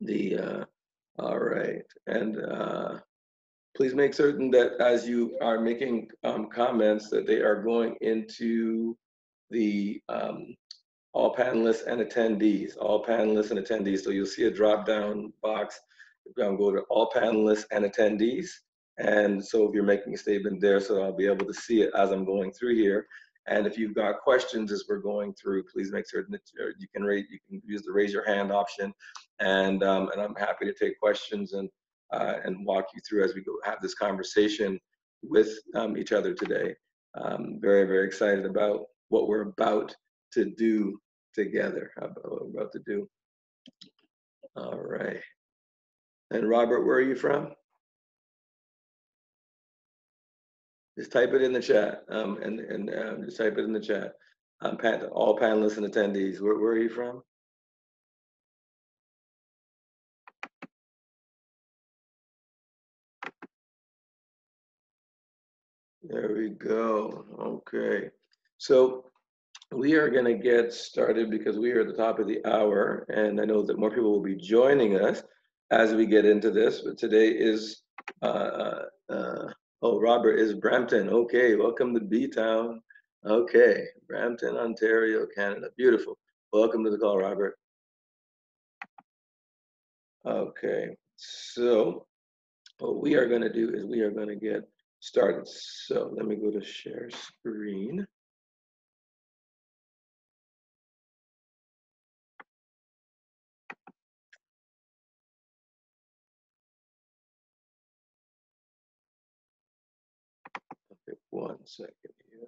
The all right, and please make certain that as you are making comments that they are going into the all panelists and attendees, all panelists and attendees. So you'll see a drop down box. Go to all panelists and attendees. And so if you're making a statement there, so I'll be able to see it as I'm going through here. And if you've got questions as we're going through, please make certain that you can use the raise your hand option, and I'm happy to take questions and walk you through as we go have this conversation with each other today. Very, very excited about what we're about to do together. About what we're about to do. All right. And Robert, where are you from? Just type it in the chat. Just type it in the chat. All panelists and attendees. Where are you from? There we go. Okay. So we are going to get started because we are at the top of the hour, and I know that more people will be joining us as we get into this. But today is, oh, Robert is Brampton. Okay, welcome to B-Town. Okay, Brampton, Ontario, Canada. Beautiful. Welcome to the call, Robert. Okay, so what we are going to do is we are going to get started. So let me go to share screen. Okay, 1 second here.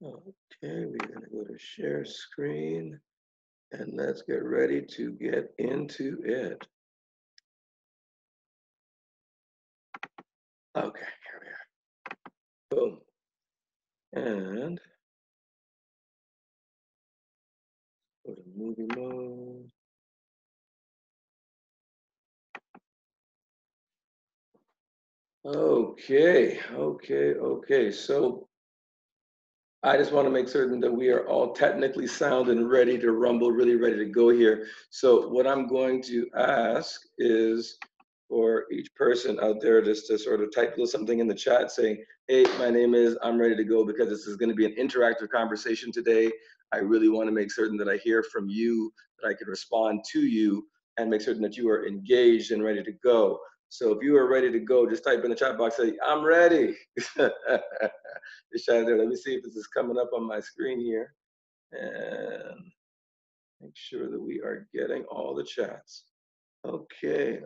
Okay, we're going to go to share screen and let's get ready to get into it. Okay, here we are. Boom. And go to movie mode. Okay. So I just want to make certain that we are all technically sound and ready to rumble, really ready to go here. So what I'm going to ask is for each person out there just to sort of type a little something in the chat saying, hey, my name is, I'm ready to go, because this is going to be an interactive conversation today. I really want to make certain that I hear from you, that I can respond to you, and make certain that you are engaged and ready to go. So if you are ready to go, just type in the chat box, say, I'm ready. Just trying to, let me see if this is coming up on my screen here, and make sure that we are getting all the chats. Okay.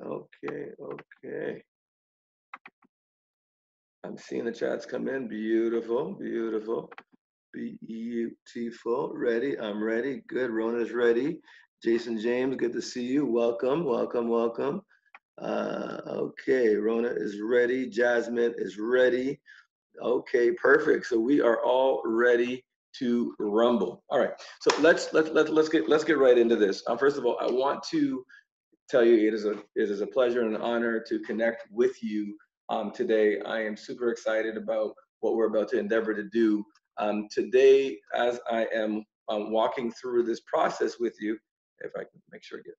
I'm seeing the chats come in. Beautiful. Beautiful. Ready? I'm ready. Good. Rona's ready. Jason James, good to see you. Welcome. Okay, Rona is ready. Jasmine is ready. Okay, perfect. So we are all ready to rumble. All right. So let's get right into this. First of all, I want to tell you it is a pleasure and an honor to connect with you today. I am super excited about what we're about to endeavor to do today. As I am walking through this process with you, if I can make sure I get.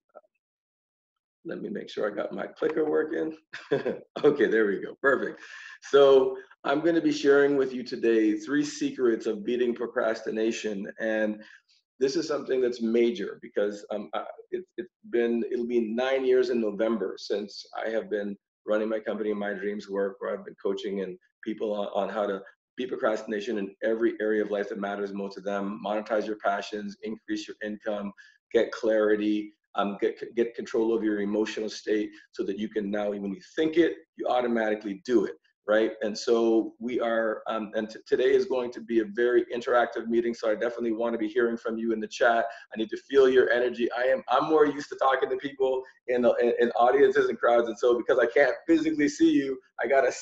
Let me make sure I got my clicker working. Okay, there we go. Perfect. So I'm going to be sharing with you today 3 secrets of beating procrastination. And this is something that's major because it'll be 9 years in November since I have been running my company, My Dreams Work, where I've been coaching and people on how to beat procrastination in every area of life that matters most to them, monetize your passions, increase your income, get clarity, get control of your emotional state so that you can now, when you think it, you automatically do it, right? And so we are, today is going to be a very interactive meeting. So I definitely want to be hearing from you in the chat. I need to feel your energy. I'm more used to talking to people in audiences and crowds, and so because I can't physically see you, I gotta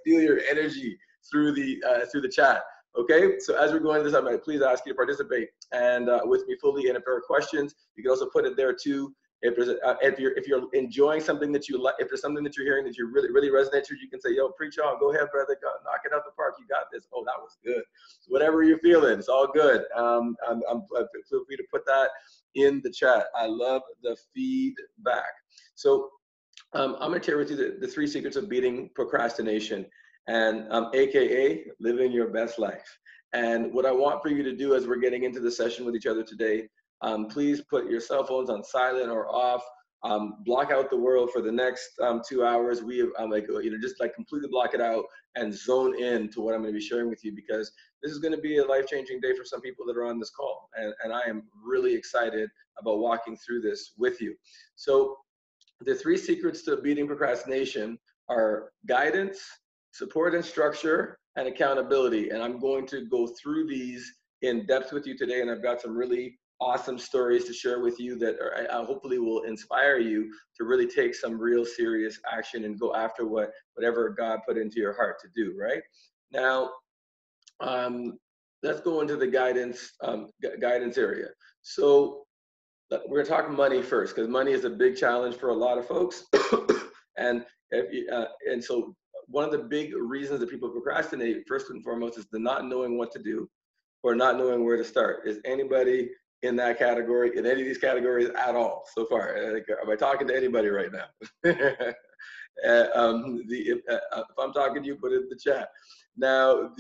feel your energy through the chat. Okay, so as we're going this, I might please ask you to participate and with me fully. And if there are questions, you can also put it there too. If you're enjoying something that you like, if there's something that you're hearing that you really resonate to, you can say, "Yo, preach on, go ahead, brother, go, knock it out the park. You got this. Oh, that was good." So whatever you're feeling, it's all good. Feel free to put that in the chat. I love the feedback. So I'm going to share with you the 3 secrets of beating procrastination, and AKA living your best life. And what I want for you to do as we're getting into the session with each other today, please put your cell phones on silent or off. Block out the world for the next 2 hours. Just like completely block it out and zone in to what I'm going to be sharing with you, because this is going to be a life-changing day for some people that are on this call. And I am really excited about walking through this with you. So the 3 secrets to beating procrastination are guidance, support and structure, and accountability. And I'm going to go through these in depth with you today. And I've got some really awesome stories to share with you that hopefully will inspire you to really take some real serious action and go after whatever God put into your heart to do, right? Now, let's go into the guidance area. So we're going to talk money first, because money is a big challenge for a lot of folks. and so one of the big reasons that people procrastinate, first and foremost, is the not knowing what to do or not knowing where to start. Is anybody in that category, in any of these categories at all so far? Am I talking to anybody right now? If I'm talking to you, put it in the chat. Now,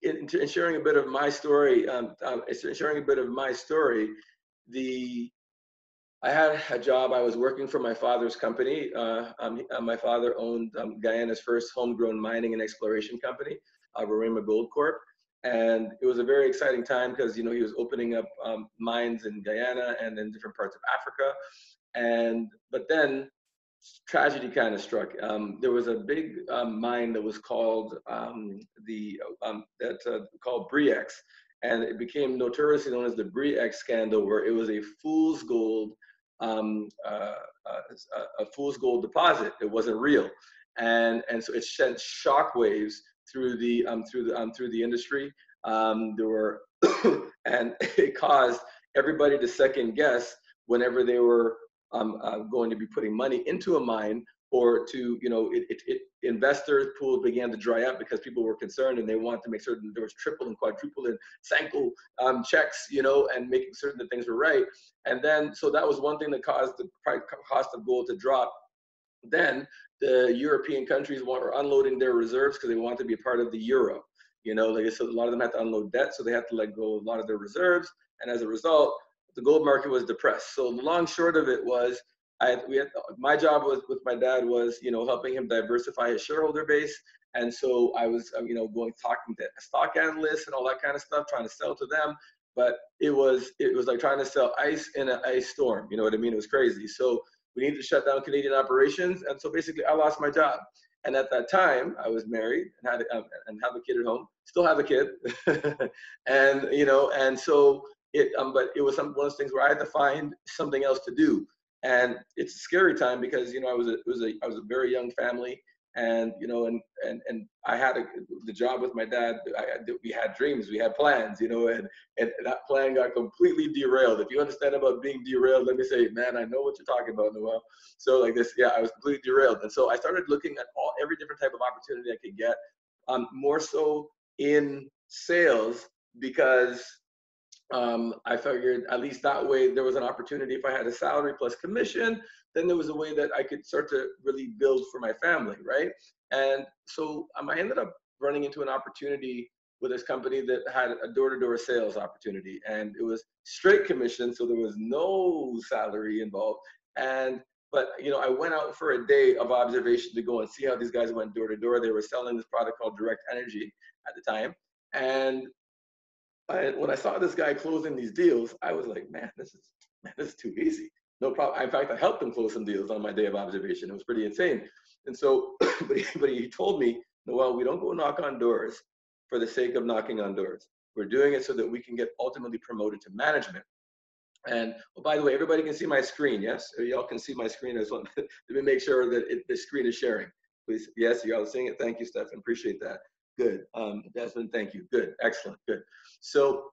in sharing a bit of my story, I had a job. I was working for my father's company. My father owned Guyana's first homegrown mining and exploration company, Dream-A Gold Corp. And it was a very exciting time because, he was opening up mines in Guyana and in different parts of Africa. But then tragedy kind of struck. There was a big mine that was called called Bre-X, and it became notoriously known as the Bre-X scandal, where it was a fool's gold, a fool's gold deposit. It wasn't real, and so it sent shockwaves through the industry. There were and it caused everybody to second guess whenever they were going to be putting money into a mine, or to, investors' pools began to dry up because people were concerned and they wanted to make certain there was triple and quadruple and Sanko checks, and making certain that things were right. And then, so that was one thing that caused the cost of gold to drop. Then the European countries were unloading their reserves because they wanted to be a part of the euro. Like I said, a lot of them had to unload debt, so they had to let go of a lot of their reserves. And as a result, the gold market was depressed. So the long short of it was, my job with my dad was, helping him diversify his shareholder base. And so I was, talking to stock analysts and all that kind of stuff, trying to sell to them. But it was like trying to sell ice in an ice storm. You know what I mean? It was crazy. So we needed to shut down Canadian operations. And so basically I lost my job. And at that time I was married and had a kid at home, still have a kid. And so but it was one of those things where I had to find something else to do. And it's a scary time because, I was a very young family, and, and I had the job with my dad. We had dreams, we had plans, and that plan got completely derailed. If you understand about being derailed, let me say, man, I know what you're talking about, Noel. So like this, yeah, I was completely derailed. And so I started looking at every different type of opportunity I could get, more so in sales, because I figured at least that way there was an opportunity. If I had a salary plus commission, then there was a way that I could start to really build for my family, right? And so I ended up running into an opportunity with this company that had a door-to-door sales opportunity, and it was straight commission, so there was no salary involved. But I went out for a day of observation to go and see how these guys went door to door. They were selling this product called Direct Energy at the time, and when I saw this guy closing these deals, I was like, man, this is too easy. No problem. In fact, I helped him close some deals on my day of observation. It was pretty insane. And so, but he told me, Noel, we don't go knock on doors for the sake of knocking on doors. We're doing it so that we can get ultimately promoted to management. And by the way, everybody can see my screen, yes? Y'all can see my screen as well. Let me make sure that the screen is sharing. Please, yes, y'all are seeing it. Thank you, Stefan. Appreciate that. Good. Desmond, thank you. Good. Excellent. Good. So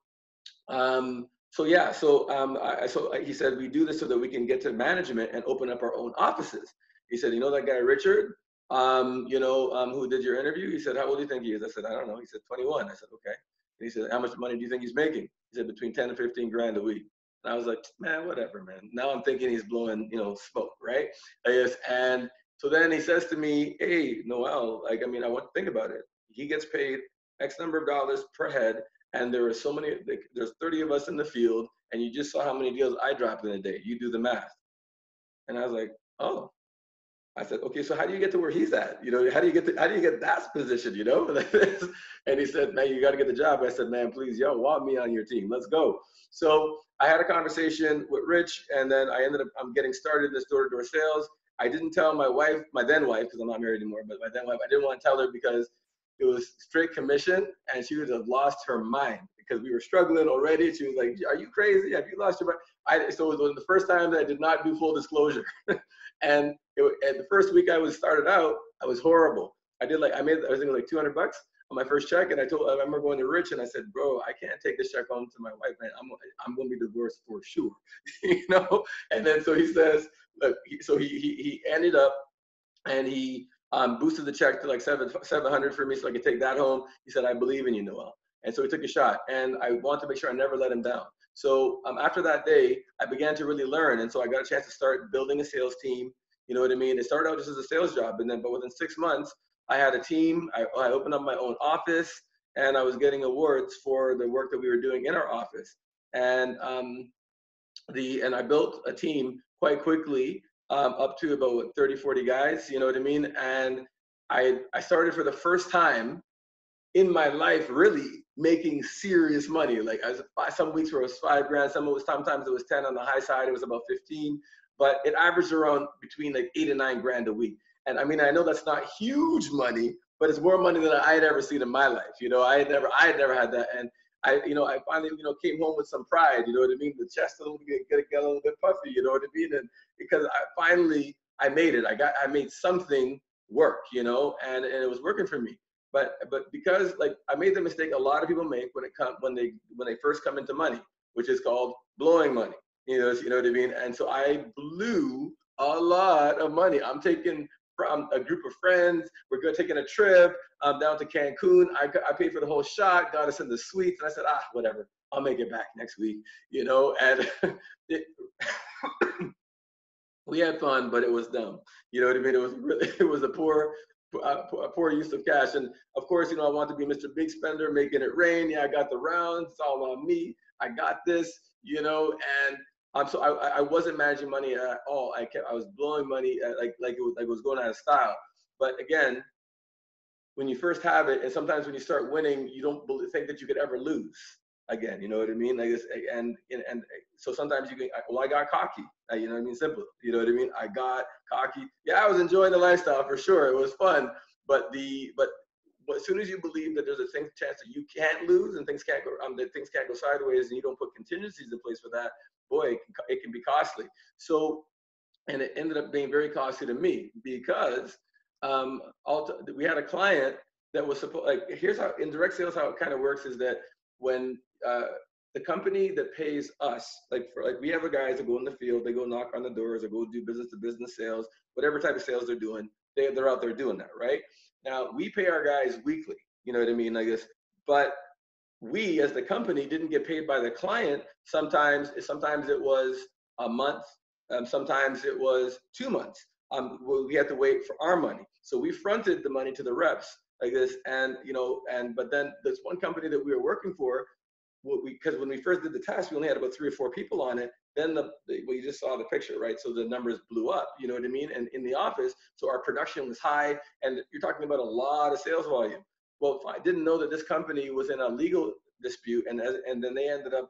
So yeah, so he said we do this so that we can get to management and open up our own offices. He said, you know that guy Richard, who did your interview? He said, how old do you think he is? I said, I don't know. He said, 21. I said, okay. And he said, how much money do you think he's making? He said, between 10 and 15 grand a week. And I was like, man, whatever, man. Now I'm thinking he's blowing, smoke, right? I guess, and so then he says to me, hey, Noel, like, I mean, I want to think about it. He gets paid X number of dollars per head, and there are so many, like, there's 30 of us in the field, and you just saw how many deals I dropped in a day. You do the math. And I was like, oh. I said, okay, so how do you get to where he's at? How do you get that position, And he said, man, you got to get the job. I said, man, please, yo, want me on your team. Let's go. So I had a conversation with Rich, and then I'm getting started in this door-to-door sales. I didn't tell my wife, my then wife, because I'm not married anymore, but my then wife, I didn't want to tell her because it was straight commission, and she would have lost her mind because we were struggling already. She was like, are you crazy? Have you lost your mind? So it was the first time that I did not do full disclosure. And the first week I was started out, I was horrible. I was thinking like 200 bucks on my first check. And I remember going to Rich and I said, bro, I can't take this check home to my wife, man. I'm going to be divorced for sure, And then so he says, look, he ended up and he boosted the check to like 700 for me so I could take that home. He said, I believe in you, Noel. And so he took a shot, and I want to make sure I never let him down. So after that day, I began to really learn. And so I got a chance to start building a sales team. You know what I mean? It started out just as a sales job, but within 6 months, I had a team. I opened up my own office, and I was getting awards for the work that we were doing in our office. And I built a team quite quickly, up to about 30, 40 guys. You know what I mean? And I started for the first time in my life really making serious money. Like some weeks where it was 5 grand, sometimes it was 10 on the high side, it was about 15, but it averaged around between like 8 and 9 grand a week. And I mean, I know that's not huge money, but it's more money than I had ever seen in my life. I had never had that. And I finally, came home with some pride, you know what I mean? The chest a little bit, get a little bit puffy, you know what I mean? And because I made it, I made something work, and it was working for me. But because like I made the mistake a lot of people make when they first come into money, which is called blowing money. You know what I mean? And so I blew a lot of money. I'm taking from a group of friends. We're taking a trip down to Cancun. I paid for the whole shot, got us in the suites, and I said, whatever, I'll make it back next week. And we had fun, but it was dumb. You know what I mean? It was a poor use of cash. And of course, I want to be Mr. Big Spender, making it rain. Yeah, I got the rounds. It's all on me. I got this, and so I wasn't managing money at all. I was blowing money like it was going out of style. But again, when you first have it, and sometimes when you start winning, you don't think that you could ever lose again. You know what I mean? Like this, and so sometimes I got cocky. You know what I mean? Simple. You know what I mean? I got cocky. Yeah, I was enjoying the lifestyle for sure. It was fun. But as soon as you believe that there's a chance that you can't lose and things can't go sideways, and you don't put contingencies in place for that, boy, it can be costly. So, and it ended up being very costly to me because we had a client that was here's how in direct sales how it kind of works is that when the company that pays us, we have guys that go in the field, they go knock on the doors or go do business to business sales, whatever type of sales they're doing, they're out there doing that, right? Now we pay our guys weekly, you know what I mean, I guess, but we as the company didn't get paid by the client. Sometimes it was a month, sometimes it was 2 months. We had to wait for our money, so we fronted the money to the reps like this, but then this one company that we were working for, because when we first did the test, we only had about 3 or 4 people on it. Then you just saw the picture, right? So the numbers blew up, you know what I mean? And in the office, so our production was high, and you're talking about a lot of sales volume. Well, I didn't know that this company was in a legal dispute, and then they ended up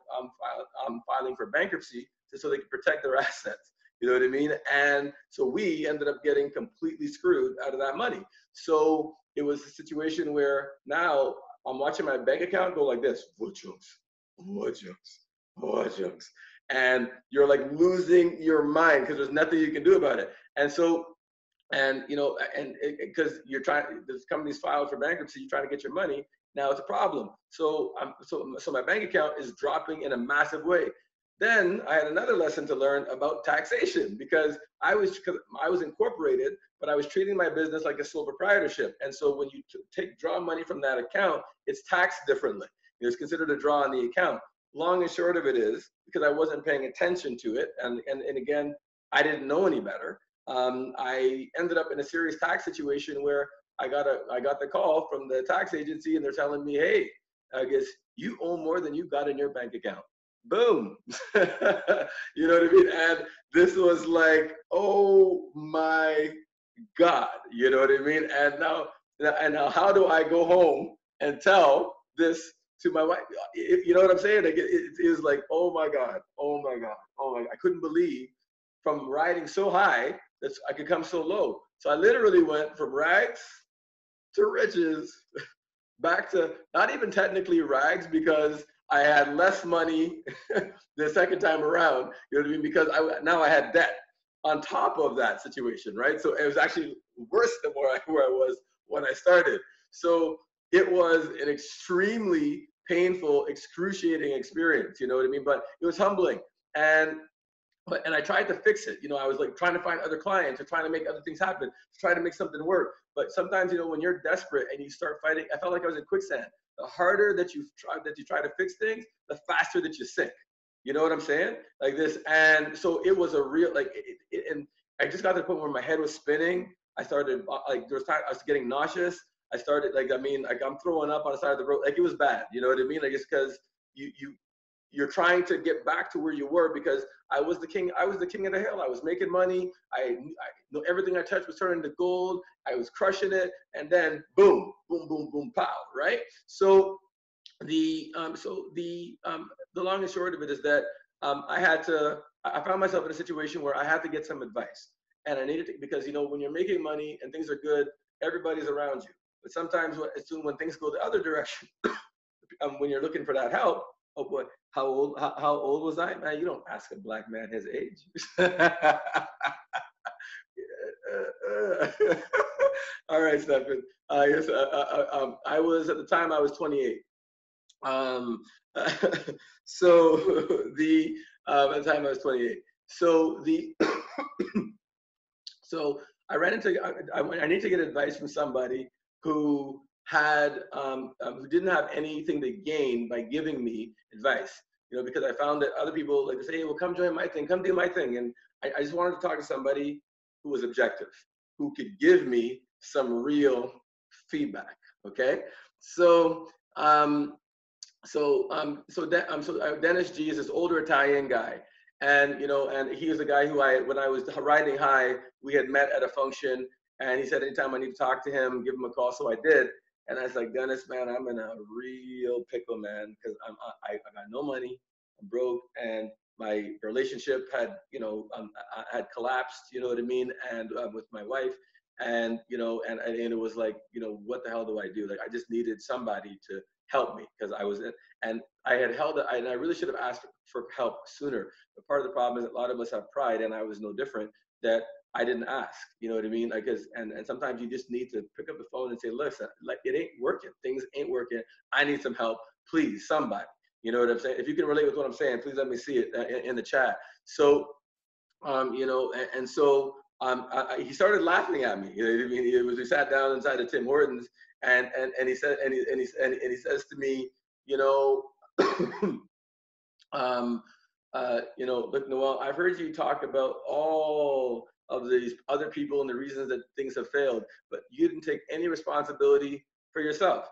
filing for bankruptcy so they could protect their assets. You know what I mean? And so we ended up getting completely screwed out of that money. So it was a situation where now I'm watching my bank account go like this, what jokes. And you're like losing your mind because there's nothing you can do about it. And so, because this company's filed for bankruptcy, you're trying to get your money. Now it's a problem. So so my bank account is dropping in a massive way. Then I had another lesson to learn about taxation because I was incorporated, but I was treating my business like a sole proprietorship. And so when you draw money from that account, it's taxed differently. It's considered a draw on the account. Long and short of it is, because I wasn't paying attention to it, and again, I didn't know any better. I ended up in a serious tax situation where I got the call from the tax agency, and they're telling me, hey, I guess you owe more than you got in your bank account. Boom. You know what I mean? And this was like, oh my God, you know what I mean? And now how do I go home and tell this to my wife? You know what I'm saying? Like it was like, oh my God, oh my God, oh my God. I couldn't believe from riding so high that I could come so low. So I literally went from rags to riches, back to not even technically rags because I had less money the second time around, you know what I mean? Because now I had debt on top of that situation, right? So it was actually worse than where I was when I started. So it was an extremely painful, excruciating experience, you know what I mean? But it was humbling. And I tried to fix it. You know, I was like trying to find other clients or trying to make other things happen, trying to make something work. But sometimes, you know, when you're desperate and you start fighting, I felt like I was in quicksand. The harder that you try to fix things, the faster that you sink. You know what I'm saying? Like this. And so it was a real, like, and I just got to the point where my head was spinning. I started, like, there was time I was getting nauseous. I started, like, I mean, like, I'm throwing up on the side of the road. Like, it was bad. You know what I mean? Like, it's because you're trying to get back to where you were because I was the king of the hill. I was making money. I know everything I touched was turning to gold. I was crushing it. And then boom, boom, boom, boom, pow, right? So the long and short of it is that I found myself in a situation where I had to get some advice. And I needed to, because, you know, when you're making money and things are good, everybody's around you. But sometimes when things go the other direction, when you're looking for that help, oh boy, how old was I? Man, you don't ask a black man his age. All right, Stephen. Yes, I was, at the time, I was 28. So at the time I was 28. So so I ran into, I need to get advice from somebody who who didn't have anything to gain by giving me advice, you know, because I found that other people like to say, hey, well, come join my thing, come do my thing. And I just wanted to talk to somebody who was objective, who could give me some real feedback. Okay. So, Dennis G is this older Italian guy. And, you know, and he was the guy who when I was riding high, we had met at a function, and he said, anytime I need to talk to him, give him a call. So I did. And I was like, Dennis, man, I'm in a real pickle, man, because I got no money, I'm broke, and my relationship had, you know, I had collapsed, you know what I mean, and with my wife, and you know, and it was like, you know, what the hell do I do? Like, I just needed somebody to help me because I was in, and I had held it, and I really should have asked for help sooner. But part of the problem is a lot of us have pride, and I was no different. That I didn't ask, you know what I mean? Like, and sometimes you just need to pick up the phone and say, listen, like, it ain't working. Things ain't working. I need some help. Please, somebody. You know what I'm saying? If you can relate with what I'm saying, please let me see it in the chat. So, you know, and so he started laughing at me. You know what I mean? We sat down inside of Tim Hortons, and he said, and he says to me, you know, you know, look, Noel, I've heard you talk about all of these other people and the reasons that things have failed, but you didn't take any responsibility for yourself.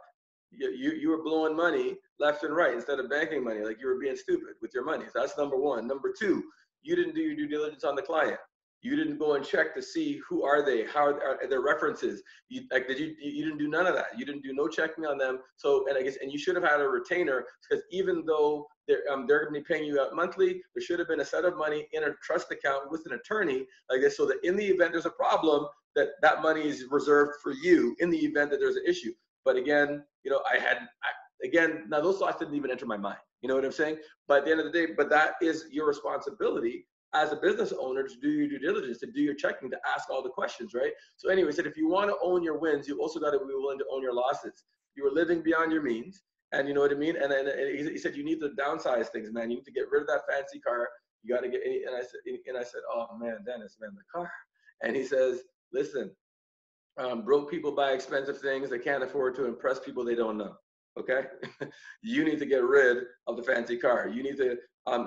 You were blowing money left and right instead of banking money, like you were being stupid with your money. So that's number one. Number two, you didn't do your due diligence on the client. You didn't go and check to see who are they, how are their references. You didn't do none of that. You didn't do no checking on them. So, and you should have had a retainer, because even though they're going to be paying you out monthly, there should have been a set of money in a trust account with an attorney, I guess, so that in the event there's a problem, that money is reserved for you in the event that there's an issue. But again, you know, now those thoughts didn't even enter my mind. You know what I'm saying? But at the end of the day, but that is your responsibility as a business owner to do your due diligence, to do your checking, to ask all the questions, right? So anyway, said if you want to own your wins, you also got to be willing to own your losses. you were living beyond your means, and you know what I mean. And then he said, you need to downsize things, man. You need to get rid of that fancy car. You got to get. And I said, oh man, Dennis, man, the car. And he says, listen, broke people buy expensive things. They can't afford to impress people they don't know. Okay, you need to get rid of the fancy car. You need to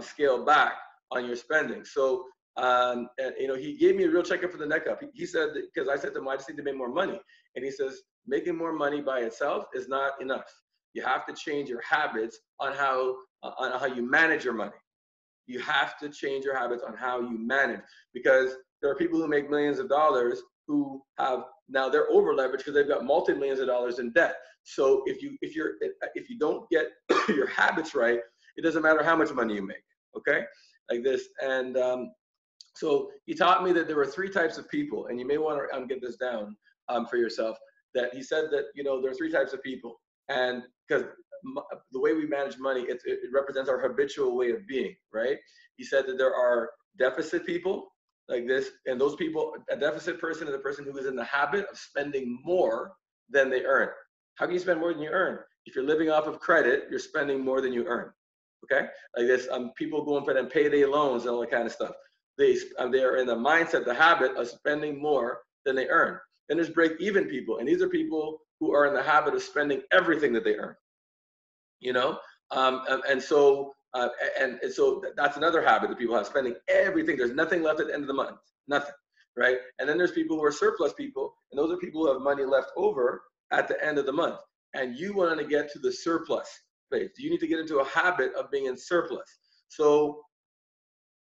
scale back on your spending. So, and you know, he gave me a real checkup for the neck up. He said, because I said to him, I just need to make more money, and he says, making more money by itself is not enough. You have to change your habits on how you manage your money. You have to change your habits on how you manage, because there are people who make millions of dollars who have now they're over leveraged because they've got multi-millions of dollars in debt. So if you don't get your habits right, it doesn't matter how much money you make. Okay, like this. And so he taught me that there were 3 types of people, and you may want to get this down for yourself. That he said that, you know, there are 3 types of people, and because the way we manage money, it represents our habitual way of being, right? He said that there are deficit people like this, and those people, a deficit person is a person who is in the habit of spending more than they earn. How can you spend more than you earn? If you're living off of credit, you're spending more than you earn. Okay, like this. People go and payday loans and all that kind of stuff. They are in the mindset, the habit of spending more than they earn. Then there's break-even people, and these are people who are in the habit of spending everything that they earn. You know, and so that's another habit that people have, spending everything. There's nothing left at the end of the month, nothing, right? And then there's people who are surplus people, and those are people who have money left over at the end of the month. And you want to get to the surplus phase. You need to get into a habit of being in surplus. So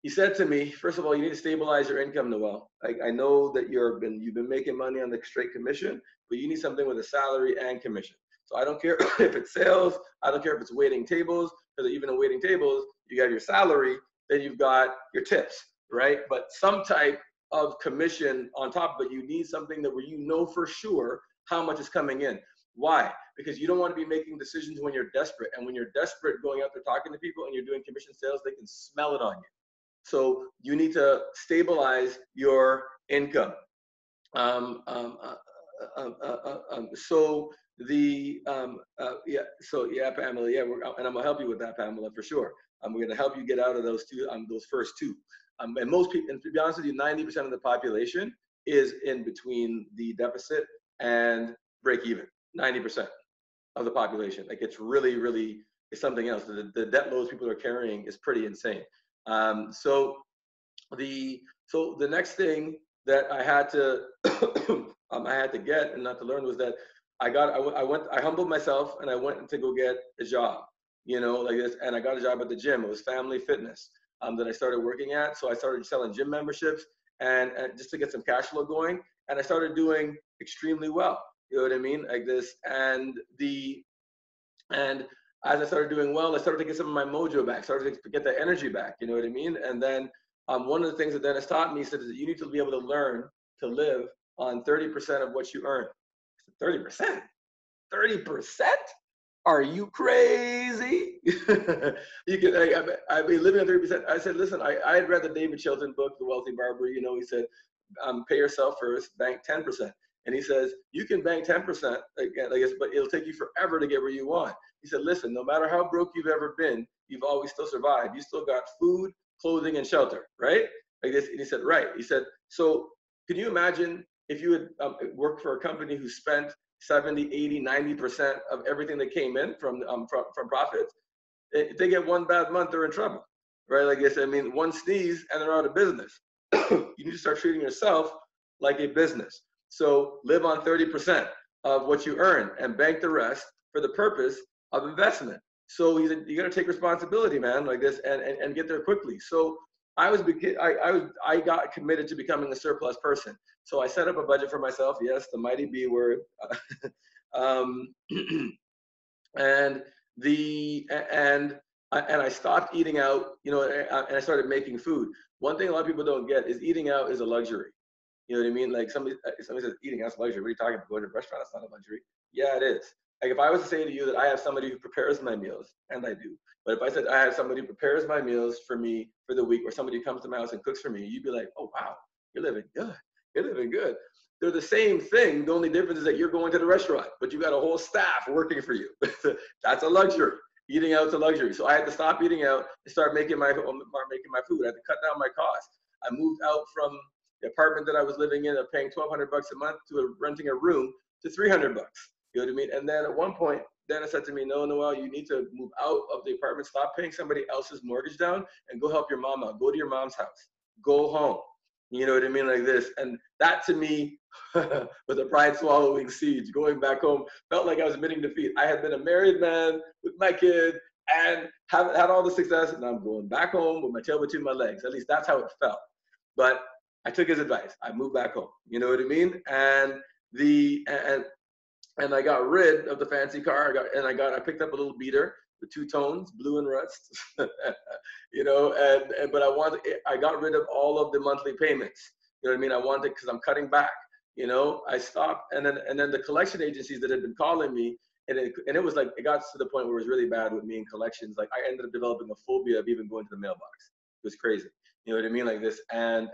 he said to me, first of all, you need to stabilize your income, Noel. I know that you've been making money on the straight commission, but you need something with a salary and commission. So I don't care if it's sales, I don't care if it's waiting tables, because even in waiting tables, you got your salary, then you've got your tips, right? But some type of commission on top, but you need something that where you know for sure how much is coming in. Why? Because you don't want to be making decisions when you're desperate. And when you're desperate, going out there talking to people and you're doing commission sales, they can smell it on you. So you need to stabilize your income. Pamela, and I'm gonna help you with that, Pamela, for sure. We're gonna help you get out of those first 2. And most people, and to be honest with you, 90% of the population is in between the deficit and break even. 90% of the population. Like, it's really, really, it's something else. The debt loads people are carrying is pretty insane. So the next thing that I had to get and not to learn was that I humbled myself and I went to go get a job, you know, like this, and I got a job at the gym. It was Family Fitness that I started working at. So I started selling gym memberships and just to get some cash flow going, and I started doing extremely well. You know what I mean? Like this, and as I started doing well, I started to get some of my mojo back, started to get that energy back, you know what I mean? And then one of the things that Dennis taught me, he said, is that you need to be able to learn to live on 30% of what you earn. 30%? 30%? Are you crazy? You can, I mean, living on 30%. I said, listen, I had read the David Chilton book, The Wealthy Barber. You know, he said, pay yourself first, bank 10%. And he says, you can bank 10%, I guess, but it'll take you forever to get where you want. He said, listen, no matter how broke you've ever been, you've always still survived. You still got food, clothing, and shelter, right? Like this. And he said, right. He said, so can you imagine if you had worked for a company who spent 70, 80, 90% of everything that came in from profits? If they get one bad month, they're in trouble, right? Like I said, I mean, one sneeze and they're out of business. You need to start treating yourself like a business. So live on 30% of what you earn and bank the rest for the purpose of investment. So he said, you got to take responsibility, man, like this, and get there quickly. So I got committed to becoming a surplus person. So I set up a budget for myself. Yes, the mighty B word. And I stopped eating out, you know, and I started making food. One thing a lot of people don't get is eating out is a luxury. You know what I mean? Like somebody says eating out's a luxury. What are you talking about? Going to a restaurant, that's not a luxury. Yeah, it is. Like if I was to say to you that I have somebody who prepares my meals, and I do, but if I said I have somebody who prepares my meals for me for the week, or somebody who comes to my house and cooks for me, you'd be like, oh wow, you're living good. You're living good. They're the same thing. The only difference is that you're going to the restaurant, but you got a whole staff working for you. That's a luxury. Eating out's a luxury. So I had to stop eating out and start making my food. I had to cut down my costs. I moved out from the apartment that I was living in, of paying $1,200 a month, to renting a room to $300. You know what I mean? And then at one point, Dana said to me, "No, Noel, you need to move out of the apartment. Stop paying somebody else's mortgage down and go help your mom out. Go to your mom's house. Go home." You know what I mean? Like this. And that to me was a pride swallowing siege. Going back home felt like I was admitting defeat. I had been a married man with my kid and had all the success, and I'm going back home with my tail between my legs. At least that's how it felt. But I took his advice. I moved back home. You know what I mean? And I got rid of the fancy car. I picked up a little beater with 2 tones, blue and rust. You know, but I got rid of all of the monthly payments. You know what I mean? I wanted, because I'm cutting back. You know, I stopped, and then the collection agencies that had been calling me, and it was like, it got to the point where it was really bad with me in collections. Like, I ended up developing a phobia of even going to the mailbox. It was crazy. You know what I mean? Like this, and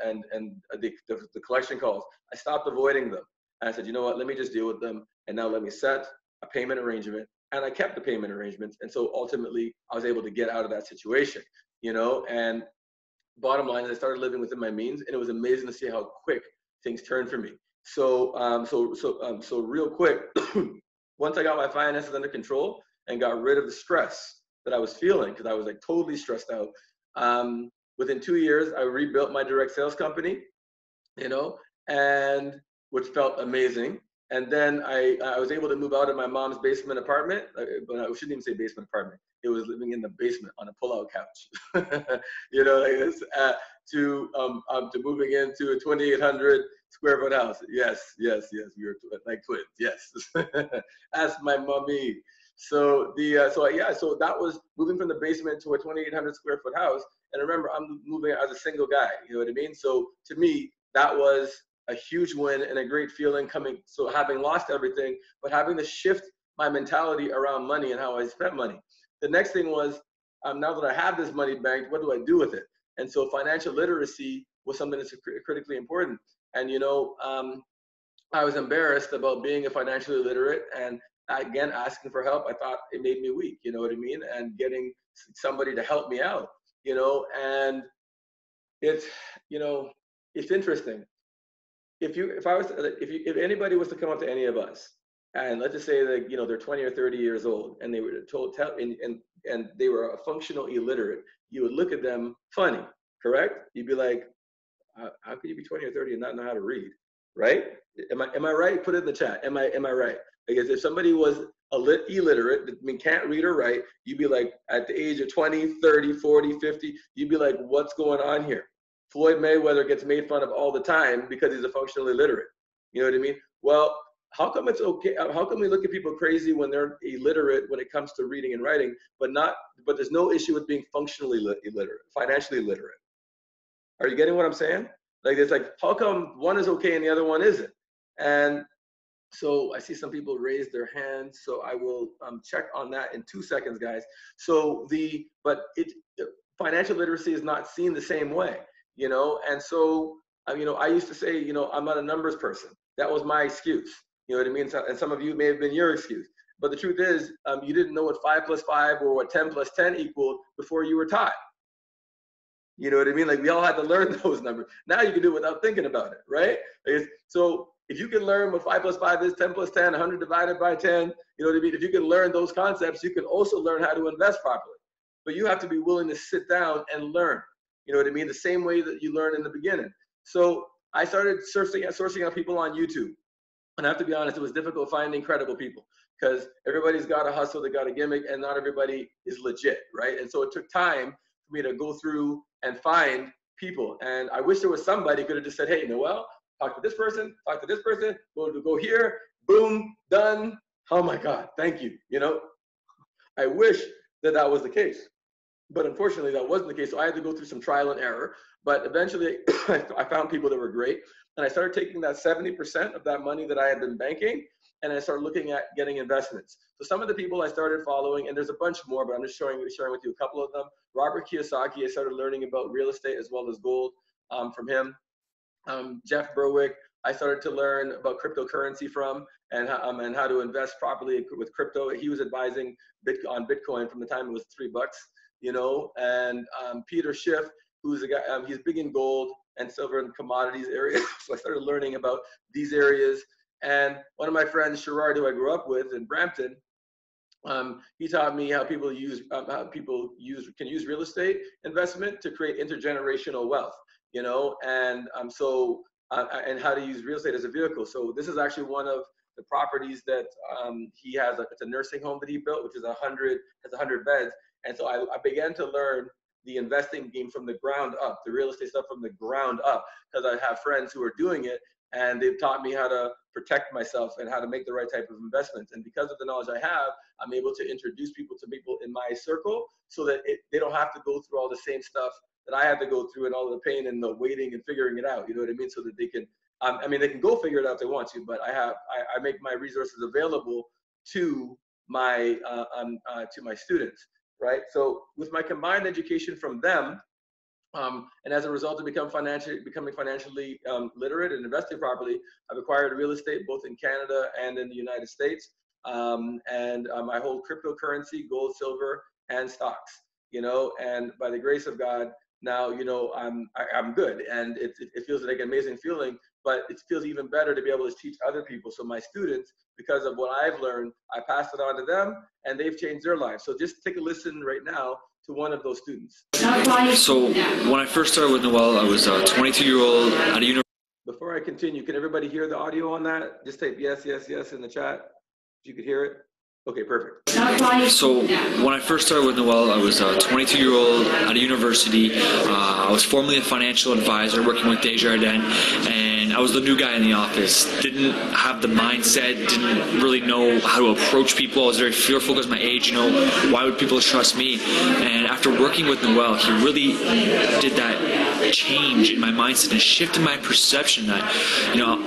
the collection calls, I stopped avoiding them. And I said, you know what? Let me just deal with them, and now let me set a payment arrangement. And I kept the payment arrangements, and so ultimately, I was able to get out of that situation. You know, and bottom line is, I started living within my means, and it was amazing to see how quick things turned for me. So real quick, once I got my finances under control and got rid of the stress that I was feeling, because I was like totally stressed out. Within 2 years, I rebuilt my direct sales company, you know, and which felt amazing. And then I was able to move out of my mom's basement apartment, but I shouldn't even say basement apartment. It was living in the basement on a pull-out couch, you know, like this, to moving into a 2,800 square foot house. Yes, we were like twins. Yes, that's my mommy. So so that was moving from the basement to a 2,800 square foot house. And remember, I'm moving as a single guy. You know what I mean? So to me, that was a huge win and a great feeling coming. So having lost everything, but having to shift my mentality around money and how I spent money. The next thing was, now that I have this money banked, what do I do with it? And so financial literacy was something that's critically important. And, you know, I was embarrassed about being a financially illiterate, and again, asking for help, I thought it made me weak, you know what I mean? And getting somebody to help me out, you know, and it's, you know, it's interesting. If anybody was to come up to any of us, and let's just say that, you know, they're 20 or 30 years old, and they were told, and they were a functional illiterate, you would look at them funny, correct? You'd be like, how could you be 20 or 30 and not know how to read, right? Am I right? Put it in the chat. Am I right? Because if somebody was illiterate, I mean, can't read or write, you'd be like, at the age of 20, 30, 40, 50, you'd be like, what's going on here? Floyd Mayweather gets made fun of all the time because he's a functional illiterate. You know what I mean? Well, how come it's okay? How come we look at people crazy when they're illiterate when it comes to reading and writing, but there's no issue with being functionally illiterate, financially illiterate? Are you getting what I'm saying? Like, it's like, how come one is okay and the other one isn't? And so I see some people raise their hands, so I will check on that in 2 seconds, guys. So financial literacy is not seen the same way, you know? And so, you know, I used to say, you know, I'm not a numbers person. That was my excuse. You know what I mean? And some of you may have been your excuse. But the truth is, you didn't know what 5 plus 5 or what 10 plus 10 equaled before you were taught. You know what I mean? Like, we all had to learn those numbers. Now you can do it without thinking about it, right? So if you can learn what 5 plus 5 is, 10 plus 10, 100 divided by 10, you know what I mean? If you can learn those concepts, you can also learn how to invest properly. But you have to be willing to sit down and learn. You know what I mean? The same way that you learn in the beginning. So I started sourcing out people on YouTube. And I have to be honest, it was difficult finding credible people because everybody's got a hustle, they got a gimmick, and not everybody is legit, right? And so it took time for me to go through and find people. And I wish there was somebody who could have just said, hey, Noel, talk to this person, go here, boom, done. Oh my God, thank you. You know, I wish that was the case. But unfortunately, that wasn't the case. So I had to go through some trial and error. But eventually, I found people that were great. And I started taking that 70% of that money that I had been banking, and I started looking at getting investments. So some of the people I started following, and there's a bunch more, but I'm just sharing with you a couple of them. Robert Kiyosaki, I started learning about real estate as well as gold from him. Jeff Berwick, I started to learn about cryptocurrency from, and how to invest properly with crypto. He was advising on Bitcoin from the time it was $3, you know. And Peter Schiff, who's a guy, he's big in gold and silver and commodities area. So I started learning about these areas. And one of my friends, Sherrard, who I grew up with in Brampton, he taught me how people can use real estate investment to create intergenerational wealth, you know, and and how to use real estate as a vehicle. So this is actually one of the properties that he has. It's a nursing home that he built, which is 100 beds. And so I began to learn the investing game from the ground up, the real estate stuff from the ground up, because I have friends who are doing it, and they've taught me how to protect myself and how to make the right type of investments. And because of the knowledge I have, I'm able to introduce people to people in my circle so that they don't have to go through all the same stuff that I had to go through and all the pain and the waiting and figuring it out. You know what I mean? So that they can, I mean, they can go figure it out if they want to, but I make my resources available to my students, right? So with my combined education from them, and as a result of becoming financially literate and investing properly, I've acquired real estate both in Canada and in the United States. And I hold cryptocurrency, gold, silver, and stocks, you know, and by the grace of God, now, you know, I'm good, and it feels like an amazing feeling, but it feels even better to be able to teach other people. So my students, because of what I've learned, I pass it on to them, and they've changed their lives. So just take a listen right now to one of those students. So when I first started with Noel, I was a 22-year-old at a university. Before I continue, can everybody hear the audio on that? Just type yes, yes, yes in the chat. If you could hear it. Okay, perfect. So when I first started with Noel, I was a 22-year-old at a university. I was formerly a financial advisor working with Desjardins, and I was the new guy in the office. Didn't have the mindset, didn't really know how to approach people. I was very fearful because of my age, you know, why would people trust me? And after working with Noel, he really did that change in my mindset and shifted my perception that, you know,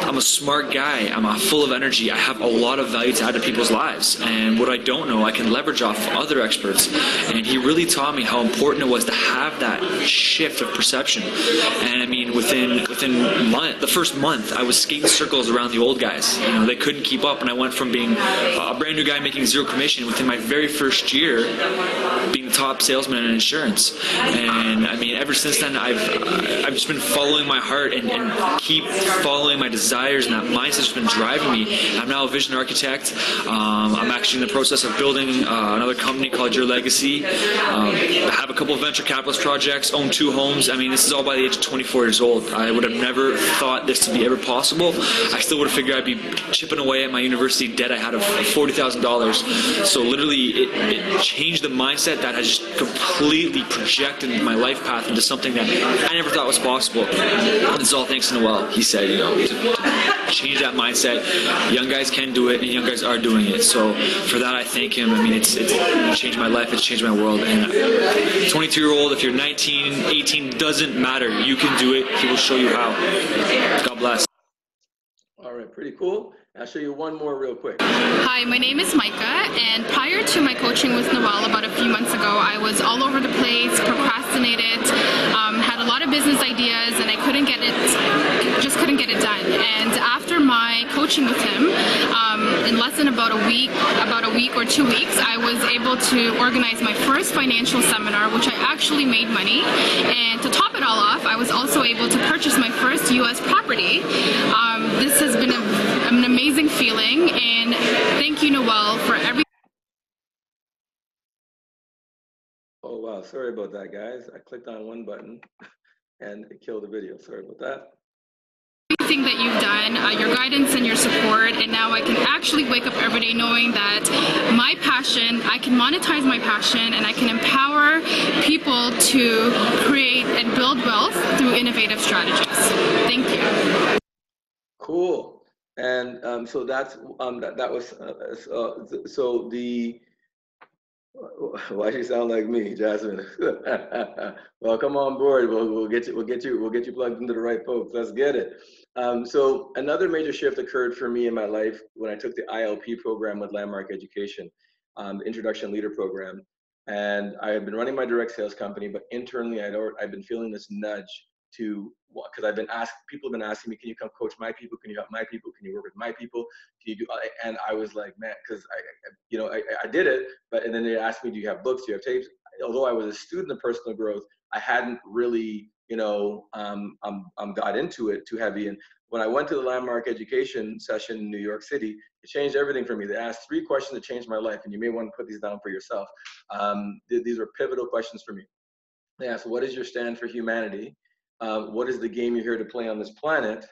I'm a smart guy, I'm full of energy, I have a lot of value to add to people's lives. And what I don't know, I can leverage off other experts. And he really taught me how important it was to have that shift of perception. And I mean, within the first month, I was skating circles around the old guys. You know, they couldn't keep up, and I went from being a brand new guy making zero commission within my very first year, being the top salesman in insurance. And I mean, ever since then, I've just been following my heart and keep following my desires, and that mindset's been driving me. I'm now a vision architect. I'm actually in the process of building another company called Your Legacy. I have a couple of venture capitalist projects, own 2 homes. I mean, this is all by the age of 24 years old. I would have never thought this to be ever possible. I still would have figured I'd be chipping away at my university debt I had of $40,000. So literally, it changed the mindset that has just completely projected my life path into something that I never thought was possible. And it's all thanks to Noel. He said, you know, to change that mindset. Young guys can do it, and young guys are doing it. So for that, I thank him. I mean, it's changed my life. It's changed my world. And 22-year-old, if you're 19, 18, doesn't matter. You can do it. He will show you how. God bless. All right, pretty cool. I'll show you one more real quick. Hi, my name is Micah, and prior to my coaching with Noel about a few months ago, I was all over the place, procrastinated, had a lot of business ideas, and I couldn't get it done. And after my coaching with him, in less than about a week or 2 weeks, I was able to organize my first financial seminar, which I actually made money. And to top it all off, I was also able to purchase my first U.S. property. This has been an amazing feeling, and thank you, Noel, for everything. Oh wow, sorry about that, guys. I clicked on one button and it killed the video. Sorry about that. Everything that you've done, your guidance and your support, and now I can actually wake up every day knowing that my passion, I can monetize my passion, and I can empower people to create and build wealth through innovative strategies. Thank you. Cool. And so that's that was so the. Why she sound like me, Jasmine? Well, come on board. We'll get you plugged into the right folks. Let's get it. So another major shift occurred for me in my life when I took the ILP program with Landmark Education, the Introduction Leader Program. And I had been running my direct sales company, but internally I'd been feeling this nudge because people have been asking me, can you come coach my people? Can you help my people? Can you work with my people? Can you do, and I was like, man, because I did it, and then they asked me, do you have books? Do you have tapes? Although I was a student of personal growth, I hadn't really, got into it too heavy. And when I went to the landmark education session in New York City, it changed everything for me. They asked 3 questions that changed my life, and you may want to put these down for yourself. These were pivotal questions for me. They asked, what is your stand for humanity? What is the game you're here to play on this planet?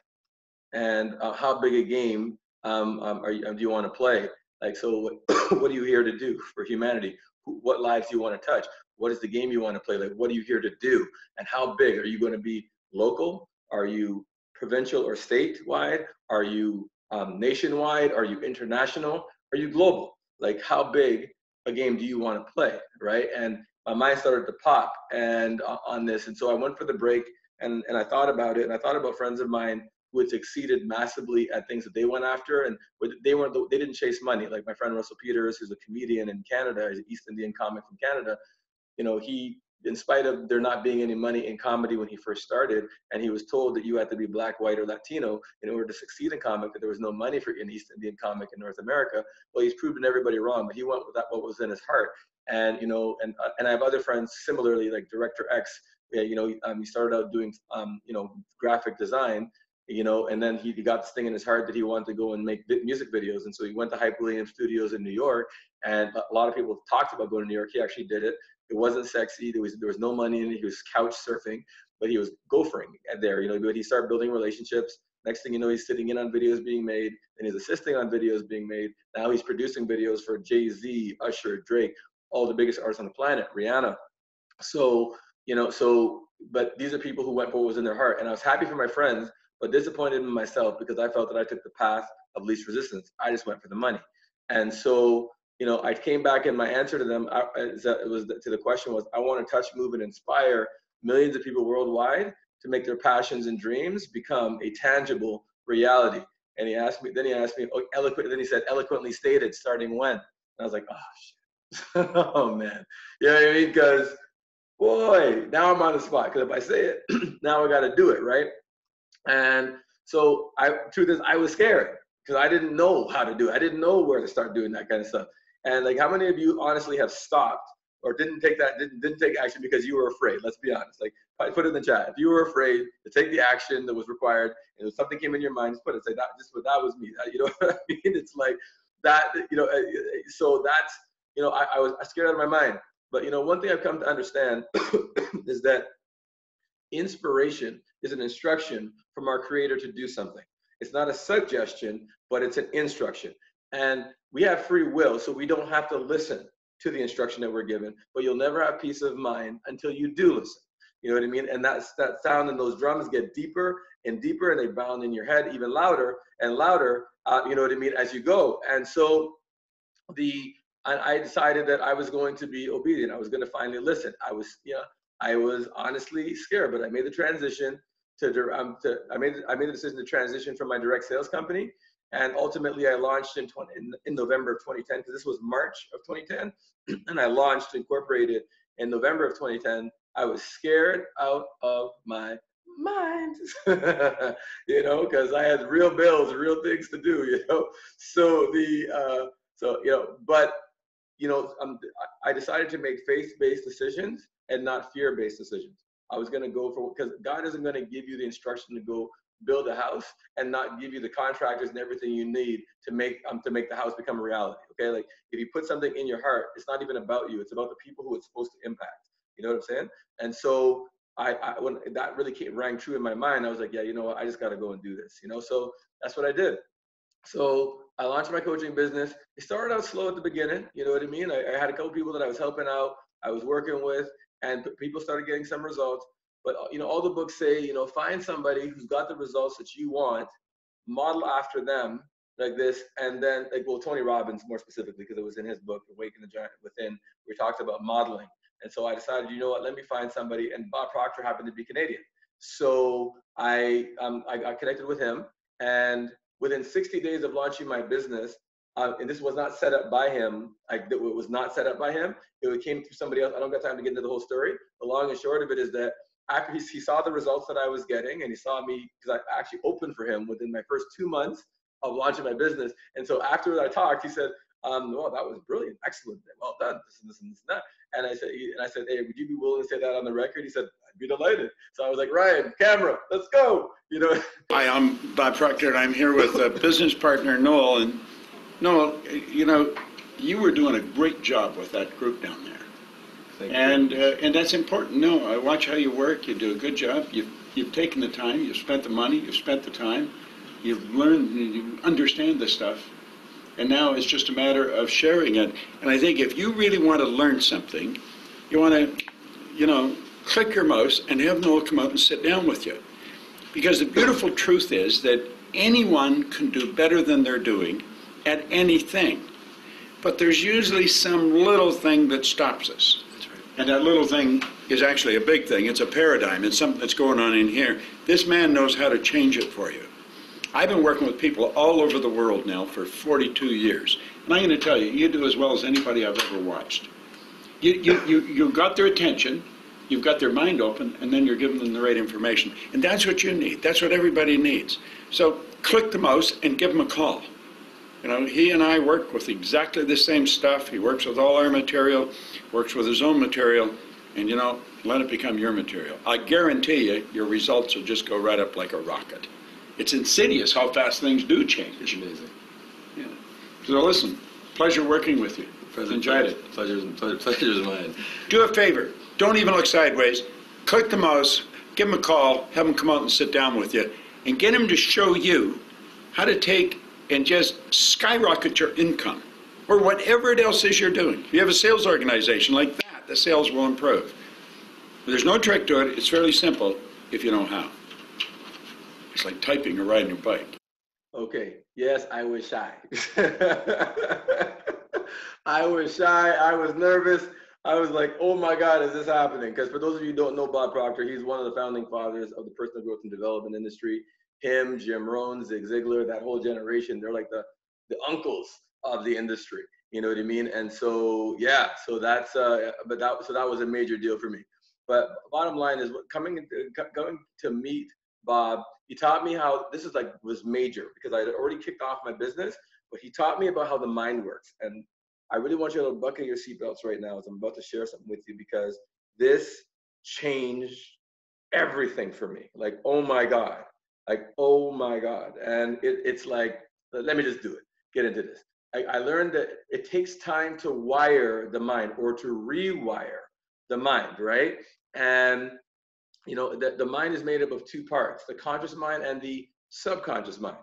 And how big a game do you want to play? Like, so what are you here to do for humanity? What lives do you want to touch? What is the game you want to play? Like, what are you here to do? And how big? Are you going to be local? Are you provincial or statewide? Are you nationwide? Are you international? Are you global? Like, how big a game do you want to play, right? And my mind started to pop and on this. And so I went for the break and I thought about it, and I thought about friends of mine who had succeeded massively at things that they went after, and they didn't chase money. Like my friend Russell Peters, who's a comedian in Canada, he's an East Indian comic from Canada. He, in spite of there not being any money in comedy when he first started, and he was told that you had to be Black, white, or Latino in order to succeed in comic, that there was no money for an East Indian comic in North America. Well, he's proven everybody wrong, but he went with that, what was in his heart. And and I have other friends similarly, like Director X. He started out doing graphic design, and then he got this thing in his heart that he wanted to go and make music videos. And so he went to Hype Williams Studios in New York, and a lot of people talked about going to New York. He actually did it. It wasn't sexy. There was no money in it. He was couch surfing, but he was gophering there, but he started building relationships. Next thing you know, he's sitting in on videos being made, and he's assisting on videos being made. Now he's producing videos for Jay-Z, Usher, Drake, all the biggest artists on the planet, Rihanna. So, but these are people who went for what was in their heart. And I was happy for my friends, but disappointed in myself because I felt that I took the path of least resistance. I just went for the money. And so, I came back, and my answer to them to the question was, I want to touch, move, and inspire millions of people worldwide to make their passions and dreams become a tangible reality. And he asked me, then he said, eloquently stated, starting when? And I was like, oh, shit. Oh, man. You know what I mean? Because, boy, now I'm on the spot. Because if I say it, now I got to do it, right? And so, truth is, I was scared because I didn't know how to do it. I didn't know where to start doing that kind of stuff. And like, how many of you honestly have stopped or didn't take action because you were afraid? Let's be honest. Like, put it in the chat. If you were afraid to take the action that was required, and if something came in your mind, just put it. Say that. That was me. You know what I mean? It's like that. So that's I was scared out of my mind. But one thing I've come to understand is that inspiration is an instruction from our Creator to do something. It's not a suggestion, but it's an instruction. And we have free will, so we don't have to listen to the instruction that we're given, but you'll never have peace of mind until you do listen. You know what I mean? And that sound and those drums get deeper and deeper, and they bound in your head even louder and louder, you know what I mean, as you go. And so I decided that I was going to be obedient. I was going to finally listen. I was honestly scared, but I made the transition I made the decision to transition from my direct sales company. And ultimately, I launched in November of 2010, because this was March of 2010. And I launched, incorporated in November of 2010. I was scared out of my mind, because I had real bills, real things to do, So I decided to make faith-based decisions and not fear-based decisions. I was going to go for, because God isn't going to give you the instruction to go build a house and not give you the contractors and everything you need to make the house become a reality. Okay, like if you put something in your heart, it's not even about you; it's about the people who it's supposed to impact. You know what I'm saying? And so when that really rang true in my mind, I was like, yeah, you know what? I just got to go and do this. So that's what I did. So I launched my coaching business. It started out slow at the beginning. You know what I mean? I had a couple people that I was helping out, I was working with, and people started getting some results. But all the books say, find somebody who's got the results that you want, model after them like this, and then Tony Robbins more specifically, because it was in his book, Awaken the Giant Within, we talked about modeling. And so I decided, you know what, let me find somebody, and Bob Proctor happened to be Canadian. So I got connected with him, and within 60 days of launching my business, and this was not set up by him. It was not set up by him. It came through somebody else. I don't got time to get into the whole story. The long and short of it is that after he saw the results that I was getting, and he saw me, because I actually opened for him within my first 2 months of launching my business. And so after I talked, he said, well, that was brilliant, excellent, well done, this and this and this and that. And I said, hey, would you be willing to say that on the record? He said, I'd be delighted. So I was like, Ryan, camera, let's go. You know. Hi, I'm Bob Proctor, and I'm here with a business partner, Noel. And Noel, you know, you were doing a great job with that group down there. Thank you. And that's important. No, I watch how you work. You do a good job. You've taken the time. You've spent the money. You've spent the time. You've learned. You understand this stuff. And now it's just a matter of sharing it. And I think if you really want to learn something, you want to, you know, click your mouse and have Noel come out and sit down with you. Because the beautiful truth is that anyone can do better than they're doing at anything. But there's usually some little thing that stops us. That's right. And that little thing is actually a big thing. It's a paradigm. It's something that's going on in here. This man knows how to change it for you. I've been working with people all over the world now for 42 years. And I'm going to tell you, you do as well as anybody I've ever watched. You got their attention, you've got their mind open, and then you're giving them the right information. And that's what you need. That's what everybody needs. So click the mouse and give him a call. You know, he and I work with exactly the same stuff. He works with all our material, works with his own material, and, you know, let it become your material. I guarantee you, your results will just go right up like a rocket. It's insidious how fast things do change. It's amazing. Yeah. So listen, pleasure working with you. Enjoyed it. Pleasure's mine. Do a favor. Don't even look sideways. Click the mouse, give him a call, have him come out and sit down with you, and get him to show you how to take and just skyrocket your income, or whatever it else is you're doing. If you have a sales organization like that, the sales will improve. There's no trick to it. It's fairly simple if you know how. It's like typing or riding a bike. Okay. Yes, I was shy. I was shy. I was nervous. I was like, oh my God, is this happening? Because for those of you who don't know Bob Proctor, he's one of the founding fathers of the personal growth and development industry. Him, Jim Rohn, Zig Ziglar, that whole generation, they're like the uncles of the industry. You know what I mean? And so, yeah, so that's, so that was a major deal for me. But bottom line is, going to meet Bob, he taught me how, this is like, was major because I had already kicked off my business, but he taught me about how the mind works. And I really want you to buckle your seatbelts right now as I'm about to share something with you, because this changed everything for me. Like, oh my God, like, oh my God. And it's like, let me just do it, get into this. I learned that it takes time to wire the mind, or to rewire the mind, right? And you know, the mind is made up of two parts, the conscious mind and the subconscious mind.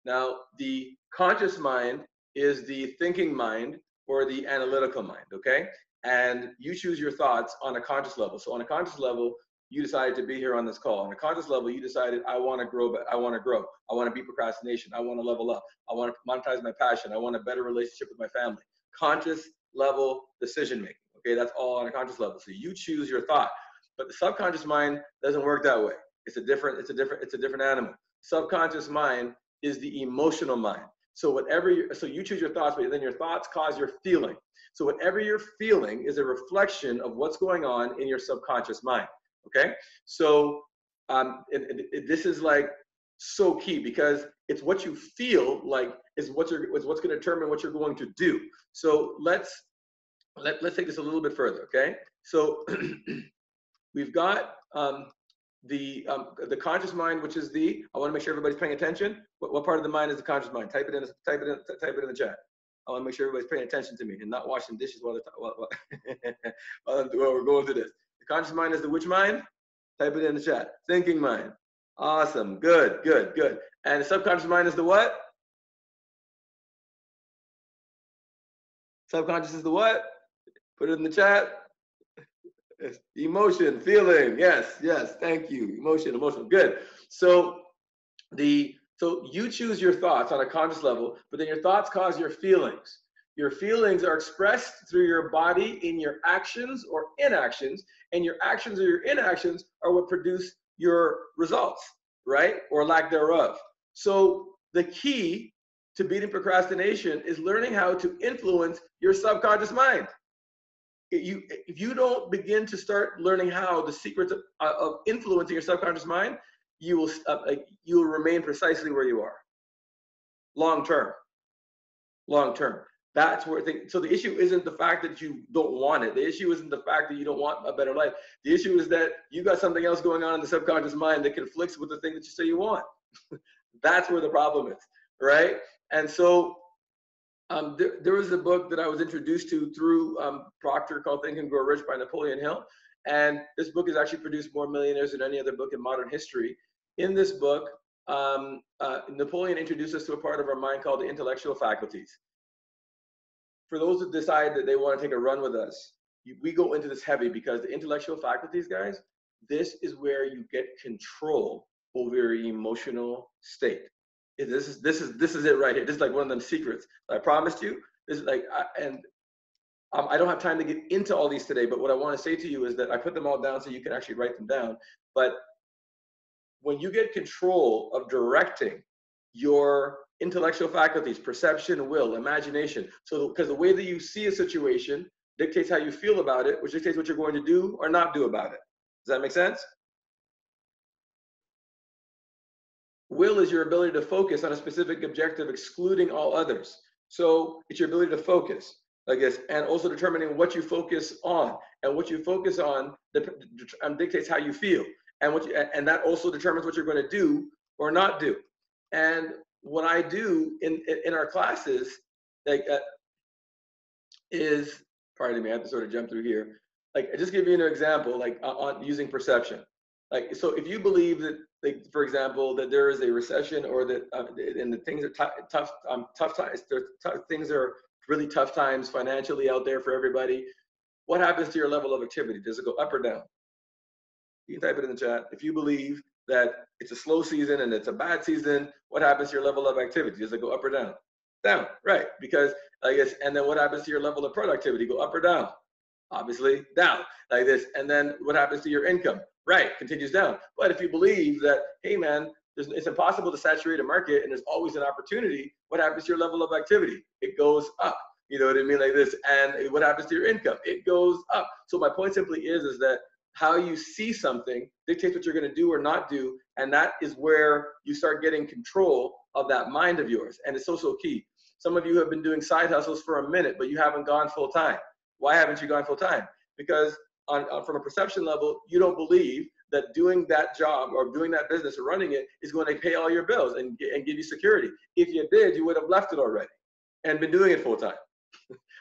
Now, the conscious mind is the thinking mind or the analytical mind, okay? And you choose your thoughts on a conscious level. So on a conscious level, you decided to be here on this call. On a conscious level, you decided, I want to grow, but I want to grow. I want to beat procrastination. I want to level up. I want to monetize my passion. I want a better relationship with my family. Conscious level decision making, okay? That's all on a conscious level. So you choose your thought. But the subconscious mind doesn't work that way. It's a different animal. Subconscious mind is the emotional mind. So so you choose your thoughts, but then your thoughts cause your feeling. So whatever you're feeling is a reflection of what's going on in your subconscious mind. Okay. So this is like so key, because it's what you feel like is what's going to determine what you're going to do. So let's take this a little bit further. Okay. So we've got the conscious mind, which is I want to make sure everybody's paying attention. What part of the mind is the conscious mind? Type it in the chat. I want to make sure everybody's paying attention to me and not washing dishes while we're going through this. The conscious mind is the which mind? Type it in the chat. Thinking mind. Awesome. Good. And the subconscious mind is the what? Subconscious is the what? Put it in the chat. Emotion, feeling, yes, thank you. Emotion, good. So you choose your thoughts on a conscious level, but then your thoughts cause your feelings. Your feelings are expressed through your body in your actions or inactions, and your actions or your inactions are what produce your results, right? Or lack thereof. So the key to beating procrastination is learning how to influence your subconscious mind. if you don't begin to start learning how the secrets of influencing your subconscious mind, you will remain precisely where you are. Long term. That's where so the issue isn't the fact that you don't want it. The issue isn't the fact that you don't want a better life. The issue is that you got something else going on in the subconscious mind that conflicts with the thing that you say you want. That's where the problem is, right? And so there was a book that I was introduced to through Proctor called Think and Grow Rich by Napoleon Hill. And this book has actually produced more millionaires than any other book in modern history. In this book, Napoleon introduced us to a part of our mind called the intellectual faculties. For those that decide that they want to take a run with us, we go into this heavy because the intellectual faculties, guys, this is where you get control over your emotional state. This is it right here. This is like one of them secrets I promised you. This is like, I don't have time to get into all these today, but what I want to say to you is that I put them all down so you can actually write them down. But when you get control of directing your intellectual faculties, perception, will, imagination, so because the way that you see a situation dictates how you feel about it, which dictates what you're going to do or not do about it. Does that make sense? Will is your ability to focus on a specific objective, excluding all others. So it's your ability to focus, I guess, and also determining what you focus on, and what you focus on dictates how you feel, and that also determines what you're going to do or not do. And what I do in our classes, like, is, pardon me, I have to sort of jump through here. Like, I just give you an example, like on using perception. Like, so if you believe that, like, for example, that there is a recession, or that and the things are tough times, things are really tough times financially out there for everybody, what happens to your level of activity? Does it go up or down? You can type it in the chat. If you believe that it's a slow season and it's a bad season, what happens to your level of activity? Does it go up or down? Down, right? Because I guess, and then what happens to your level of productivity? Go up or down? Obviously down, like this. And then what happens to your income? Right, continues down. But if you believe that, hey man, it's impossible to saturate a market and there's always an opportunity, what happens to your level of activity? It goes up. You know what I mean? Like this. And what happens to your income? It goes up. So my point simply is that how you see something dictates what you're going to do or not do, and that is where you start getting control of that mind of yours. And it's so key. Some of you have been doing side hustles for a minute, but you haven't gone full time. Why haven't you gone full time? Because from a perception level, you don't believe that doing that job or doing that business or running it is going to pay all your bills and give you security. If you did, you would have left it already and been doing it full time.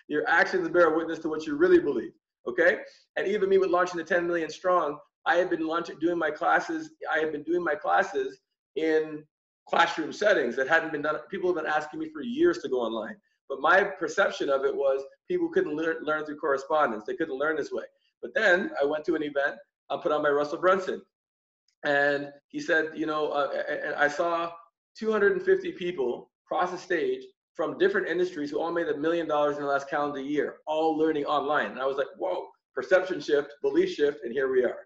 Your actions bear witness to what you really believe. Okay, and even me with launching the 10 million strong, I have been doing my classes in classroom settings that hadn't been done. People have been asking me for years to go online, but my perception of it was people couldn't learn through correspondence. They couldn't learn this way. But then I went to an event put on by Russell Brunson, and he said, you know, and I saw 250 people cross the stage from different industries who all made $1 million in the last calendar year, all learning online. And I was like, whoa, perception shift, belief shift, and here we are.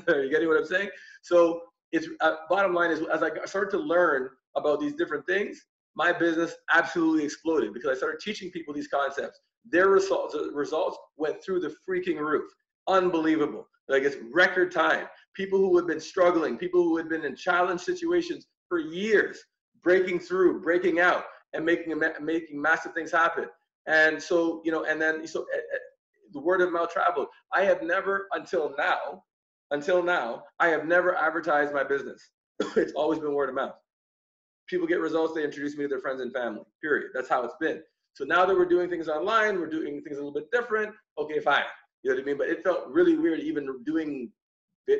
Are you getting what I'm saying? So it's bottom line is, as I started to learn about these different things, my business absolutely exploded because I started teaching people these concepts. Their results went through the freaking roof. Unbelievable. Like, it's record time. People who had been struggling, people who had been in challenge situations for years, breaking through, breaking out, and making massive things happen. And so, you know, and then the word of mouth traveled. I have never, until now, I have never advertised my business. It's always been word of mouth. People get results, they introduce me to their friends and family, period. That's how it's been. So now that we're doing things online, we're doing things a little bit different. Okay, fine. You know what I mean? But it felt really weird even doing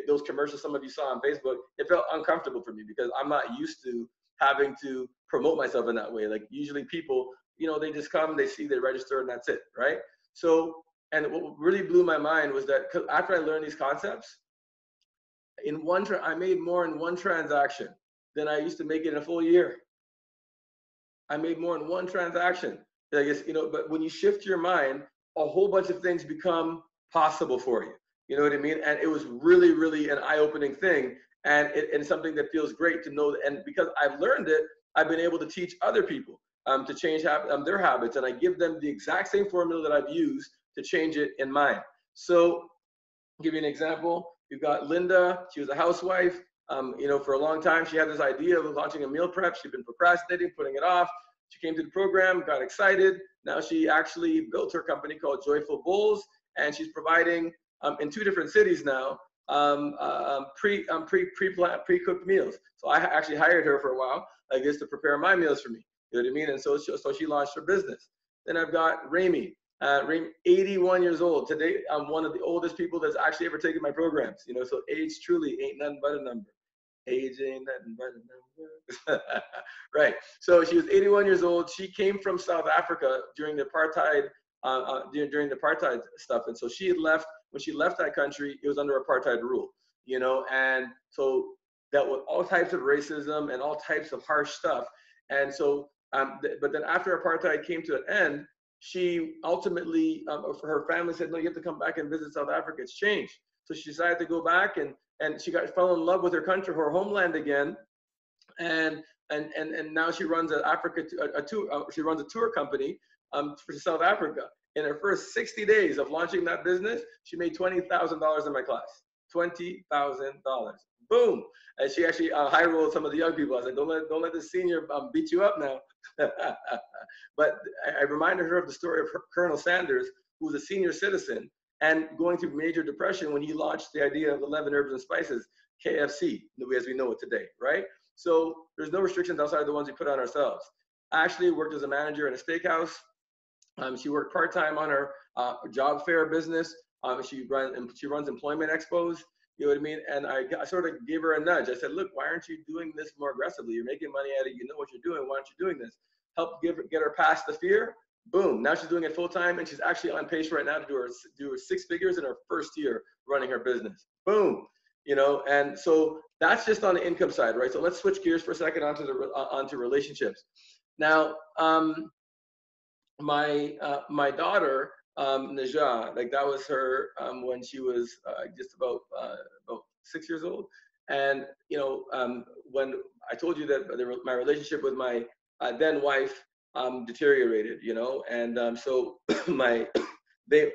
those commercials some of you saw on Facebook. It felt uncomfortable for me because I'm not used to having to promote myself in that way. Like, usually people, you know, they just come, they see, they register, and that's it, right? So, and what really blew my mind was that after I learned these concepts, I made more in one transaction than I used to make in a full year. I made more in one transaction. I guess, you know, but when you shift your mind, a whole bunch of things become possible for you. You know what I mean? And it was really, really an eye-opening thing. And it's something that feels great to know. And because I've learned it, I've been able to teach other people to change their habits. And I give them the exact same formula that I've used to change it in mine. So I'll give you an example. We've got Linda. She was a housewife. For a long time, she had this idea of launching a meal prep. She'd been procrastinating, putting it off. She came to the program, got excited. Now she actually built her company called Joyful Bowls, and she's providing in 2 different cities now pre-cooked meals. So I actually hired her for a while, I guess, to prepare my meals for me. You know what I mean? And so she launched her business. Then I've got Rami. Rami, 81 years old. Today, I'm one of the oldest people that's actually ever taken my programs. So age truly ain't nothing but a number. Age ain't nothing but a number. Right. So she was 81 years old. She came from South Africa during the apartheid, during the apartheid stuff. And so she had left. When she left that country, it was under apartheid rule. And so that was all types of racism and all types of harsh stuff. And so, but then after apartheid came to an end, she ultimately, her family said, no, you have to come back and visit South Africa. It's changed. So she decided to go back, and she fell in love with her country, her homeland again. And now she runs she runs a tour company for South Africa. In her first 60 days of launching that business, she made $20,000 in my class. $20,000. Boom. And she actually high rolled some of the young people. I said, don't let the senior beat you up now. But I reminded her of the story of Colonel Sanders, who was a senior citizen and going through major depression when he launched the idea of 11 herbs and spices, KFC, as we know it today, right? So there's no restrictions outside of the ones we put on ourselves. Ashley worked as a manager in a steakhouse. She worked part-time on her job fair business. She runs employment expos. You know what I mean? And I sort of gave her a nudge. I said, look, why aren't you doing this more aggressively? You're making money at it. You know what you're doing. Why aren't you doing this? Help get her past the fear. Boom. Now she's doing it full time, and she's actually on pace right now to do her 6 figures in her first year running her business. Boom. And so that's just on the income side, right? So let's switch gears for a second onto relationships. Now, my daughter, Najah, like that was her when she was just about 6 years old. And when I told you that my relationship with my then wife deteriorated, and so they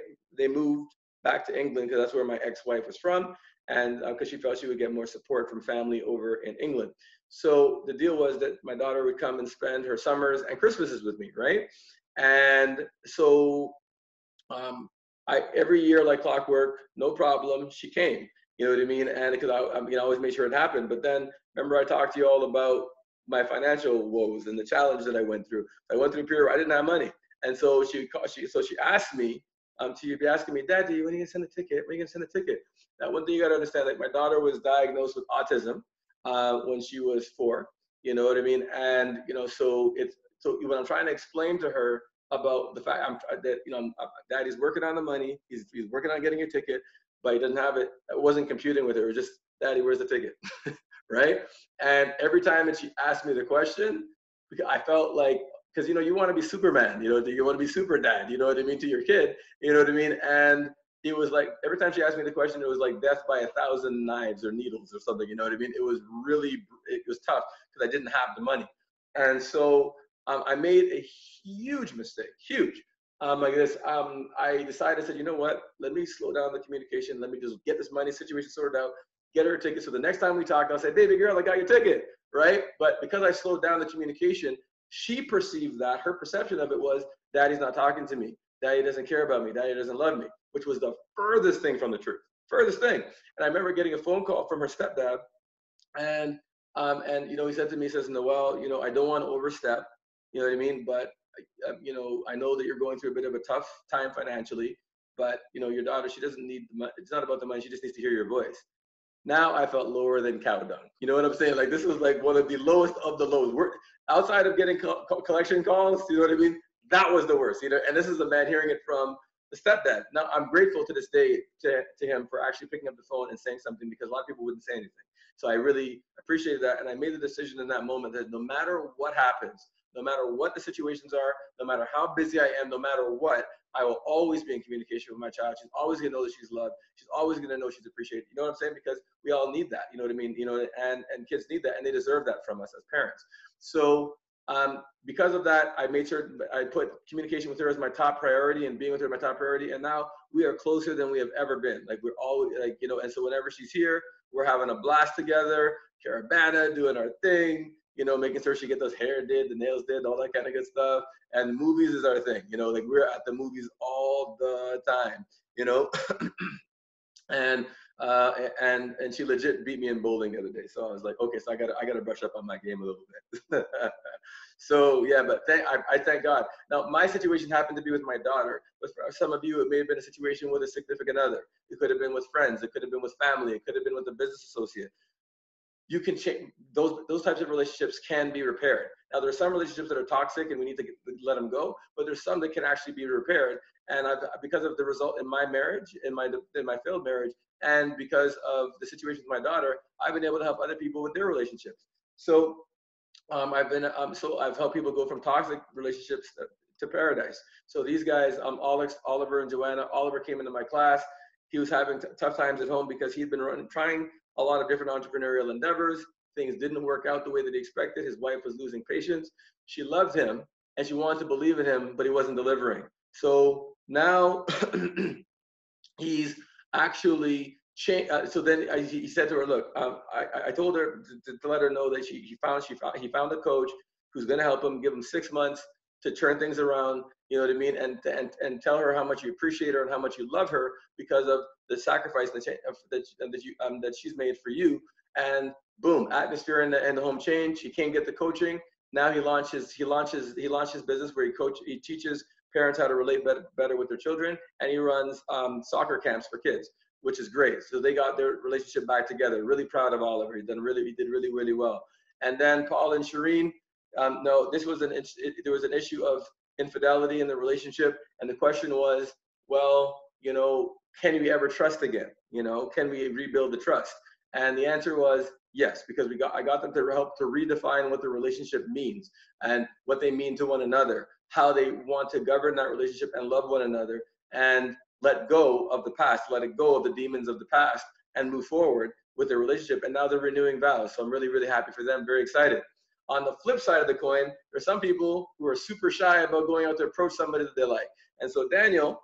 moved back to England because that's where my ex-wife was from, and because she felt she would get more support from family over in England. So the deal was that my daughter would come and spend her summers and Christmases with me, right? And so every year, like clockwork, no problem, she came. You know what I mean? And because I always made sure it happened. But then remember I talked to you all about my financial woes and the challenge that I went through. I went through a period where I didn't have money, and so she asked me, she'd be asking me, Daddy, when are you gonna send a ticket? When are you gonna send a ticket? Now, one thing you gotta understand, like my daughter was diagnosed with autism when she was 4. You know what I mean? And so when I'm trying to explain to her about the fact that Daddy's working on the money, he's working on getting a ticket, but he doesn't have it. I wasn't computing with her. It was just, Daddy, where's the ticket? Right? And every time that she asked me the question, I felt like, because you want to be Superman, you want to be super dad, you know what I mean, to your kid, you know what I mean? And it was like every time she asked me the question, it was like death by 1,000 knives or needles or something, you know what I mean? It was tough because I didn't have the money. And so I made a huge mistake, huge. Like this, I decided, I said, you know what? Let me slow down the communication. Let me just get this money situation sorted out, get her a ticket. So the next time we talk, I'll say, baby girl, I got your ticket, right? But because I slowed down the communication, she perceived that, her perception of it was, Daddy's not talking to me. Daddy doesn't care about me. Daddy doesn't love me, which was the furthest thing from the truth, furthest thing. And I remember getting a phone call from her stepdad, and he said to me, he says, Noel, I don't want to overstep, you know what I mean? But, I know that you're going through a bit of a tough time financially, but, your daughter, she doesn't need the money. It's not about the money. She just needs to hear your voice. Now I felt lower than cow dung. You know what I'm saying? Like this was like one of the lowest of the lows. Outside of getting collection calls, you know what I mean? That was the worst, And this is a man hearing it from the stepdad. Now I'm grateful to this day to him for actually picking up the phone and saying something, because a lot of people wouldn't say anything. So I really appreciated that. And I made the decision in that moment that no matter what happens, no matter what the situations are, no matter how busy I am, no matter what, I will always be in communication with my child. She's always gonna know that she's loved. She's always gonna know she's appreciated. You know what I'm saying? Because we all need that. You know what I mean? And kids need that, and they deserve that from us as parents. So Because of that, I made sure I put communication with her as my top priority and being with her my top priority. And now we are closer than we have ever been. Like we're always like, you know, and so whenever she's here, we're having a blast together, caravana, doing our thing, you know, making sure she get those hair did, the nails did, all that kind of good stuff. And movies is our thing, you know, like we're at the movies all the time, you know. And she legit beat me in bowling the other day. So I was like, okay, so I gotta brush up on my game a little bit. So yeah, but I thank God. Now my situation happened to be with my daughter. But for some of you, it may have been a situation with a significant other. It could have been with friends. It could have been with family. It could have been with a business associate. You can change those types of relationships can be repaired. Now there are some relationships that are toxic and we need to let them go, but there's some that can actually be repaired. And because of the result in my marriage, in my failed marriage, and because of the situation with my daughter, I've been able to help other people with their relationships. So I've helped people go from toxic relationships to paradise. So these guys, Oliver and Joanna. Oliver came into my class. He was having tough times at home because he'd been trying a lot of different entrepreneurial endeavors. Things didn't work out the way that he expected. His wife was losing patience. She loved him and she wanted to believe in him, but he wasn't delivering. So now he's actually changed. So then he said to her, look, I told her to let her know that he found a coach who's going to help him, give him 6 months to turn things around, you know what I mean? And tell her how much you appreciate her and how much you love her because of the sacrifice that she's made for you. And boom, atmosphere in the home changed. He can't get the coaching. Now he launched his business where he teaches parents how to relate better with their children, and he runs soccer camps for kids, which is great. So they got their relationship back together. Really proud of Oliver. He did really well. And then Paul and Shireen, no, there was an issue of infidelity in the relationship, and the question was, well, you know, can we ever trust again? You know, can we rebuild the trust? And the answer was yes, because I got them to help to redefine what the relationship means and what they mean to one another, how they want to govern that relationship and love one another, and let go of the past, let it go of the demons of the past, and move forward with their relationship. And now they're renewing vows. So I'm really, really happy for them. Very excited. On the flip side of the coin, there's some people who are super shy about going out to approach somebody that they like. And so Daniel,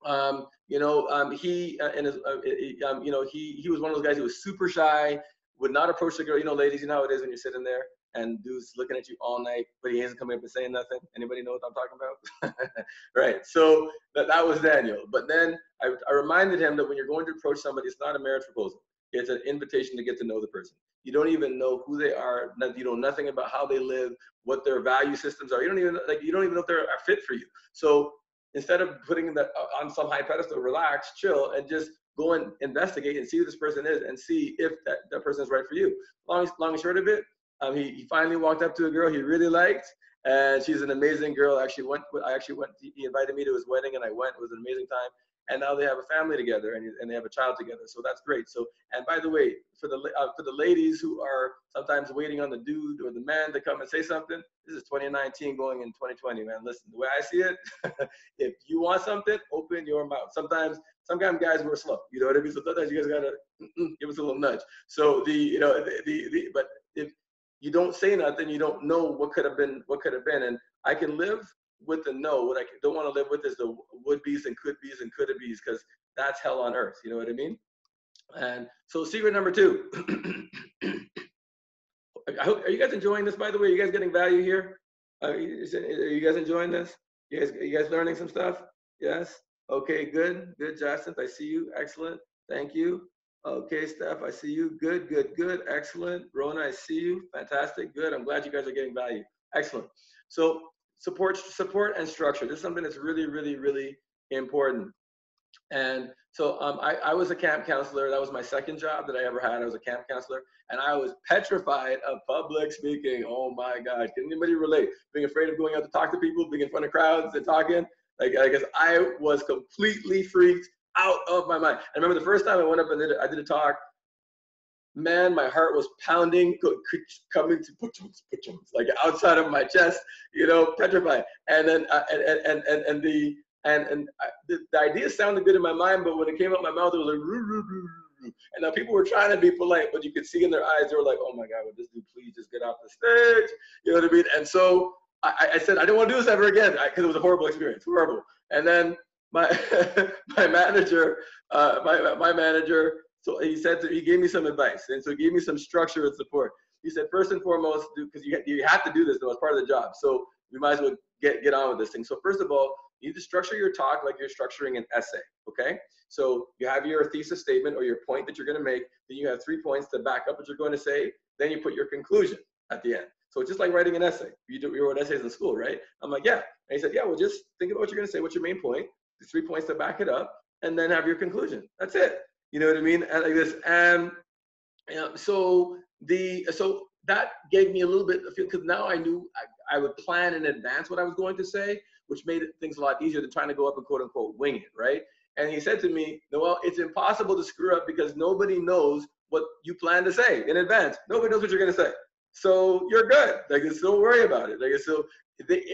he was one of those guys who was super shy, would not approach the girl. You know, ladies, you know how it is when you're sitting there and dude's looking at you all night, but he isn't coming up and saying nothing. Anybody know what I'm talking about? Right. So that was Daniel. But then I reminded him that when you're going to approach somebody, it's not a marriage proposal. It's an invitation to get to know the person. You don't even know who they are. You know nothing about how they live, what their value systems are. You don't even know if they're fit for you. So instead of putting that on some high pedestal, relax, chill, and just go and investigate and see who this person is and see if that person is right for you. Long and short of it, he finally walked up to a girl he really liked, and she's an amazing girl. He invited me to his wedding, and I went. It was an amazing time. And now they have a family together, and they have a child together. So that's great. So, and by the way, for the ladies who are sometimes waiting on the dude or the man to come and say something, this is 2019 going in 2020, man. Listen, the way I see it, if you want something, open your mouth. Sometimes guys were slow, you know what I mean? So sometimes you guys gotta give us a little nudge. So but if you don't say nothing, you don't know what could have been. And I can live with the no. What I don't want to live with is the would-be's and could-be's and could-have-be's, because that's hell on earth. You know what I mean? And so secret number 2. Are you guys enjoying this, by the way? Are you guys getting value here? Are you guys enjoying this? You guys learning some stuff? Yes? Okay, good. Good, Jacinth, I see you. Excellent. Thank you. Okay, Steph, I see you. Good. Excellent. Rona, I see you. Fantastic. Good. I'm glad you guys are getting value. Excellent. So support and structure. This is something that's really, really, really important. And so I was a camp counselor. That was my second job that I ever had. I was a camp counselor, and I was petrified of public speaking. Oh my God, can anybody relate? Being afraid of going out to talk to people, being in front of crowds and talking. I guess I was completely freaked out of my mind. I remember the first time I went up and I did a talk, man, my heart was pounding, coming to like outside of my chest, petrified. And then the idea sounded good in my mind, but when it came out my mouth, it was like, And now people were trying to be polite, but you could see in their eyes, they were like, oh my God, would this dude please just get off the stage? You know what I mean? And so I said, I didn't want to do this ever again, because it was a horrible experience, horrible. And then my my manager, so he gave me some advice. And so he gave me some structure and support. He said, first and foremost, because you have to do this though, as part of the job. So we might as well get on with this thing. So first of all, you need to structure your talk like you're structuring an essay, okay? So you have your thesis statement or your point that you're gonna make, then you have 3 points to back up what you're going to say, then you put your conclusion at the end. So it's just like writing an essay. You wrote essays in school, right? I'm like, yeah. And he said, yeah, well, just think about what you're gonna say, what's your main point, the 3 points to back it up, and then have your conclusion. That's it. You know what I mean? And like this, and so that gave me a little bit of feel, because now I knew I would plan in advance what I was going to say, which made things a lot easier than trying to go up and quote unquote wing it, right? And he said to me, Noel, it's impossible to screw up because nobody knows what you plan to say in advance. Nobody knows what you're gonna say. So you're good. Like, don't worry about it. Like, so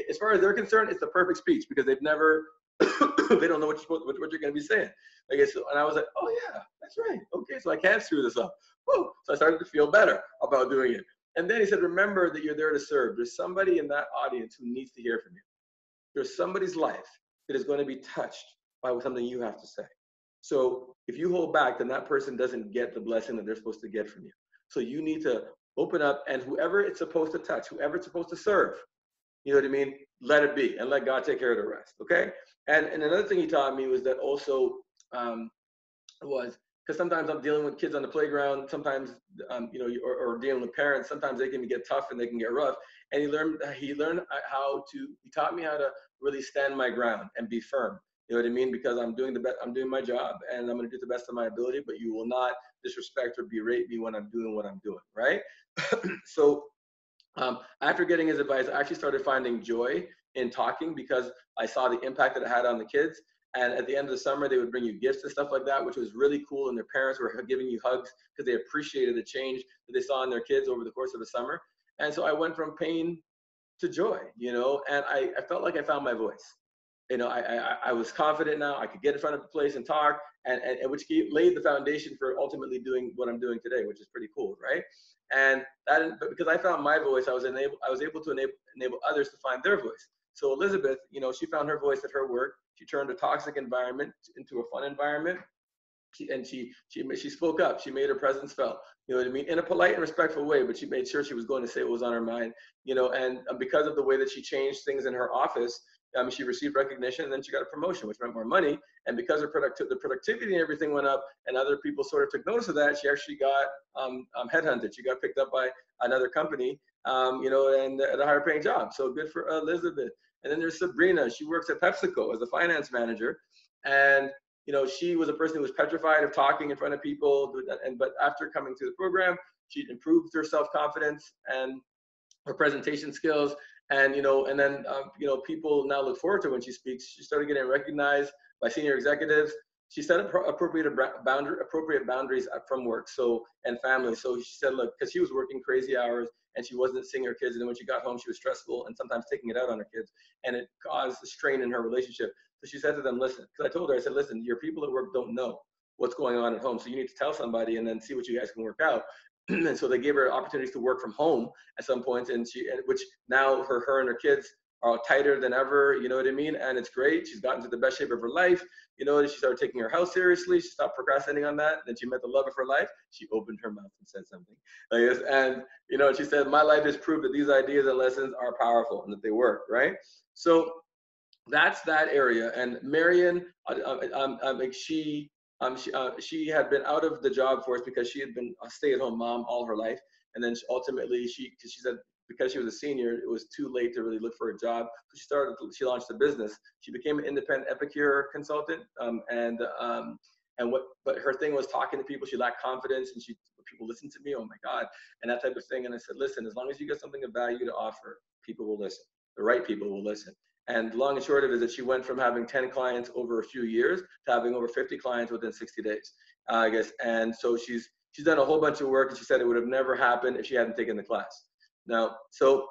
as far as they're concerned, it's the perfect speech because they've never, they don't know what you're gonna be saying. Like, so, and I was like, oh yeah, that's right. Okay, so I can't screw this up. Woo. So I started to feel better about doing it. And then he said, remember that you're there to serve. There's somebody in that audience who needs to hear from you. There's somebody's life that is going to be touched by something you have to say. So if you hold back, then that person doesn't get the blessing that they're supposed to get from you. So you need to open up, and whoever it's supposed to touch, whoever it's supposed to serve, you know what I mean? Let it be, and let God take care of the rest, okay? And another thing he taught me was that also because sometimes I'm dealing with kids on the playground, sometimes, or dealing with parents, sometimes they can get tough and they can get rough. And he taught me how to really stand my ground and be firm. You know what I mean? Because I'm doing my job and I'm going to do the best of my ability, but you will not disrespect or berate me when I'm doing what I'm doing, right? So after getting his advice, I actually started finding joy in talking because I saw the impact that it had on the kids. And at the end of the summer, they would bring you gifts and stuff like that, which was really cool. And their parents were giving you hugs because they appreciated the change that they saw in their kids over the course of the summer. And so I went from pain to joy, and I felt like I found my voice. I was confident now. I could get in front of the place and talk, and which laid the foundation for ultimately doing what I'm doing today, which is pretty cool, right? And but because I found my voice, I was able to enable others to find their voice. So Elizabeth, she found her voice at her work. She turned a toxic environment into a fun environment. She spoke up. She made her presence felt. You know what I mean? In a polite and respectful way, but she made sure she was going to say what was on her mind. And because of the way that she changed things in her office, she received recognition, and then she got a promotion, which meant more money. And because the productivity and everything went up, and other people sort of took notice of that, she actually got headhunted. She got picked up by another company, and at a higher paying job. So good for Elizabeth. And then there's Sabrina. She works at PepsiCo as a finance manager, and she was a person who was petrified of talking in front of people. But after coming through the program, she improved her self-confidence and her presentation skills. And then people now look forward to when she speaks. She started getting recognized by senior executives. She set appropriate boundaries from work and family. So she said, look, because she was working crazy hours and she wasn't seeing her kids, and then when she got home, she was stressful and sometimes taking it out on her kids, and it caused a strain in her relationship. So she said to them, listen, because I told her, I said, listen, your people at work don't know what's going on at home, so you need to tell somebody and then see what you guys can work out. And so they gave her opportunities to work from home at some point, which now her and her kids are tighter than ever, you know what I mean? And it's great. She's gotten to the best shape of her life. She started taking her health seriously. She stopped procrastinating on that. Then she met the love of her life. She opened her mouth and said something. And she said, my life has proved that these ideas and lessons are powerful and that they work, right? So that's that area. And Marion, she had been out of the job force because she had been a stay-at-home mom all her life. And then ultimately, she said, because she was a senior, it was too late to really look for a job. So she launched a business. She became an independent epicure consultant. But her thing was talking to people. She lacked confidence, and people listened to me, oh my God, and that type of thing. And I said, listen, as long as you get something of value to offer, people will listen. The right people will listen. And long and short of it is that she went from having 10 clients over a few years to having over 50 clients within 60 days, I guess. And so she's done a whole bunch of work, and she said it would have never happened if she hadn't taken the class. Now, so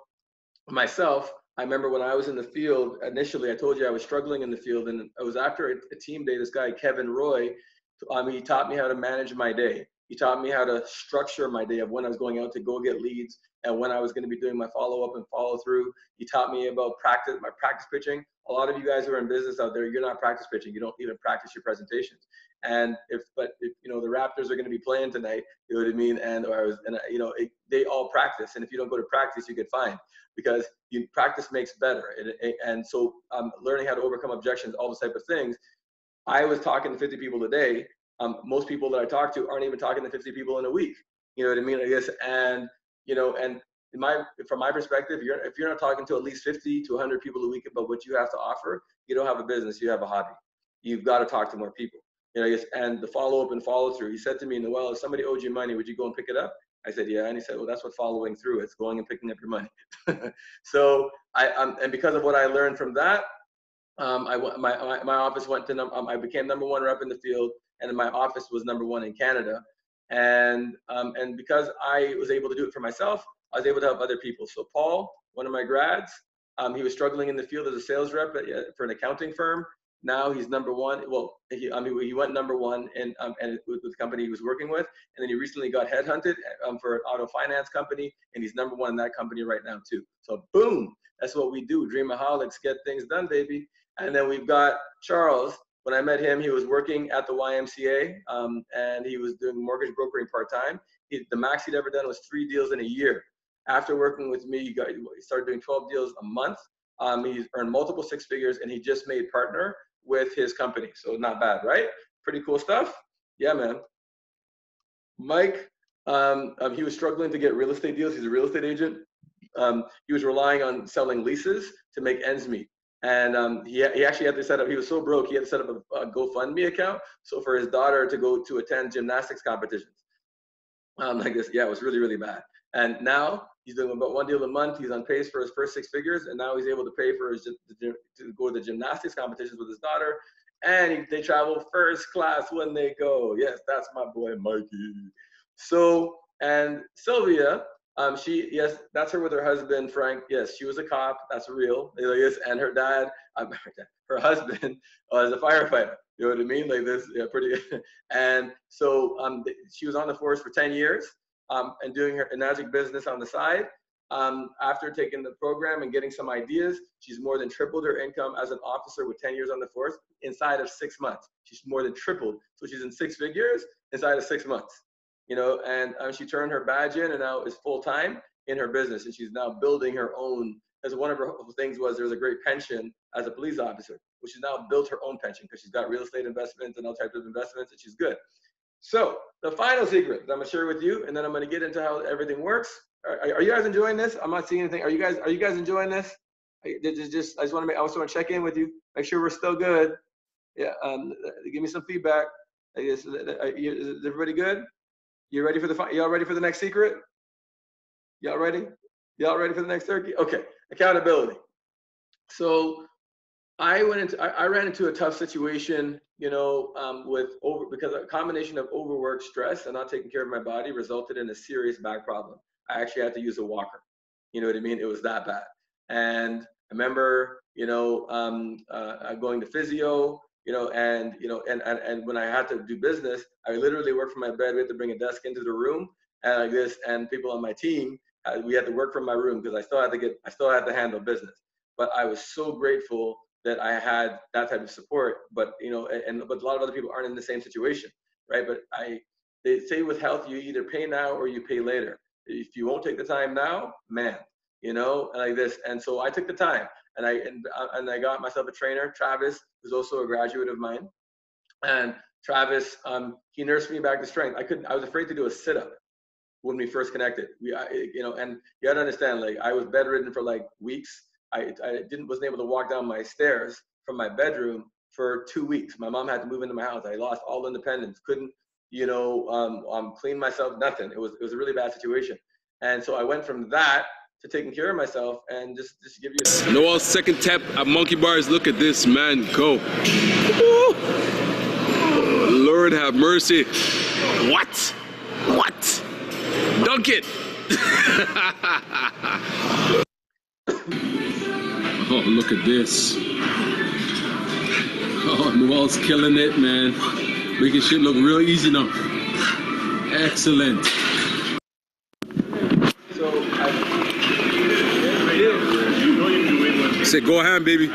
myself, I remember when I was in the field, initially, I told you I was struggling in the field, and it was after a team day, this guy, Kevin Roy, He taught me how to manage my day. He taught me how to structure my day of when I was going out to go get leads and when I was going to be doing my follow-up and follow-through. He taught me about my practice pitching. A lot of you guys who are in business out there, you're not practice pitching. You don't even practice your presentations. And if you know the Raptors are going to be playing tonight, you know what I mean. They all practice. And if you don't go to practice, you get fined because practice makes better. And so learning how to overcome objections, all those type of things. I was talking to 50 people a day. Most people that I talk to aren't even talking to 50 people in a week. You know what I mean? I guess, and from my perspective, if you're not talking to at least 50 to 100 people a week about what you have to offer, you don't have a business. You have a hobby. You've got to talk to more people. I guess, and the follow up and follow through. He said to me, Noel, if somebody owed you money, would you go and pick it up? I said, yeah. And he said, well, that's what following through is, going and picking up your money. So and because of what I learned from that, my office went to I became #1 rep in the field, and my office was #1 in Canada. And because I was able to do it for myself, I was able to help other people. So Paul, one of my grads, he was struggling in the field as a sales rep for an accounting firm. Now he's #1. Well, he went #1 with the company he was working with, and then he recently got headhunted for an auto finance company, and he's #1 in that company right now too. So boom, that's what we do. Dream-A-holics, get things done, baby. And then we've got Charles. When I met him, he was working at the YMCA, and he was doing mortgage brokering part-time. The max he'd ever done was 3 deals in a year. After working with me, he started doing 12 deals a month. He's earned multiple 6 figures, and he just made partner with his company. So not bad, right? Pretty cool stuff. Yeah, man. Mike, he was struggling to get real estate deals. He's a real estate agent. He was relying on selling leases to make ends meet. And he actually had to set up, he was so broke, he had to set up a GoFundMe account. So for his daughter to go to attend gymnastics competitions. Like this, yeah, it was really, really bad. And now he's doing about 1 deal a month. He's on pace for his first 6 figures. And now he's able to pay for to go to the gymnastics competitions with his daughter. And they travel first class when they go. Yes, that's my boy, Mikey. So, and Sylvia, yes, that's her with her husband, Frank. Yes, she was a cop. That's real. Yes, and her dad, her husband, is a firefighter. You know what I mean? Like this, yeah, pretty. And so she was on the force for 10 years and doing her magic business on the side. After taking the program and getting some ideas, she's more than tripled her income as an officer with 10 years on the force inside of 6 months. She's more than tripled. So she's in 6 figures inside of 6 months. You know, and she turned her badge in and now is full-time in her business, and she's now building her own. As one of her things was, there's a great pension as a police officer, which she's now built her own pension because she's got real estate investments and all types of investments, and she's good. So the final secret that I'm gonna share with you, and then I'm gonna get into how everything works. Are you guys enjoying this? I'm not seeing anything. Are you guys enjoying this? I just want to check in with you, make sure we're still good. Yeah, give me some feedback. Is everybody good? You ready for y'all ready for the next secret? Y'all ready? Y'all ready for the next turkey? Okay, accountability. So I ran into a tough situation, you know, because a combination of overwork, stress, and not taking care of my body resulted in a serious back problem. I actually had to use a walker. You know what I mean? It was that bad. And I remember, you know, going to physio, you know, and when I had to do business, I literally worked from my bed. We had to bring a desk into the room, and like this, and people on my team, we had to work from my room because I still had to handle business. But I was so grateful that I had that type of support. But you know, but a lot of other people aren't in the same situation, right? But they say with health, you either pay now or you pay later. If you won't take the time now, man, you know, like this. And so I took the time, and I got myself a trainer, Travis, who's also a graduate of mine. And Travis, he nursed me back to strength. I was afraid to do a sit-up when we first connected. You know, and you gotta understand, like I was bedridden for like weeks. I wasn't able to walk down my stairs from my bedroom for 2 weeks. My mom had to move into my house. I lost all independence. Couldn't, you know, clean myself, nothing. It was a really bad situation. And so I went from that to taking care of myself and just give you. Noel's second tap at monkey bars. Look at this man go. Woo! Lord have mercy. What? Dunk it. Oh, look at this. Oh, Noel's killing it, man. Making shit look real easy now. Excellent. So Say, go ahead, baby.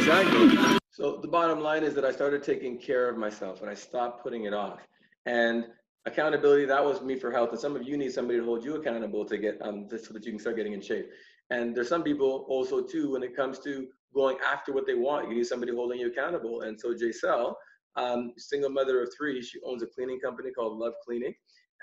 exactly. So the bottom line is that I started taking care of myself and I stopped putting it off. And accountability, that was me for health. And some of you need somebody to hold you accountable to get just so that you can start getting in shape. And there's some people also too, when it comes to going after what they want, you need somebody holding you accountable. And so Jaisel, single mother of 3, she owns a cleaning company called Love Cleaning.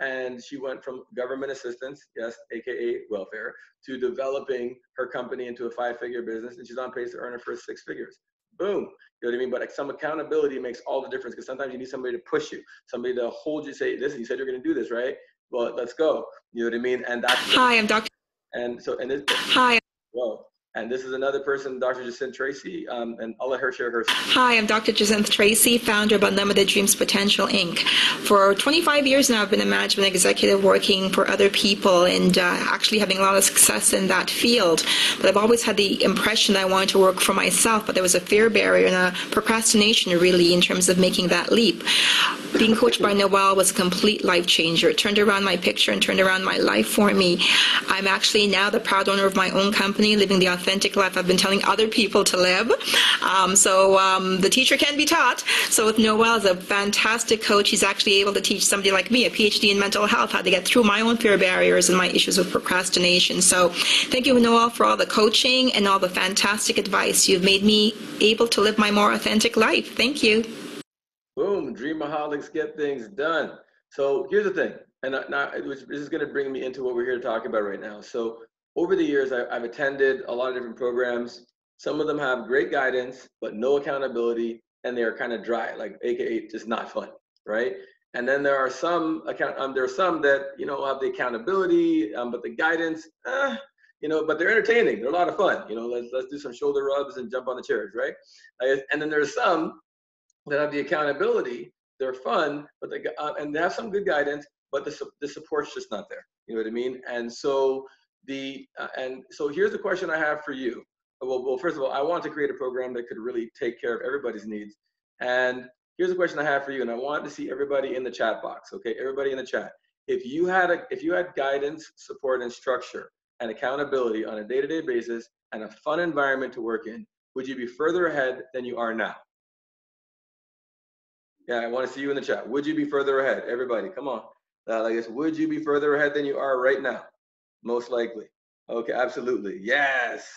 And she went from government assistance, yes, AKA welfare, to developing her company into a 5-figure business. And she's on pace to earn her first 6 figures. Boom. You know what I mean? But like, some accountability makes all the difference, because sometimes you need somebody to push you, somebody to hold you, say, listen, you said you're going to do this, right? Well, let's go. You know what I mean? And that's Hi, I'm Dr. And so, and this, Hi. whoa. And this is another person, Dr. Jacinth Tracy, and I'll let her share her. Hi, I'm Dr. Jacinth Tracy, founder of Unlimited Dreams Potential, Inc. For 25 years now, I've been a management executive working for other people and actually having a lot of success in that field. But I've always had the impression that I wanted to work for myself, but there was a fear barrier and a procrastination really in terms of making that leap. Being coached by Noel was a complete life changer. It turned around my picture and turned around my life for me. I'm actually now the proud owner of my own company, living the authentic life I've been telling other people to live. The teacher can be taught. So with Noel as a fantastic coach, he's actually able to teach somebody like me, a PhD in mental health, how to get through my own fear barriers and my issues with procrastination. So thank you, Noel, for all the coaching and all the fantastic advice. You've made me able to live my more authentic life. Thank you. Boom, Dream-A-holics get things done. So here's the thing, and now this is going to bring me into what we're here to talk about right now. So over the years, I've attended a lot of different programs. Some of them have great guidance, but no accountability, and they're kind of dry, like AKA just not fun, right? And then there are some that, you know, have the accountability, but the guidance, you know, but they're entertaining. They're a lot of fun. You know, let's do some shoulder rubs and jump on the chairs, right? And then there's some that have the accountability. They're fun, but and they have some good guidance, but the support's just not there. You know what I mean? And so here's the question I have for you. Well, first of all, I want to create a program that could really take care of everybody's needs. And here's the question I have for you, and I want to see everybody in the chat box. Okay, everybody in the chat. If you had guidance, support, and structure and accountability on a day-to-day basis and a fun environment to work in, would you be further ahead than you are now? Yeah, I want to see you in the chat. Would you be further ahead? Everybody, come on. I guess, would you be further ahead than you are right now? Most likely. Okay, absolutely. Yes,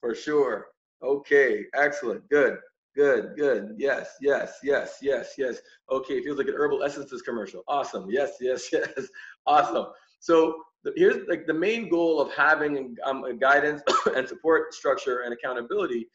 for sure. Okay, excellent. Good. Yes. Okay, feels like an Herbal Essences commercial. Awesome. Yes. Awesome. So here's like the main goal of having a guidance and support structure and accountability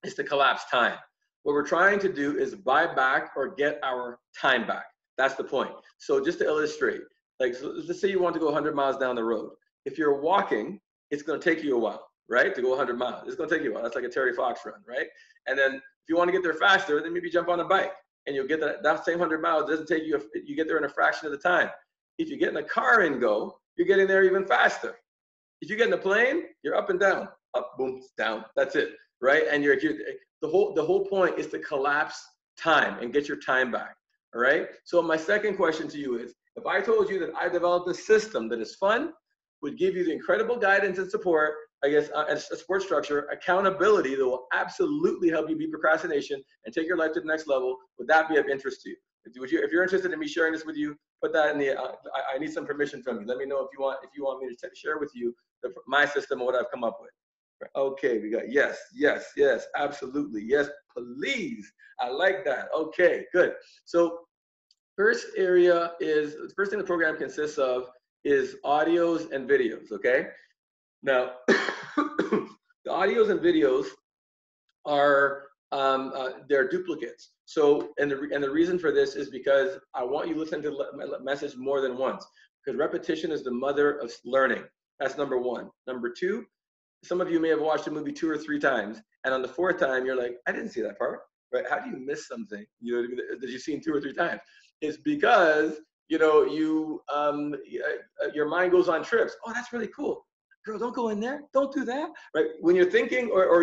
is to collapse time. What we're trying to do is buy back or get our time back. That's the point. So just to illustrate, like, so let's say you want to go 100 miles down the road. If you're walking, it's going to take you a while, right? To go 100 miles. It's going to take you a while. That's like a Terry Fox run, right? And then if you want to get there faster, then maybe jump on a bike and you'll get that same 100 miles. It doesn't take you, you get there in a fraction of the time. If you get in a car and go, you're getting there even faster. If you get in a plane, you're up and down, up, boom, down. That's it, right? And the whole point is to collapse time and get your time back, all right? So my second question to you is, if I told you that I developed a system that is fun, would give you the incredible guidance and support, I guess, a support structure, accountability that will absolutely help you beat procrastination and take your life to the next level, would that be of interest to you? If you're interested in me sharing this with you, put that in the, I need some permission from you. Let me know if you want me to share with you my system and what I've come up with. Okay, we got yes, absolutely. Yes, please. I like that. Okay, good. So first area is, the first thing the program consists of is audios and videos, okay? Now, the audios and videos are, they're duplicates. So, and the reason for this is because I want you to listen to the message more than once, because repetition is the mother of learning. That's number one. Number two, some of you may have watched the movie 2 or 3 times, and on the 4th time, you're like, I didn't see that part, right? How do you miss something, you know what I mean, that you've seen 2 or 3 times? It's because, you know, your mind goes on trips. Oh, that's really cool. Girl, don't go in there. Don't do that, right? When you're thinking or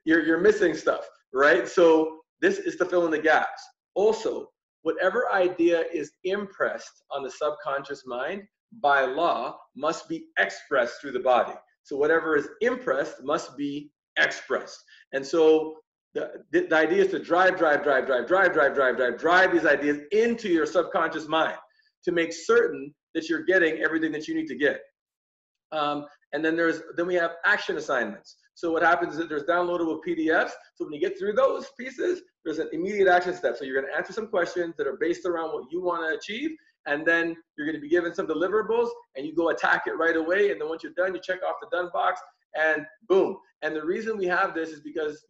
you're missing stuff, right? So this is to fill in the gaps. Also, whatever idea is impressed on the subconscious mind, by law, must be expressed through the body. So whatever is impressed must be expressed. And so the idea is to drive these ideas into your subconscious mind to make certain that you're getting everything that you need to get. And then we have action assignments. So what happens is that there's downloadable PDFs. So when you get through those pieces, there's an immediate action step. So you're going to answer some questions that are based around what you want to achieve. And then you're going to be given some deliverables and you go attack it right away. And then once you're done, you check off the done box and boom. And the reason we have this is because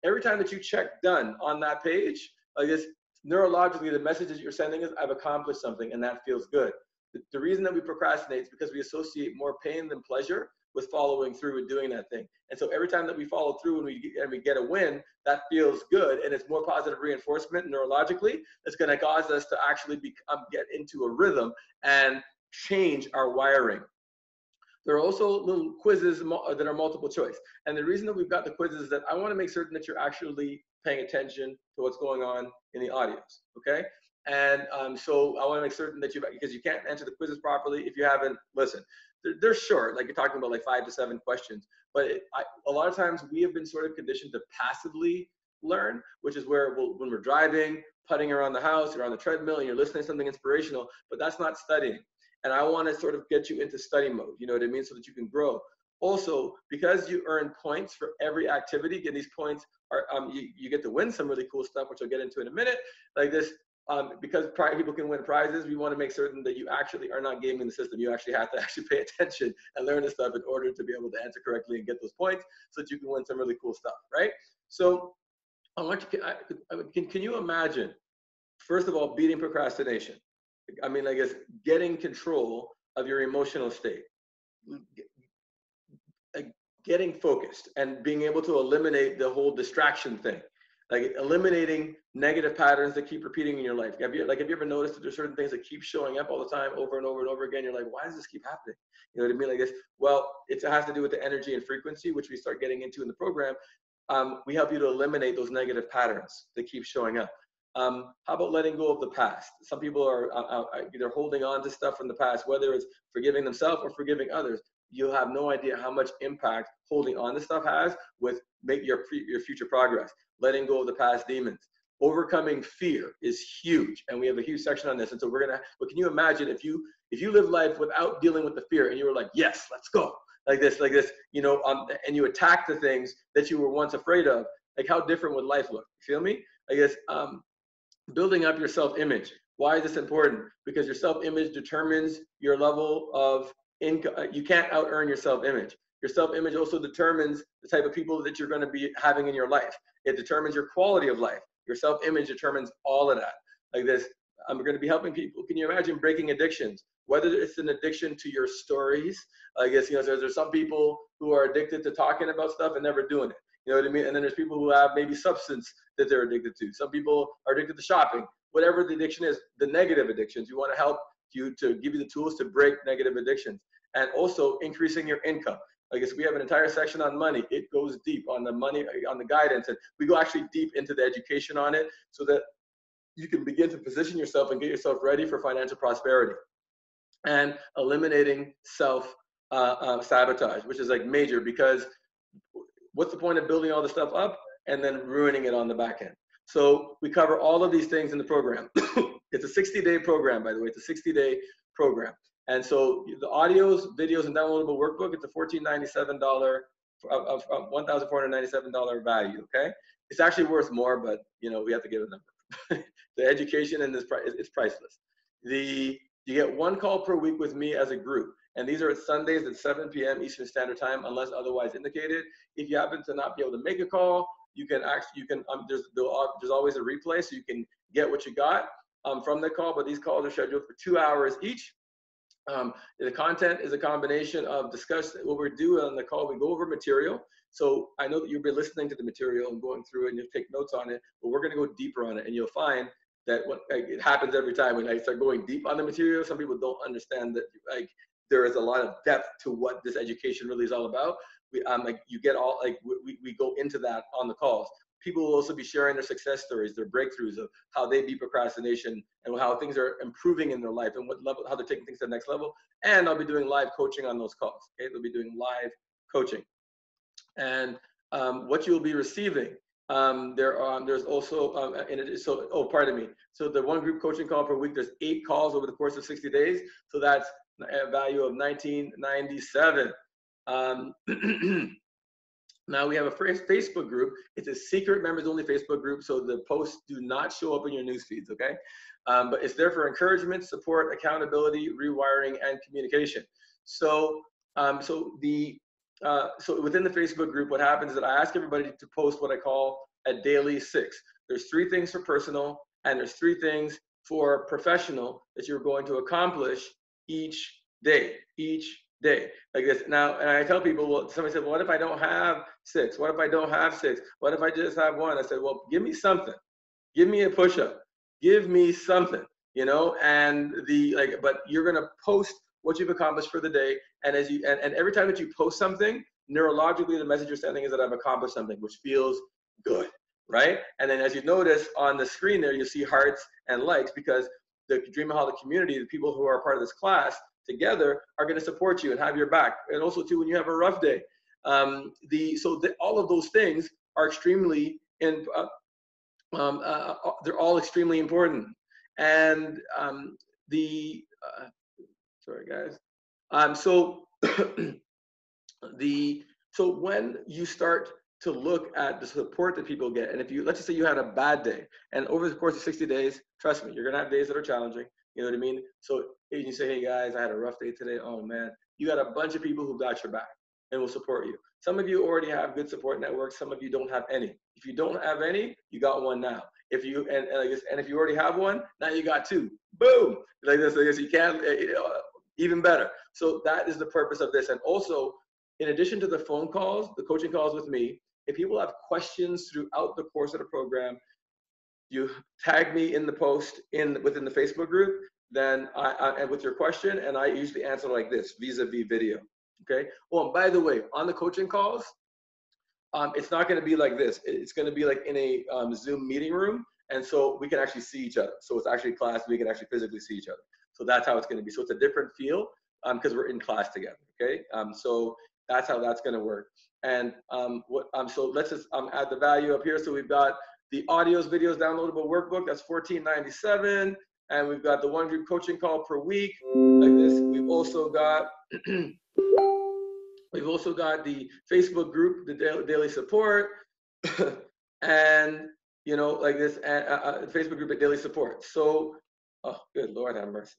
every time that you check done on that page, like this, neurologically, the message that you're sending is, I've accomplished something, and that feels good. The reason that we procrastinate is because we associate more pain than pleasure with following through with doing that thing. And so every time that we follow through and we get a win, that feels good, and it's more positive reinforcement neurologically. That's going to cause us to actually get into a rhythm and change our wiring. There are also little quizzes that are multiple choice. And the reason that we've got the quizzes is that I want to make certain that you're actually paying attention to what's going on in the audience, okay? And so I want to make certain that because you can't answer the quizzes properly if you haven't listened. They're short, like you're talking about like 5 to 7 questions. But a lot of times we have been sort of conditioned to passively learn, which is where when we're driving, putting around the house, you're on the treadmill, and you're listening to something inspirational, but that's not studying. And I want to sort of get you into study mode, you know what I mean, so that you can grow. Also, because you earn points for every activity, and these points are, you get to win some really cool stuff, which I'll get into in a minute, like this. Because people can win prizes, we want to make certain that you actually are not gaming the system. You actually have to actually pay attention and learn this stuff in order to be able to answer correctly and get those points so that you can win some really cool stuff, right? So I want you, can you imagine, first of all, beating procrastination? I mean, I guess getting control of your emotional state, getting focused and being able to eliminate the whole distraction thing. Like eliminating negative patterns that keep repeating in your life. Have you ever noticed that there's certain things that keep showing up all the time over and over and over again? You're like, why does this keep happening? You know what I mean? Like this. Well, it has to do with the energy and frequency, which we start getting into in the program. We help you to eliminate those negative patterns that keep showing up. How about letting go of the past? Some people are either holding on to stuff from the past, whether it's forgiving themselves or forgiving others. You'll have no idea how much impact holding on to stuff has with your future progress. Letting go of the past demons. Overcoming fear is huge, and we have a huge section on this. And so but can you imagine if you live life without dealing with the fear, and you were like, yes, let's go, like this, you know, and you attack the things that you were once afraid of, like how different would life look? You feel me? I guess building up your self-image. Why is this important? Because your self-image determines your level of income. You can't out-earn your self-image. Your self-image also determines the type of people that you're going to be having in your life. It determines your quality of life. Your self-image determines all of that. Like this, I'm going to be helping people. Can you imagine breaking addictions? Whether it's an addiction to your stories, I guess, you know, there's some people who are addicted to talking about stuff and never doing it. You know what I mean? And then there's people who have maybe substance that they're addicted to. Some people are addicted to shopping. Whatever the addiction is, the negative addictions, we want to help you to give you the tools to break negative addictions. And also increasing your income. I guess we have an entire section on money. It goes deep on the money, on the guidance, and we go actually deep into the education on it so that you can begin to position yourself and get yourself ready for financial prosperity. And eliminating self-sabotage, which is like major, because what's the point of building all the stuff up and then ruining it on the back end? So we cover all of these things in the program. It's a 60-day program, by the way. It's a 60-day program. And so the audios, videos, and downloadable workbook, it's a $1,497 $1,497 value, okay? It's actually worth more, but, you know, we have to give a number. The education in this it's priceless. You get 1 call per week with me as a group. And these are at Sundays at 7 p.m. Eastern Standard Time, unless otherwise indicated. If you happen to not be able to make a call, there's always a replay, so you can get what you got from the call, but these calls are scheduled for 2 hours each. The content is a combination of what we do on the call. We go over material. So I know that you've been listening to the material and going through it and you take notes on it, but we're going to go deeper on it. And you'll find that it happens every time when I start going deep on the material. Some people don't understand that there is a lot of depth to what this education really is all about. We go into that on the calls. people will also be sharing their success stories, their breakthroughs of how they beat procrastination and how things are improving in their life and what level, how they're taking things to the next level. And I'll be doing live coaching on those calls. Okay, they'll be doing live coaching. And what you'll be receiving, there's also, pardon me. So the one group coaching call per week, there's 8 calls over the course of 60 days. So that's a value of $19.97. Now we have a Facebook group. It's a secret members only Facebook group, so the posts do not show up in your news feeds, okay? But it's there for encouragement, support, accountability, rewiring, and communication. So, so within the Facebook group, what happens is that I ask everybody to post what I call a daily 6. There's 3 things for personal, and there's 3 things for professional that you're going to accomplish each day. Like this. Now, and I tell people, well, somebody said, well, what if I don't have 6? What if I don't have 6? What if I just have 1? I said, well, give me something. Give me a push-up. Give me something, you know, and but you're going to post what you've accomplished for the day. And as you, and every time that you post something, neurologically, the message you're sending is that I've accomplished something, which feels good, right? And then as you notice on the screen there, you see hearts and likes, because the Dream-A-holic community, the people who are part of this class together, are going to support you and have your back. And also too, when you have a rough day, all of those things are extremely they're all extremely important. And sorry guys. So when you start to look at the support that people get, and if you, let's just say you had a bad day, and over the course of 60 days, trust me, you're gonna have days that are challenging, you know what I mean? So you say, hey guys, I had a rough day today, oh man, you got a bunch of people who got your back and will support you. Some of you already have good support networks, some of you don't have any. If you don't have any, you got one now. If you, and if you already have one, now you got 2, boom, like this, you can't, even better. So that is the purpose of this. And also, in addition to the phone calls, the coaching calls with me, if people have questions throughout the course of the program, you tag me in the post within the Facebook group, then and with your question, and I usually answer like this, vis-a-vis video, okay? Oh, and by the way, on the coaching calls, it's not gonna be like this. It's gonna be like in a Zoom meeting room, and so we can actually see each other. So it's actually class, we can actually physically see each other. So that's how it's gonna be. So it's a different feel because we're in class together, okay? So that's how that's gonna work. And so let's just add the value up here. So we've got the audios, videos, downloadable workbook, that's $14.97. And we've got the one group coaching call per week, like this. We've also got the Facebook group, the daily support, and you know, like this, Facebook group at daily support. So, oh, good Lord have mercy.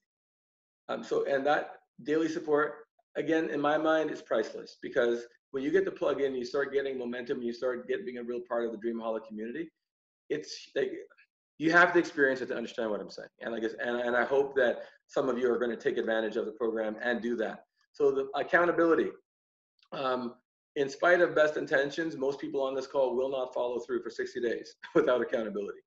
And that daily support, again, in my mind, is priceless, because when you get to plug in, you start getting momentum, you start being a real part of the Dream-A-holic community. It's like, you have to experience it to understand what I'm saying. And I guess, and I hope that some of you are going to take advantage of the program and do that. So the accountability, in spite of best intentions, most people on this call will not follow through for 60 days without accountability.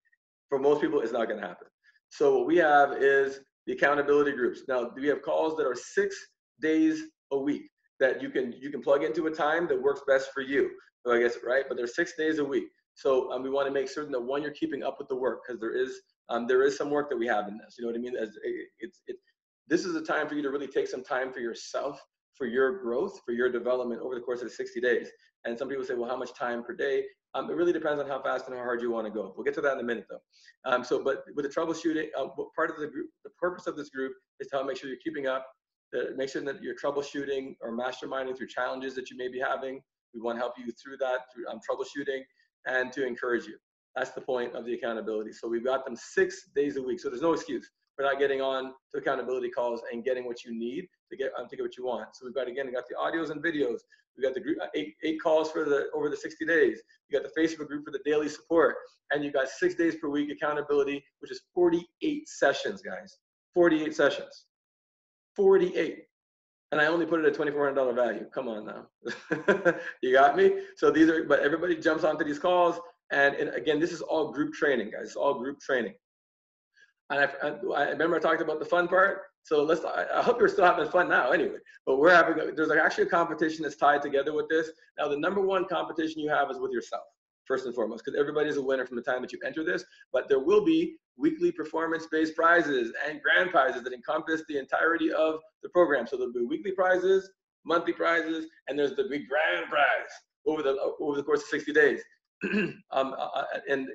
For most people, it's not going to happen. So what we have is the accountability groups. Now, we have calls that are 6 days a week that you can plug into a time that works best for you. So I guess, right? But there's 6 days a week. So we want to make certain that, one, you're keeping up with the work, because there is some work that we have in this. You know what I mean? This is a time for you to really take some time for yourself, for your growth, for your development over the course of the 60 days. And some people say, well, how much time per day? It really depends on how fast and how hard you want to go. We'll get to that in a minute, though. But with the troubleshooting, part of the group, the purpose of this group is to help make sure you're keeping up, make sure that you're troubleshooting or masterminding through challenges that you may be having. We want to help you through that, through troubleshooting, and to encourage you. That's the point of the accountability. So we've got them 6 days a week. So there's no excuse for not getting on to accountability calls and getting what you need to get what you want. So we've got, again, we got the audios and videos. We got the group, eight calls for over the 60 days. You got the Facebook group for the daily support, and you got 6 days per week accountability, which is 48 sessions, guys. 48 sessions. 48. And I only put it at $2,400 value. Come on now. You got me? So these are, but everybody jumps onto these calls. And again, this is all group training, guys. It's all group training. And I remember I talked about the fun part. So I hope you're still having fun now anyway. But there's actually a competition that's tied together with this. Now, the #1 competition you have is with yourself. first and foremost, because everybody's a winner from the time that you enter this, but there will be weekly performance-based prizes and grand prizes that encompass the entirety of the program. So there'll be weekly prizes, monthly prizes, and there's the big grand prize over the course of 60 days. And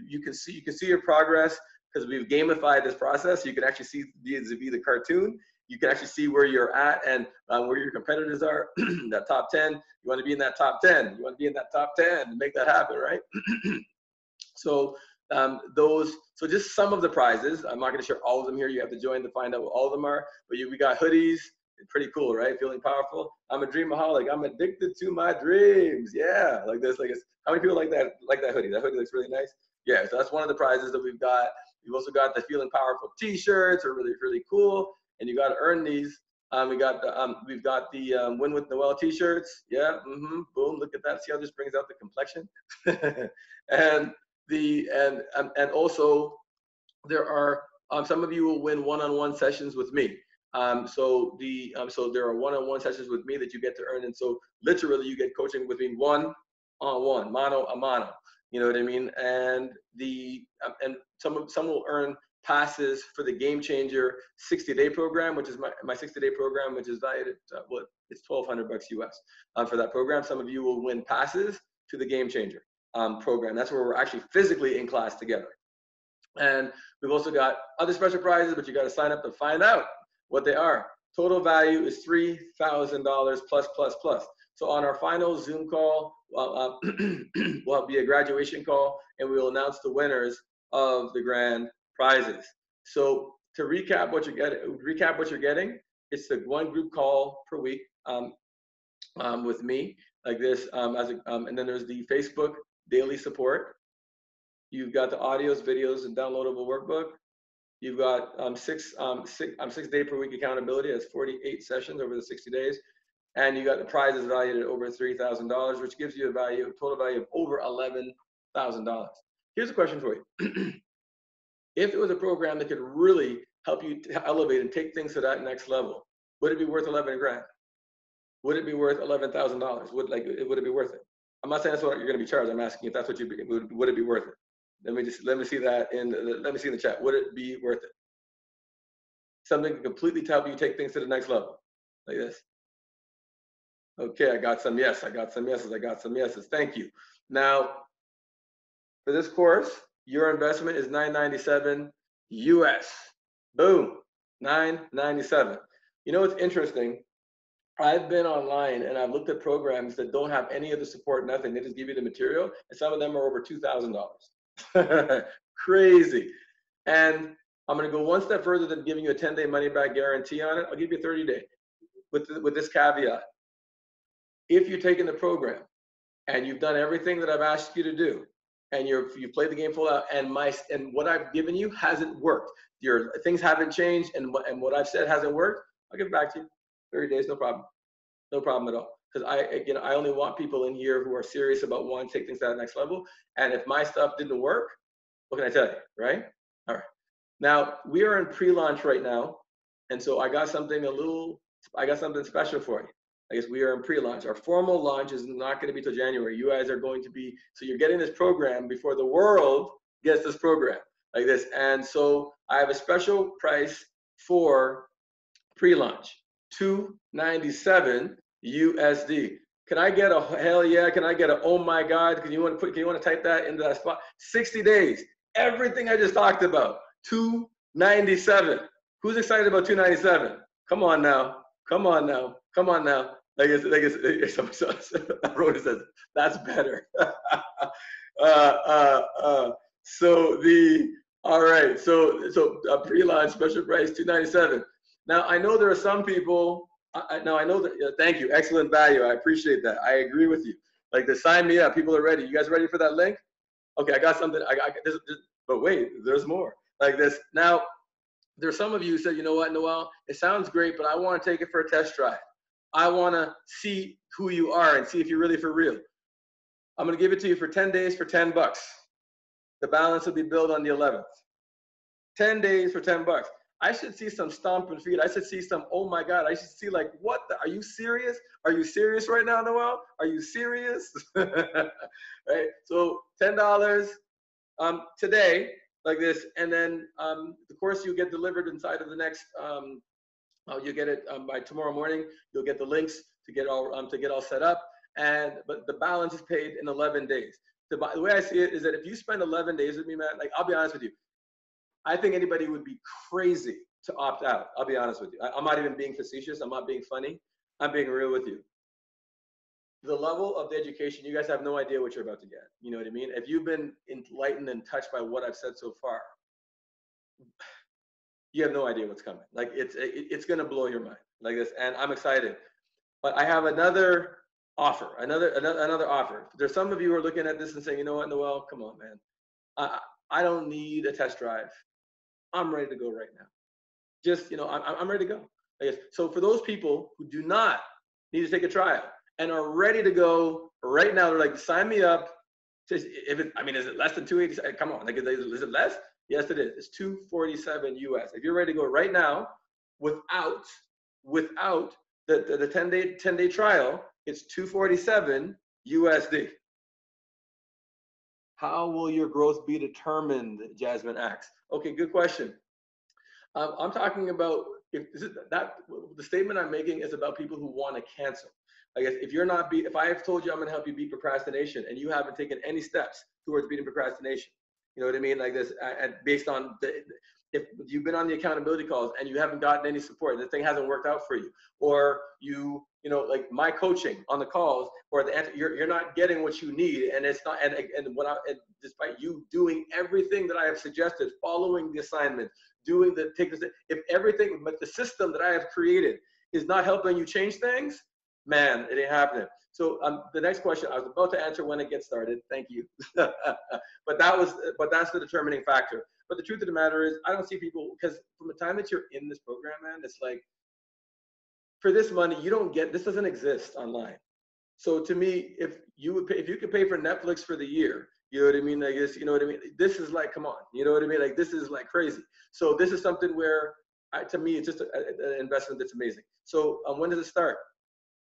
you can see your progress because we've gamified this process. You can actually see vis-a-vis the cartoon. You can actually see where you're at and where your competitors are. That top 10, you want to be in that top 10. You want to be in that top 10 and make that happen, right? So so just some of the prizes. I'm not going to share all of them here. You have to join to find out what all of them are. But we got hoodies. Pretty cool, right? Feeling powerful. I'm a Dream-A-holic. I'm addicted to my dreams. Yeah, like this. How many people like that hoodie? That hoodie looks really nice. Yeah, so that's one of the prizes that we've got. We've also got the Feeling Powerful T-shirts, are really, really cool. And you got to earn these. We've got the Win with Noel T-shirts. Yeah, boom. Look at that. See how this brings out the complexion. and also there are some of you will win one-on-one sessions with me. So there are one-on-one sessions with me that you get to earn, and so literally you get coaching with me one-on-one, mano a mano. You know what I mean? And some will earn passes for the Game Changer 60-day program, which is my 60-day program, which is valued at it's $1,200 US for that program. Some of you will win passes to the Game Changer program. That's where we're actually physically in class together. And we've also got other special prizes, but you got to sign up to find out what they are. Total value is $3,000 plus. So on our final Zoom call, will be a graduation call, and we will announce the winners of the grand prizes. So to recap what you're getting, it's the one group call per week with me, like this, and then there's the Facebook daily support. You've got the audios, videos, and downloadable workbook. You've got 6 day per week accountability. That's 48 sessions over the 60 days. And you got the prizes valued at over $3,000, which gives you a total value of over $11,000. Here's a question for you. If it was a program that could really help you to elevate and take things to that next level, would it be worth 11 grand? Would it be worth $11,000? Would it be worth it? I'm not saying that's what you're going to be charged. I'm asking if that's what would it be worth it? Let me see that in the chat. Would it be worth it? Something completely to help you take things to the next level, like this. Okay, I got some yes. I got some yeses. Thank you. Now, for this course, your investment is $997 US. Boom, $997. You know what's interesting? I've been online and I've looked at programs that don't have any of the support, nothing. They just give you the material, and some of them are over $2,000. Crazy. And I'm going to go one step further than giving you a 10-day money-back guarantee on it. I'll give you a 30-day with this caveat. If you're taking the program and you've done everything that I've asked you to do, and you've played the game full out, and what I've given you hasn't worked, your things haven't changed, and what I've said hasn't worked, I'll give it back to you. 30 days, no problem at all. Because I only want people in here who are serious about wanting to take things to that next level. And if my stuff didn't work, what can I tell you, right? All right. Now we are in pre-launch right now, and so I got something special for you. I guess we are in pre-launch. Our formal launch is not going to be till January. You guys are going to be, so you're getting this program before the world gets this program, like this. And so I have a special price for pre-launch, $297 USD. Can I get a hell yeah? Can I get a oh my God? Can you want to type that into that spot? 60 days, everything I just talked about, $297. Who's excited about $297? Come on now. Like Rhoda says, that's better. All right. So a pre-launch special price, $297. Now I know there are some people. I know that. Thank you. Excellent value. I appreciate that. I agree with you. Like, to sign me up. People are ready. You guys ready for that link? Okay, I got something. But wait, there's more. Like this. Now, there's some of you who said, you know what, Noel, it sounds great, but I want to take it for a test drive. I want to see who you are and see if you're really for real. I'm going to give it to you for 10 days for $10. The balance will be billed on the 11th. 10 days for $10. I should see some stomping feet. I should see some, oh my God, I should see like, what the, are you serious? Are you serious right now, Noel? Are you serious? Right? So $10 today, like this, and then the course you get delivered inside of the next, you get it by tomorrow morning. You'll get the links to get all set up, but the balance is paid in 11 days. The way I see it is that if you spend 11 days with me, man, like I'll be honest with you, I think anybody would be crazy to opt out. I'll be honest with you. I'm not even being facetious. I'm not being funny. I'm being real with you. The level of the education, you guys have no idea what you're about to get. You know what I mean? If you've been enlightened and touched by what I've said so far, you have no idea what's coming. Like it's going to blow your mind like this. And I'm excited. But I have another offer, another offer. There's some of you who are looking at this and saying, you know what, Noel, come on, man. I don't need a test drive. I'm ready to go right now. Just, I'm ready to go. I guess. So for those people who do not need to take a trial and are ready to go right now, they're like, sign me up. Is it less than 280? Come on, like, is it less? Yes, it is. It's 247 US. If you're ready to go right now, without the 10-day trial, it's 247 USD. How will your growth be determined, Jasmine asks? Okay, good question. I'm talking about the statement I'm making is about people who want to cancel. I guess if I have told you I'm going to help you beat procrastination and you haven't taken any steps towards beating procrastination, you know what I mean? Like this, and based on if you've been on the accountability calls and you haven't gotten any support, the thing hasn't worked out for you, or like my coaching on the calls, or you're not getting what you need, and it's not, and despite you doing everything that I have suggested, following the assignment, if everything, but the system that I have created is not helping you change things, man, it ain't happening. So the next question I was about to answer when it gets started. Thank you. but that's the determining factor. But the truth of the matter is, I don't see people, because from the time that you're in this program, man, it's like, for this money, this doesn't exist online. So to me, if you could pay for Netflix for the year, you know what I mean? I guess, you know what I mean? This is like, come on, you know what I mean? Like, this is like crazy. So this is something where, to me, it's just an investment that's amazing. So when does it start?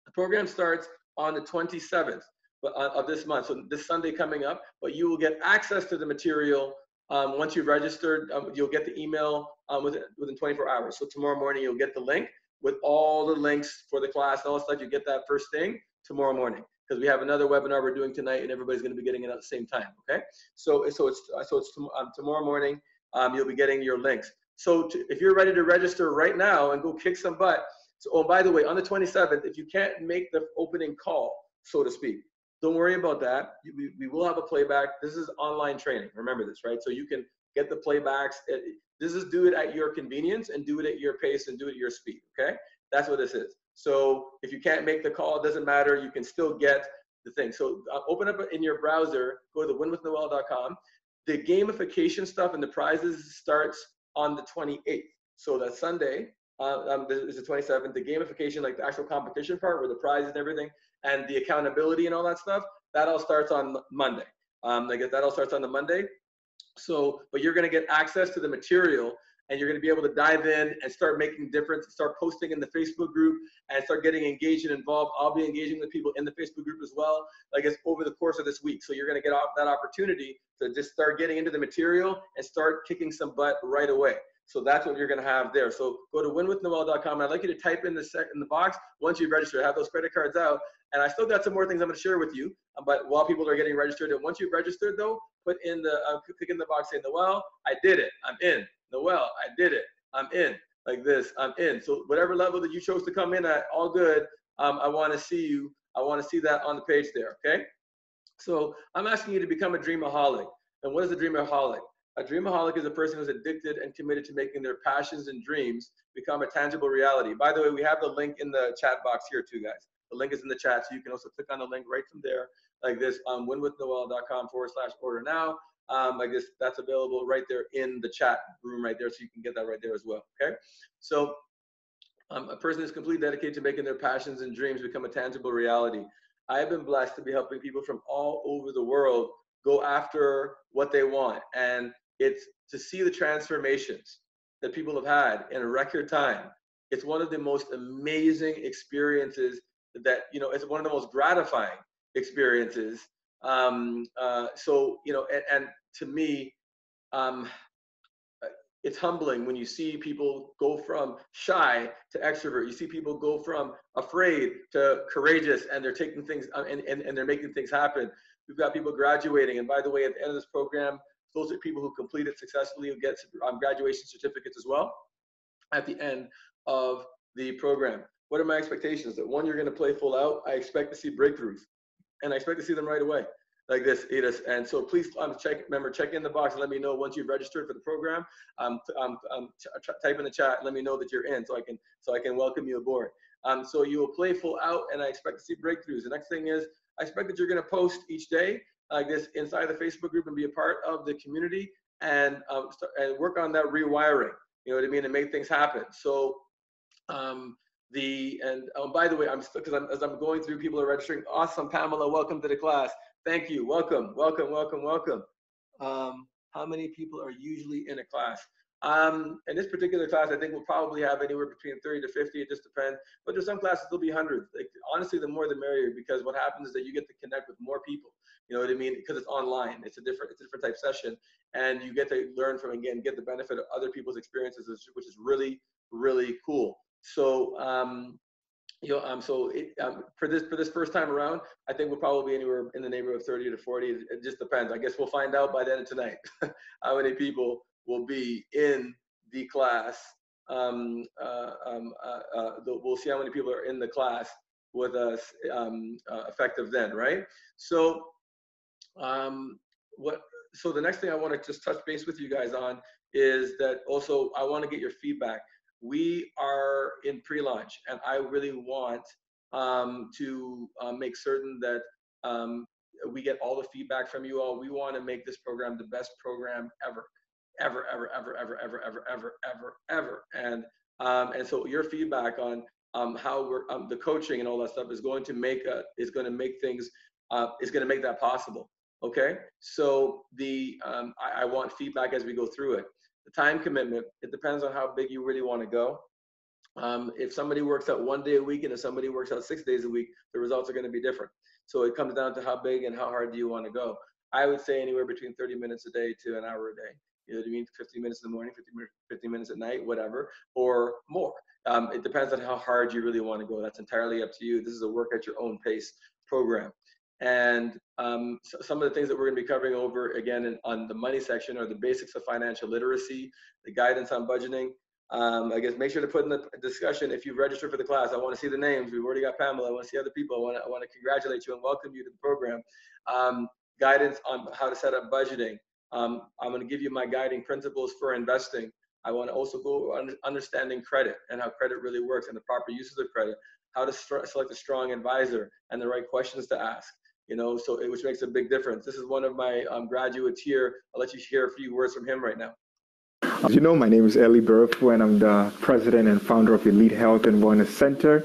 The program starts on the 27th of this month, so this Sunday coming up, but you will get access to the material once you've registered. You'll get the email within 24 hours. So tomorrow morning, you'll get the link with all the links for the class and all that stuff. You get that first thing tomorrow morning, because we have another webinar we're doing tonight, and everybody's going to be getting it at the same time. Okay, so it's tomorrow morning. You'll be getting your links. So if you're ready to register right now and go kick some butt. So, oh, by the way, on the 27th, if you can't make the opening call, so to speak, don't worry about that. We will have a playback. This is online training. Remember this, right? So you can get the playbacks. Do it at your convenience and do it at your pace and do it at your speed, okay? That's what this is. So if you can't make the call, it doesn't matter. You can still get the thing. So open up in your browser, go to winwithnoel.com. The gamification stuff and the prizes starts on the 28th. So that's Sunday. Is the 27th. The gamification, like the actual competition part, where the prizes and everything, and the accountability and all that stuff, that all starts on Monday. That all starts on the Monday. So, but you're going to get access to the material, and you're going to be able to dive in and start making difference, start posting in the Facebook group, and start getting engaged and involved. I'll be engaging with people in the Facebook group as well, over the course of this week. So you're going to get that opportunity to just start getting into the material and start kicking some butt right away. So that's what you're going to have there. So go to winwithnoel.com. I'd like you to type in the box once you've registered. Have those credit cards out. And I still got some more things I'm going to share with you. But while people are getting registered, and once you've registered, though, click in the box saying, Noel, I did it. I'm in. Noel, I did it. I'm in. Like this, I'm in. So whatever level that you chose to come in at, all good. I want to see you. I want to see that on the page there. Okay. So I'm asking you to become a Dream-A-holic. And what is a Dream-A-holic? A Dream-A-holic is a person who's addicted and committed to making their passions and dreams become a tangible reality. By the way, we have the link in the chat box here too, guys. The link is in the chat, so you can also click on the link right from there, like this, winwithnoel.com/order now. Like this, that's available right there in the chat room right there, so you can get that right there as well, okay? So a person is completely dedicated to making their passions and dreams become a tangible reality. I have been blessed to be helping people from all over the world go after what they want, and it's to see the transformations that people have had in a record time. It's one of the most amazing experiences that, it's one of the most gratifying experiences. So, and to me, it's humbling when you see people go from shy to extrovert. You see people go from afraid to courageous, and they're taking things and they're making things happen. We've got people graduating, and by the way, at the end of this program, those are people who complete it successfully, who get graduation certificates as well at the end of the program. What are my expectations? That one, you're going to play full out. I expect to see breakthroughs, and I expect to see them right away, like this, Edith. And so please check in the box and let me know once you've registered for the program. Type in the chat and let me know that you're in, so I can welcome you aboard. So you will play full out, and I expect to see breakthroughs. The next thing is, I expect that you're going to post each day like this inside the Facebook group and be a part of the community, and work on that rewiring. You know what I mean, and make things happen. So by the way, as I'm going through, people are registering. Awesome, Pamela, welcome to the class. Thank you. Welcome. How many people are usually in a class? In this particular class, I think we'll probably have anywhere between 30 to 50. It just depends. But there's some classes there'll be hundreds. Like, honestly, the more the merrier, because what happens is that you get to connect with more people. You know what I mean? Because it's online. It's a different type session, and you get to learn from, again, get the benefit of other people's experiences, which is really, really cool. So for this first time around, I think we'll probably be anywhere in the neighborhood of 30 to 40. It just depends. I guess we'll find out by the end of tonight how many people will be in the class. We'll see how many people are in the class with us effective then, right? So so the next thing I want to just touch base with you guys on is that also I want to get your feedback. We are in pre-launch, and I really want to make certain that we get all the feedback from you all. We want to make this program the best program ever. And so your feedback on how we're the coaching and all that stuff is going to make that possible. Okay, so I want feedback as we go through it. The time commitment, it depends on how big you really want to go. If somebody works out 1 day a week and if somebody works out 6 days a week, the results are going to be different. So it comes down to how big and how hard do you want to go. I would say anywhere between 30 minutes a day to an hour a day. You know what I mean? 15 minutes in the morning, 50 minutes at night, whatever, or more. It depends on how hard you really want to go. That's entirely up to you. This is a work at your own pace program. And so some of the things that we're going to be covering over again on the money section are the basics of financial literacy, the guidance on budgeting. I guess make sure to put in the discussion, if you've registered for the class, I want to see the names. We've already got Pamela. I want to see other people. I want to congratulate you and welcome you to the program. Guidance on how to set up budgeting. I'm going to give you my guiding principles for investing. I want to also go on understanding credit and how credit really works and the proper uses of credit, how to select a strong advisor and the right questions to ask. You know, which makes a big difference. This is one of my graduates here. I'll let you hear a few words from him right now. As you know, my name is Eli Burfu, and I'm the president and founder of Elite Health and Wellness Center.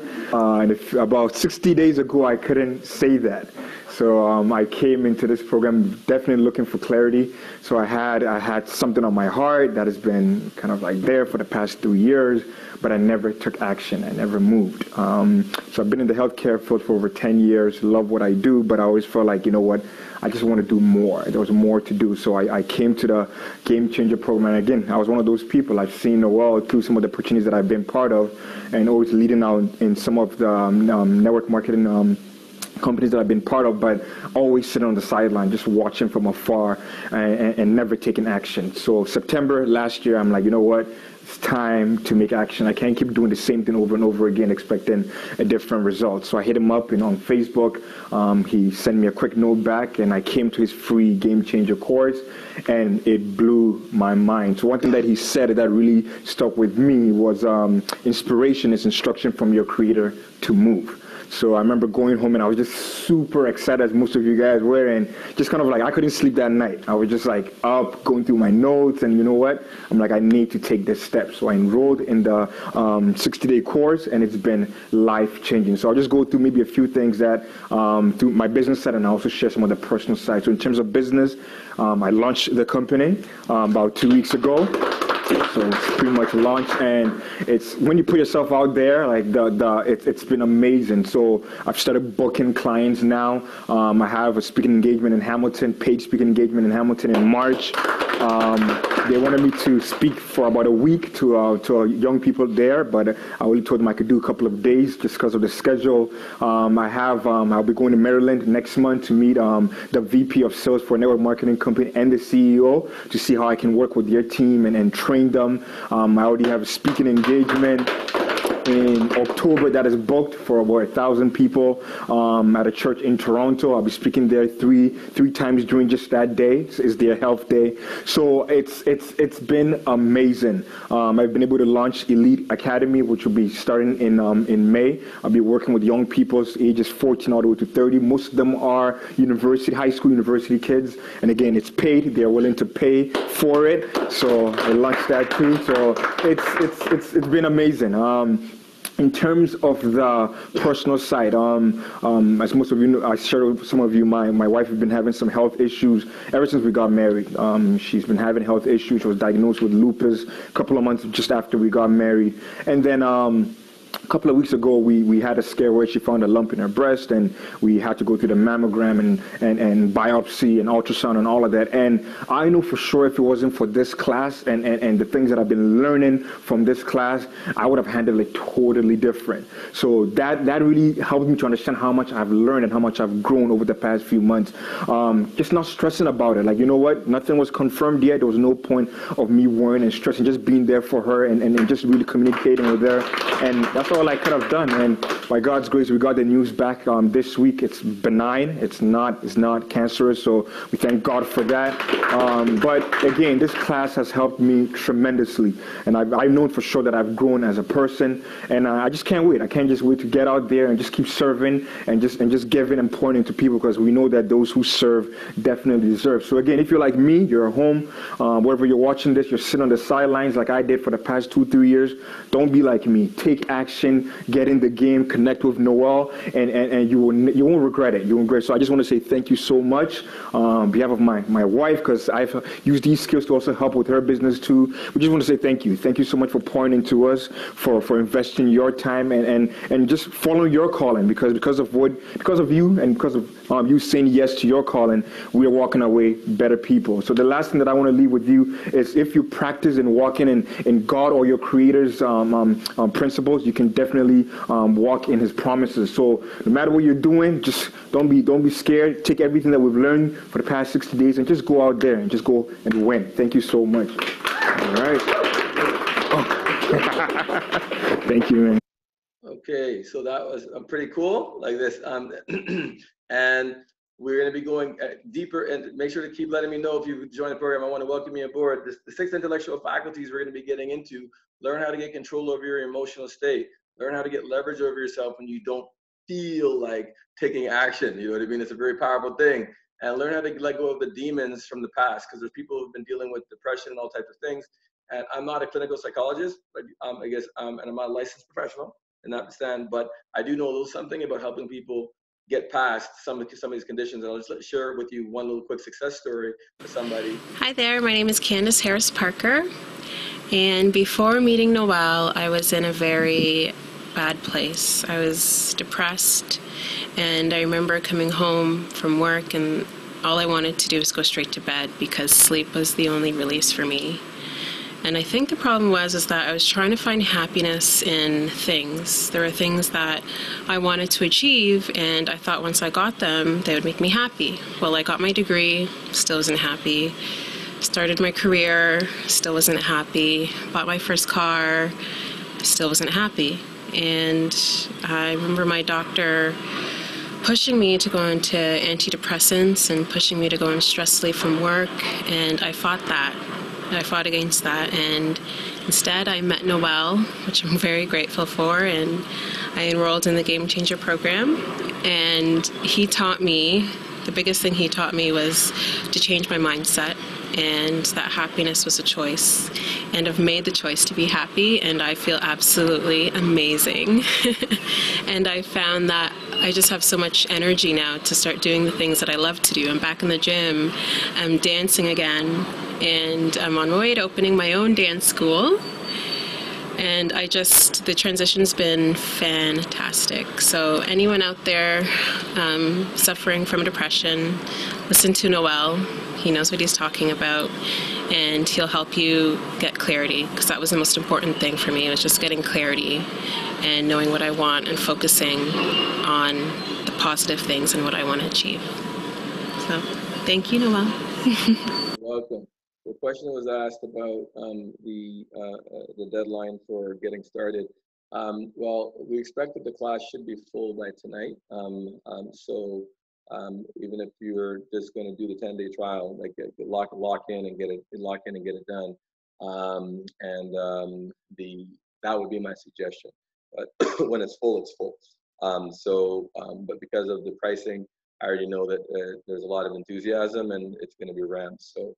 About 60 days ago, I couldn't say that. So I came into this program definitely looking for clarity. So I had something on my heart that has been kind of like there for the past 3 years, but I never took action. I never moved. So I've been in the healthcare field for over 10 years, love what I do, but I always felt like, you know what, I just want to do more. There was more to do. So I came to the Game Changer program. And again, I was one of those people. I've seen Noel through some of the opportunities that I've been part of and always leading out in some of the network marketing companies that I've been part of, but always sitting on the sideline, just watching from afar and never taking action. So September last year, I'm like, you know what? It's time to make action. I can't keep doing the same thing over and over again, expecting a different result. So I hit him up on Facebook. He sent me a quick note back, and I came to his free Game Changer course, and it blew my mind. So one thing that he said that really stuck with me was inspiration is instruction from your creator to move. So I remember going home and I was just super excited, as most of you guys were, and just kind of like I couldn't sleep that night. I was just like up, going through my notes, and you know what? I'm like, I need to take this step. So I enrolled in the 60-day course, and it's been life-changing. So I'll just go through maybe a few things that through my business side, and I'll also share some of the personal side. So in terms of business, I launched the company about 2 weeks ago. So it's pretty much launched, and it's when you put yourself out there, like it's been amazing. So I've started booking clients now. I have a speaking engagement in Hamilton, paid speaking engagement in Hamilton in March. They wanted me to speak for about a week to young people there, but I only told them I could do a couple of days just because of the schedule. I'll be going to Maryland next month to meet the VP of Sales for a network marketing company and the CEO to see how I can work with their team and train them. I already have a speaking engagement in October that is booked for about 1,000 people at a church in Toronto. I'll be speaking there three times during just that day. It's their health day. So it's been amazing. I've been able to launch Elite Academy, which will be starting in May. I'll be working with young people ages 14 all the way to 30. Most of them are high school, university kids. And again, it's paid. They're willing to pay for it. So I launched that too. So it's been amazing. In terms of the personal side, as most of you know, I shared with some of you, my wife has been having some health issues ever since we got married. She's been having health issues. She was diagnosed with lupus a couple of months just after we got married. And then a couple of weeks ago, we had a scare where she found a lump in her breast, and we had to go through the mammogram and biopsy and ultrasound and all of that. And I know for sure if it wasn't for this class and the things that I've been learning from this class, I would have handled it totally different. So that really helped me to understand how much I've learned and how much I've grown over the past few months. Just not stressing about it. Like, you know what? Nothing was confirmed yet. There was no point of me worrying and stressing, just being there for her and just really communicating with her. And that's all I could have done. And by God's grace, we got the news back this week. It's benign. It's not cancerous. So we thank God for that. But again, this class has helped me tremendously. And I've known for sure that I've grown as a person. And I just can't wait. I can't just wait to get out there and just keep serving and just giving and pointing to people, because we know that those who serve definitely deserve. So again, if you're like me, you're at home, wherever you're watching this, you're sitting on the sidelines like I did for the past 2-3 years. Don't be like me. Take action, get in the game, connect with Noel, and you won't regret it. You won't regret it. So I just want to say thank you so much on behalf of my wife, because I've used these skills to also help with her business too. We just want to say thank you. Thank you so much for pointing to us, for investing your time and just following your calling, because of you and because of you saying yes to your calling, we are walking away better people. So the last thing that I want to leave with you is, if you practice and walking in God or your Creator's principles, you can definitely walk in His promises. So no matter what you're doing, just don't be scared. Take everything that we've learned for the past 60 days and just go out there and just go and win. Thank you so much. All right. Oh. Thank you, man. Okay, so that was pretty cool, like this. And we're going to be going deeper, and make sure to keep letting me know if you join the program. I want to welcome you aboard. The 6 intellectual faculties we're going to be getting into: learn how to get control over your emotional state, learn how to get leverage over yourself when you don't feel like taking action. You know what I mean? It's a very powerful thing. And learn how to let go of the demons from the past, because there's people who've been dealing with depression and all types of things. And I'm not a clinical psychologist, but I guess, and I'm not a licensed professional in that stand, but I do know a little something about helping people get past some of these conditions. And I'll just share with you one little quick success story with somebody. Hi there, my name is Candace Harris Parker, and before meeting Noel, I was in a very bad place. I was depressed, and I remember coming home from work and all I wanted to do was go straight to bed, because sleep was the only release for me. And I think the problem was that I was trying to find happiness in things. There were things that I wanted to achieve, and I thought once I got them, they would make me happy. Well, I got my degree, still wasn't happy. Started my career, still wasn't happy. Bought my first car, still wasn't happy. And I remember my doctor pushing me to go into antidepressants and pushing me to go on stress leave from work, and I fought that. I fought against that, and instead I met Noel, which I'm very grateful for, and I enrolled in the Game Changer program. And he taught me, the biggest thing he taught me was to change my mindset, and that happiness was a choice. And I've made the choice to be happy, and I feel absolutely amazing. And I found that I just have so much energy now to start doing the things that I love to do. I'm back in the gym, I'm dancing again, and I'm on my way to opening my own dance school. And the transition's been fantastic. So anyone out there suffering from depression, listen to Noel. He knows what he's talking about, and he'll help you get clarity, because that was the most important thing for me. It was just getting clarity and knowing what I want and focusing on the positive things and what I want to achieve. So thank you, Noel. Welcome. The question was asked about the deadline for getting started. Well, we expect that the class should be full by tonight. So even if you're just going to do the 10-day trial, like lock in and get it done, that would be my suggestion. But when it's full, it's full. But because of the pricing, I already know that there's a lot of enthusiasm and it's going to be ramped. So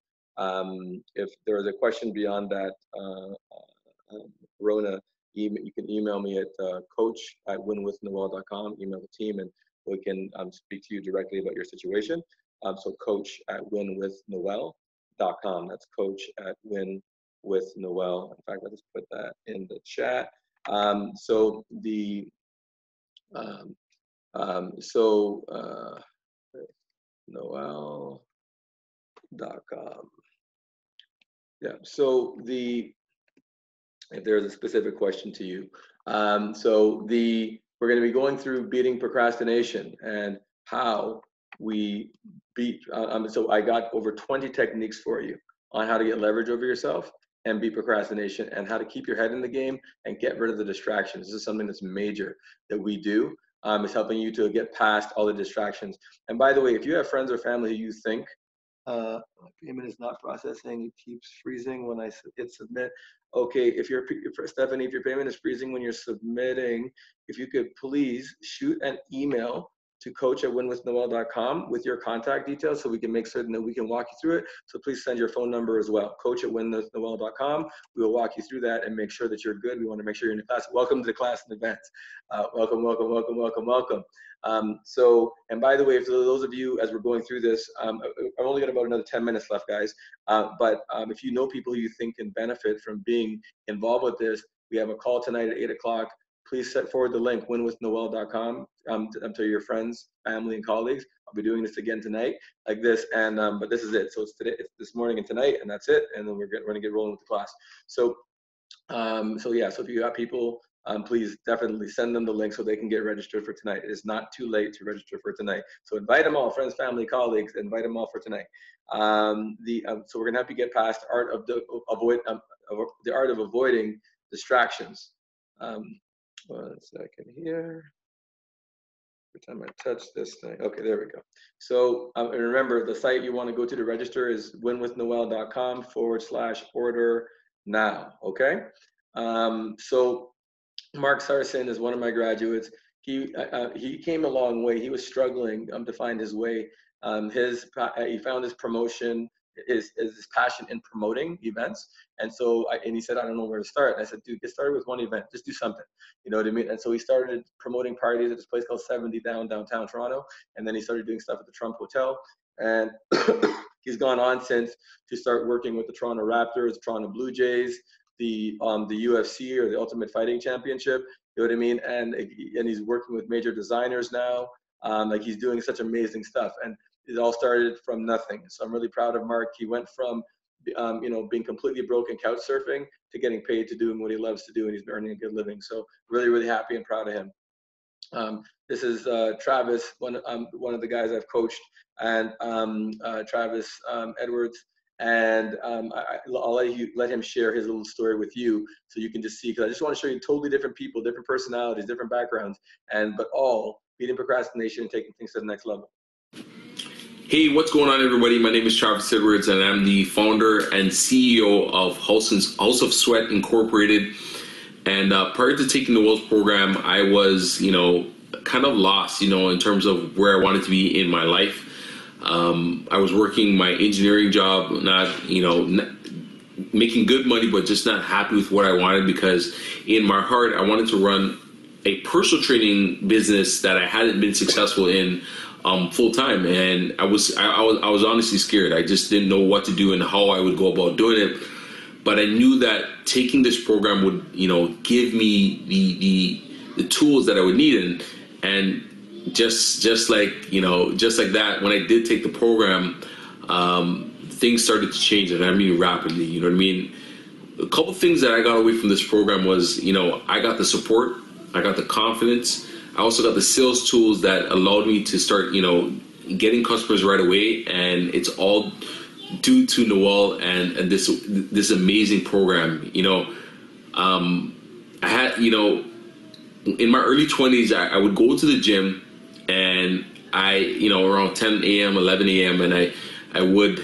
if there is a question beyond that, Rona, you can email me at coach@winwithnoel.com, email the team, and we can speak to you directly about your situation. So coach@winwithnoel.com. That's coach@winwithnoel. In fact, I'll just put that in the chat. Noel.com. Yeah, so if there's a specific question to you. We're going to be going through beating procrastination and how we beat, so I got over 20 techniques for you on how to get leverage over yourself and beat procrastination, and how to keep your head in the game and get rid of the distractions. This is something that's major that we do. It's helping you to get past all the distractions. And by the way, if you have friends or family who you think, payment is not processing, it keeps freezing when I hit submit. Okay, Stephanie, if your payment is freezing when you're submitting, if you could please shoot an email to coach@winwithnoel.com with your contact details, so we can make certain that we can walk you through it. So please send your phone number as well, coach@winwithnoel.com. We will walk you through that and make sure that you're good. We want to make sure you're in the class. Welcome to the class in advance. Welcome, welcome, welcome, welcome, welcome. And by the way, for those of you, as we're going through this, I've only got about another 10 minutes left, guys. But if you know people you think can benefit from being involved with this, we have a call tonight at 8 o'clock. Please set forward the link, winwithnoel.com, to your friends, family, and colleagues. I'll be doing this again tonight, like this, and but this is it. So it's today, it's this morning and tonight, and that's it. And then we're going to get rolling with the class. So if you have people, please definitely send them the link so they can get registered for tonight. It is not too late to register for tonight. So invite them all, friends, family, colleagues, invite them all for tonight. So we're gonna have to get past the art of avoiding distractions. 1 second here. Every time I touch this thing, okay, there we go. So and remember, the site you want to go to register is winwithnoel.com/order now. Okay. So Mark Saracen is one of my graduates. He came a long way. He was struggling to find his way. He found his promotion, his passion in promoting events. And so, he said, I don't know where to start. And I said, dude, get started with one event. Just do something. You know what I mean? And so he started promoting parties at this place called 70 downtown Toronto. And then he started doing stuff at the Trump Hotel. And he's gone on since to start working with the Toronto Raptors, the Toronto Blue Jays, the UFC, or the Ultimate Fighting Championship. You know what I mean? And he's working with major designers now. He's doing such amazing stuff. And it all started from nothing. So I'm really proud of Mark. He went from being completely broke and couch surfing to getting paid to doing what he loves to do, and he's earning a good living. So really, really happy and proud of him. This is Travis, one of the guys I've coached, and Travis Edwards. And I'll let him share his little story with you, so you can just see, because I just want to show you totally different people, different personalities, different backgrounds, but all beating procrastination and taking things to the next level. Hey, what's going on, everybody? My name is Travis Edwards, and I'm the founder and CEO of House of Sweat Incorporated. And prior to taking the Noel's program, I was, kind of lost, in terms of where I wanted to be in my life. I was working my engineering job, not making good money, but just not happy with what I wanted, because in my heart, I wanted to run a personal training business that I hadn't been successful in full time, and I was honestly scared. I just didn't know what to do and how I would go about doing it. But I knew that taking this program would, give me the tools that I would need, and just like that, when I did take the program, things started to change, and I mean rapidly. You know what I mean? A couple things that I got away from this program was, I got the support, I got the confidence, I also got the sales tools that allowed me to start, getting customers right away, and it's all due to Noel and this amazing program. I had, in my early 20s, I would go to the gym, and around 10 a.m., 11 a.m., and I would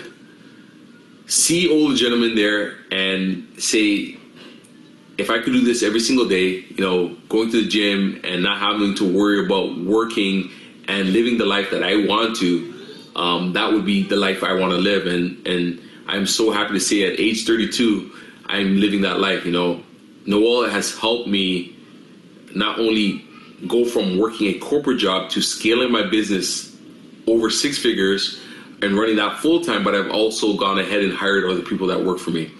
see older gentlemen there and say, if I could do this every single day, going to the gym and not having to worry about working and living the life that I want to, that would be the life I want to live. And I'm so happy to say at age 32, I'm living that life. Noel has helped me not only go from working a corporate job to scaling my business over 6 figures and running that full time, but I've also gone ahead and hired other people that work for me.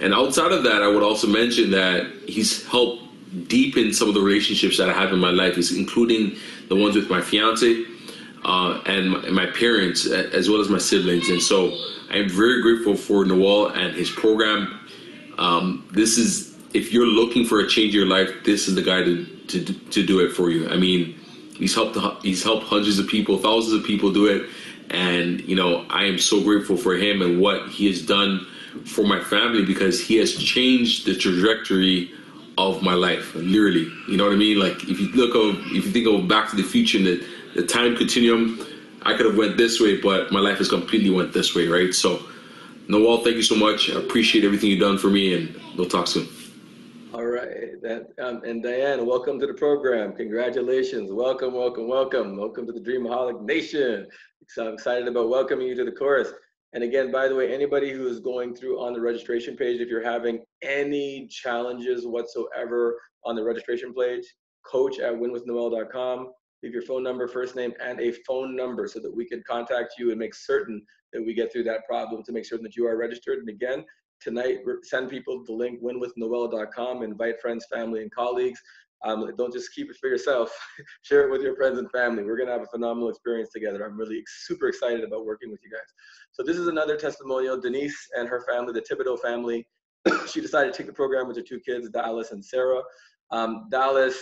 And outside of that, I would also mention that he's helped deepen some of the relationships that I have in my life, including the ones with my fiance and my parents, as well as my siblings. And so I'm very grateful for Noel and his program. If you're looking for a change in your life, this is the guy to do it for you. I mean, he's helped hundreds of people, thousands of people do it. And, I am so grateful for him and what he has done for my family, because he has changed the trajectory of my life, literally. You know what I mean? Like, if you think of Back to the Future and the time continuum, I could have went this way, but my life has completely went this way, right? So, Noel, thank you so much. I appreciate everything you've done for me, and we'll talk soon. All right, and Diane, welcome to the program. Congratulations. Welcome to the Dream-A-holic Nation. So I'm excited about welcoming you to the course. And again, by the way, anybody who is going through on the registration page, if you're having any challenges whatsoever on the registration page, coach@winwithnoel.com. Leave your phone number, first name, and a phone number so that we can contact you and make certain that we get through that problem to make certain that you are registered. And again, tonight, send people the link winwithnoel.com, invite friends, family, and colleagues. Don't just keep it for yourself. Share it with your friends and family. We're going to have a phenomenal experience together. I'm really super excited about working with you guys. So this is another testimonial. Denise and her family, the Thibodeau family, she decided to take the program with her 2 kids, Dallas and Sarah. Dallas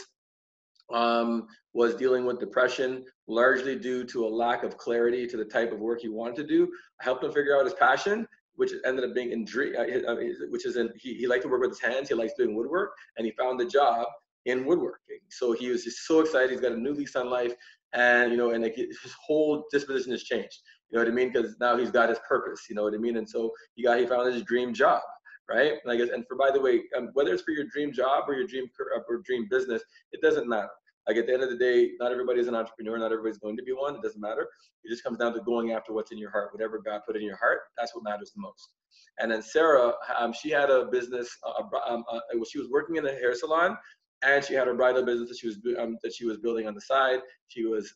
was dealing with depression, largely due to a lack of clarity to the type of work he wanted to do. I helped him figure out his passion, which ended up being he liked to work with his hands. He likes doing woodwork, and he found a job in woodworking. So he was just so excited. He's got a new lease on life, and and like his whole disposition has changed. You know what I mean? Because now he's got his purpose. You know what I mean? And so he found his dream job, right? And I guess, and by the way, whether it's for your dream job or your dream business, it doesn't matter. Like at the end of the day, not everybody's an entrepreneur. Not everybody's going to be one. It doesn't matter. It just comes down to going after what's in your heart. Whatever God put in your heart, that's what matters the most. And then Sarah, she had a business. She was working in a hair salon, and she had a bridal business that she was building on the side. She was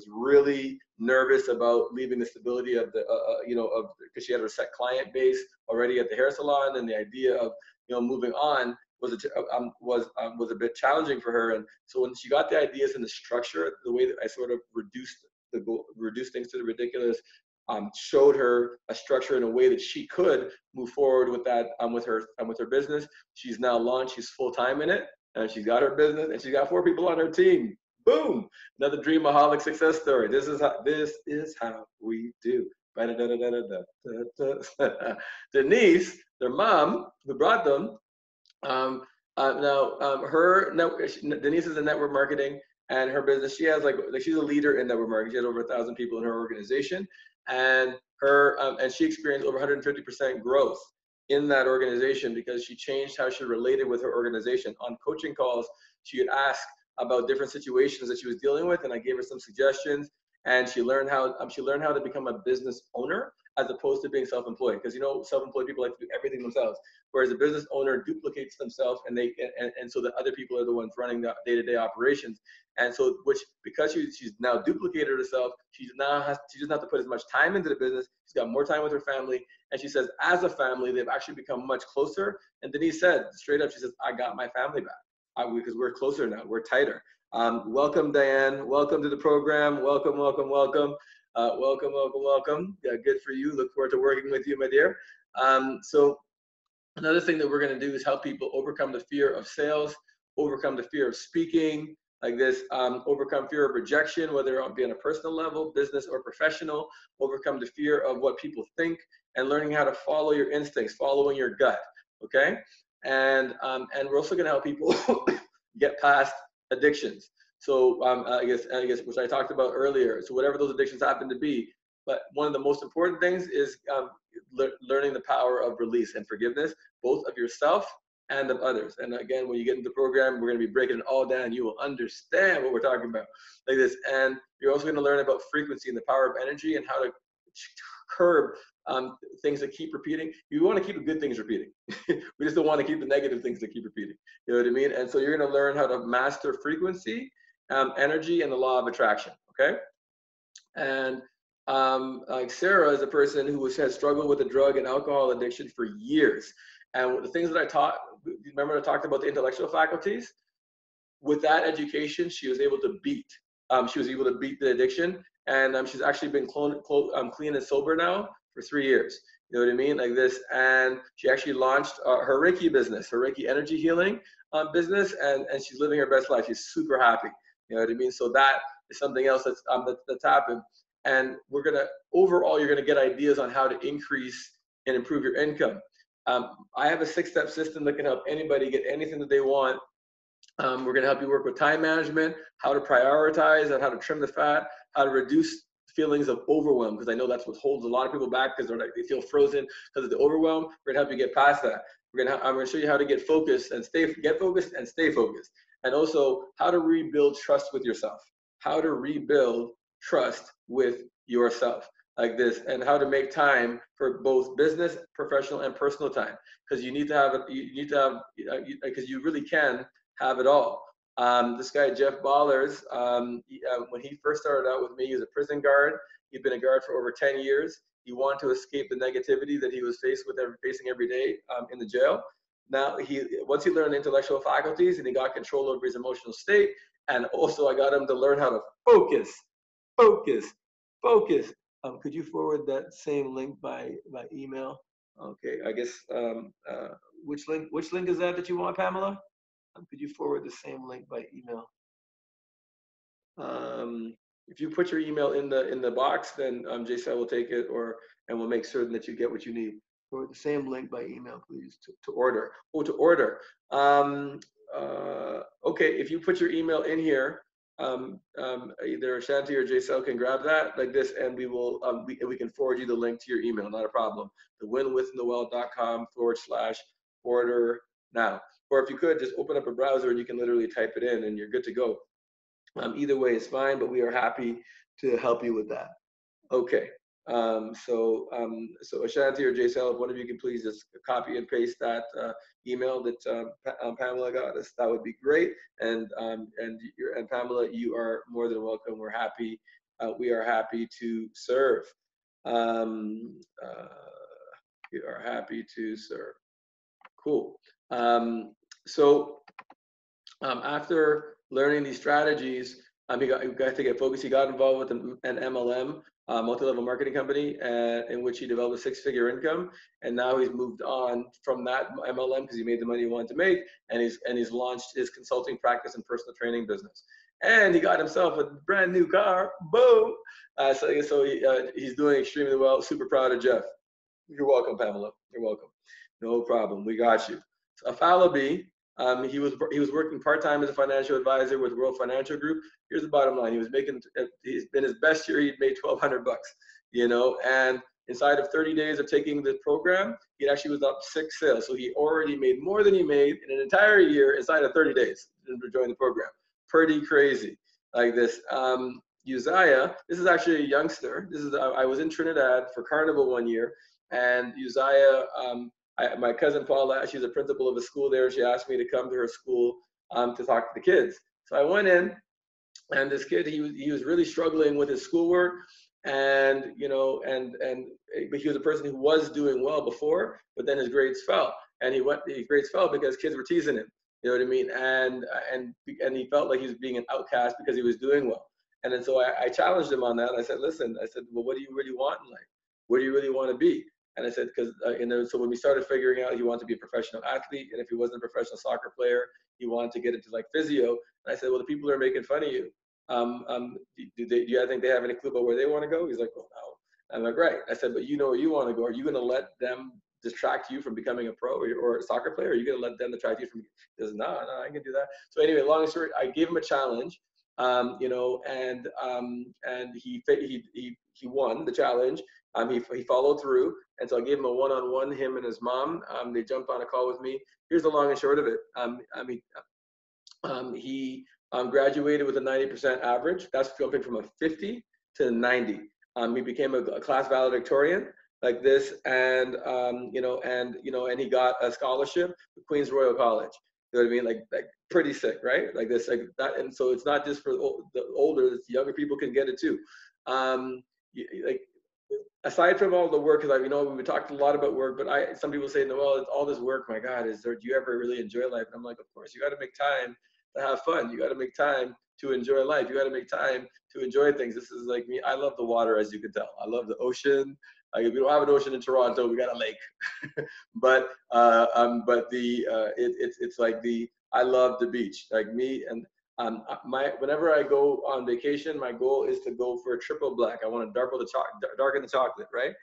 really nervous about leaving the stability of because she had her set client base already at the hair salon, and the idea of moving on was a bit challenging for her. And so when she got the ideas and the structure, the way that I sort of reduced things to the ridiculous, showed her a structure in a way that she could move forward with that with her business. She's now launched. She's full time in it, and she's got her business, and she's got 4 people on her team. Boom! Another Dream-A-holic success story. This is how we do. Denise, their mom, who brought them. Denise is in network marketing, and her business. She has she's a leader in network marketing. She has over 1,000 people in her organization. And she experienced over 150% growth in that organization because she changed how she related with her organization. On coaching calls, she would ask about different situations that she was dealing with, and I gave her some suggestions. and she learned how to become a business owner as opposed to being self-employed. Because self-employed people like to do everything themselves, whereas a business owner duplicates themselves, and so the other people are the ones running the day-to-day operations. And so, because she's now duplicated herself, she doesn't have to put as much time into the business. She's got more time with her family, and she says, as a family, they've actually become much closer. And Denise said straight up, she says, I got my family back because we're closer now, we're tighter. Welcome, Diane. Welcome to the program. Welcome, welcome, welcome. Welcome, welcome, welcome. Yeah, good for you. Look forward to working with you, my dear. So another thing that we're going to do is help people overcome the fear of sales, overcome the fear of speaking, like this, overcome fear of rejection, whether it be on a personal level, business or professional, overcome the fear of what people think, and learning how to follow your instincts, following your gut, okay? And we're also going to help people get past addictions. So I guess which I talked about earlier. So whatever those addictions happen to be, but one of the most important things is learning the power of release and forgiveness, both of yourself and of others. And again, when you get into the program, we're going to be breaking it all down. You will understand what we're talking about, like this. And you're also going to learn about frequency and the power of energy and how to curb things that keep repeating. You want to keep the good things repeating. We just don't want to keep the negative things that keep repeating. You know what I mean? And so you're going to learn how to master frequency, energy, and the law of attraction. Okay. And like Sarah is a person who has struggled with a drug and alcohol addiction for years. And the things that I taught, remember I talked about the intellectual faculties? With that education, she was able to beat the addiction. And she's actually been clean and sober now for 3 years. You know what I mean? Like this. And she actually launched her Reiki business, her Reiki energy healing business. And she's living her best life. She's super happy. You know what I mean? So that is something else that's happened. And overall, you're going to get ideas on how to increase and improve your income. I have a 6-step system that can help anybody get anything that they want. We're going to help you work with time management, how to prioritize, and how to trim the fat, how to reduce feelings of overwhelm, because I know that's what holds a lot of people back, because they feel frozen because of the overwhelm. We're going to help you get past that. I'm going to show you how to get focused and get focused and stay focused, and also how to rebuild trust with yourself, how to rebuild trust with yourself, like this, and how to make time for both business, professional, and personal time, because you need to have because you really can have it all. This guy, Jeff Ballers, when he first started out with me, he was a prison guard. He'd been a guard for over 10 years. He wanted to escape the negativity that he was facing every day in the jail. Now, once he learned intellectual faculties and he got control over his emotional state, and also I got him to learn how to focus. Could you forward that same link by email? Okay, I guess, which link is that you want, Pamela? Could you forward the same link by email? If you put your email in the box, then Jason will take it, and we'll make certain that you get what you need. Forward the same link by email, please, to order. Oh, to order. Okay, if you put your email in here, either Shanti or Jason can grab that like this, and we will we can forward you the link to your email, not a problem. thewinwithnoel.com/order now. Or if you could, just open up a browser and you can literally type it in and you're good to go. Either way is fine, but we are happy to help you with that. Okay, so Ashanti or Jason, if one of you can please just copy and paste that email that Pamela got us, that would be great. And Pamela, you are more than welcome. We're happy. We are happy to serve. We are happy to serve. Cool. After learning these strategies, he got to get focused. He got involved with an MLM, multi-level marketing company, in which he developed a 6-figure income. And now he's moved on from that MLM because he made the money he wanted to make, and he's launched his consulting practice and personal training business. And he got himself a brand new car. Boom! So he's doing extremely well. Super proud of Jeff. You're welcome, Pamela. You're welcome. No problem. We got you. So Afalabi, he was working part-time as a financial advisor with World Financial Group. Here's the bottom line: in his best year, he'd made $1,200, you know. And inside of 30 days of taking the program, he actually was up 6 sales. So he already made more than he made in an entire year inside of 30 days to join the program. Pretty crazy, like this. Uzziah, this is actually a youngster. I was in Trinidad for Carnival one year, and Uzziah, my cousin Paula, she's a principal of a school there. She asked me to come to her school to talk to the kids. So I went in, and this kid, he was really struggling with his schoolwork, and but he was a person who was doing well before, but then his grades fell, and his grades fell because kids were teasing him. You know what I mean? And he felt like he was being an outcast because he was doing well. And then so I challenged him on that. I said, listen, I said, well, what do you really want in life? Where do you really want to be? And I said, because so when we started figuring out he wanted to be a professional athlete, and if he wasn't a professional soccer player, he wanted to get into like physio. And I said, well, the people who are making fun of you, do you think they have any clue about where they want to go? He's like, well, no. I'm like, right. I said, but you know where you want to go. Are you going to let them distract you from becoming a pro or a soccer player? Or are you going to let them distract you from? He says, no, I can do that. So anyway, long story, I gave him a challenge, and he won the challenge. He followed through, and so I gave him a one-on-one. Him and his mom, they jumped on a call with me. Here's the long and short of it. He graduated with a 90% average. That's jumping from a 50 to 90. He became a class valedictorian like this, and he got a scholarship to Queen's Royal College. You know what I mean? Like pretty sick, right? Like this, like that. And so it's not just for the older; the younger people can get it too. Like aside from all the work, because we talked a lot about work, but some people say, Noel, it's all this work. My God, do you ever really enjoy life? And I'm like, of course, you got to make time to have fun. You got to make time to enjoy life. You got to make time to enjoy things. This is like me. I love the water, as you can tell. I love the ocean. We don't have an ocean in Toronto. We got a lake. It's like I love the beach. Like me and whenever I go on vacation, my goal is to go for a triple black. I want to darken the chocolate, right?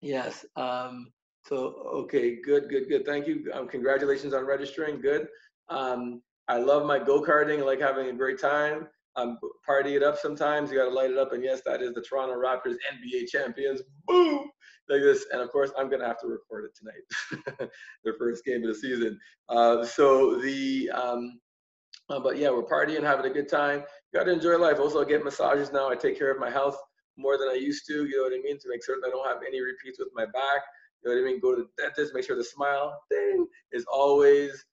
Yes. So okay, good. Thank you. Congratulations on registering. Good. I love my go-karting. I like having a great time. Party it up sometimes. You got to light it up. And yes, that is the Toronto Raptors NBA champions. Boom! Like this. And of course, I'm going to have to record it tonight. Their first game of the season. But yeah, we're partying, having a good time. You got to enjoy life. Also, I get massages now. I take care of my health more than I used to. You know what I mean? To make certain I don't have any repeats with my back. You know what I mean? Go to the dentist, make sure the smile thing is always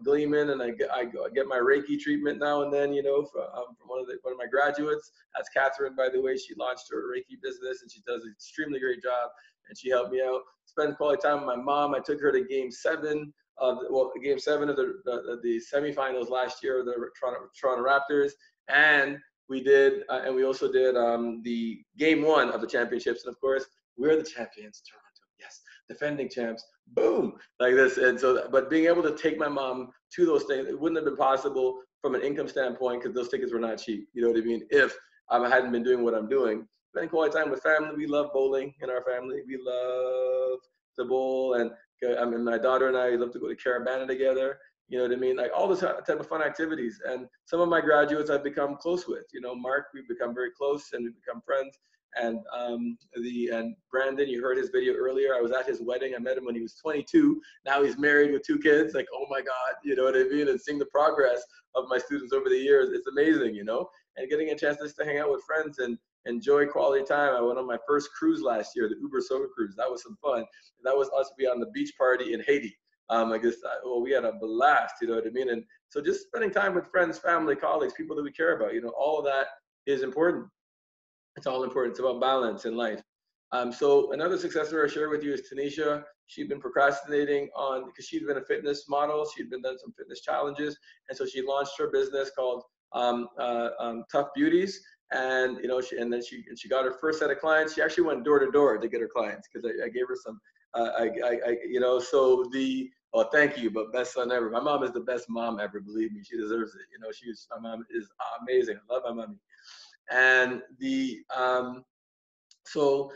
gleaming, and I get my Reiki treatment now and then. From one of my graduates. That's Catherine, by the way. She launched her Reiki business, and she does an extremely great job. And she helped me out. Spend quality time with my mom. I took her to Game 7 of the semifinals last year of the Toronto Raptors, and we also did the Game 1 of the championships. And of course, we're the champions, Toronto. Yes, defending champs. Boom, like this. And so, but being able to take my mom to those things, it wouldn't have been possible from an income standpoint because those tickets were not cheap. You know what I mean? If I hadn't been doing what I'm doing. Spending quality time with family. We love bowling in our family. We love to bowl, and my daughter and I love to go to Caravana together. You know what I mean? Like all this type of fun activities. And some of my graduates I've become close with. Mark, we've become very close, and we've become friends. And Brandon, you heard his video earlier. I was at his wedding. I met him when he was 22. Now he's married with 2 kids. Like, oh my God, you know what I mean? And seeing the progress of my students over the years, it's amazing, And getting a chance just to hang out with friends and enjoy quality time. I went on my first cruise last year, the Uber Soga cruise. That was some fun. That was us be on the beach party in Haiti. We had a blast, you know what I mean? And so just spending time with friends, family, colleagues, people that we care about, all of that is important. It's all important. It's about balance in life. So another success story I share with you is Tanisha. She'd been procrastinating because she'd been a fitness model. She'd been done some fitness challenges. And so she launched her business called Tough Beauties. And she got her first set of clients. She actually went door to door to get her clients because I gave her some. Thank you, but best son ever. My mom is the best mom ever. Believe me, she deserves it. My mom is amazing. I love my mommy. And so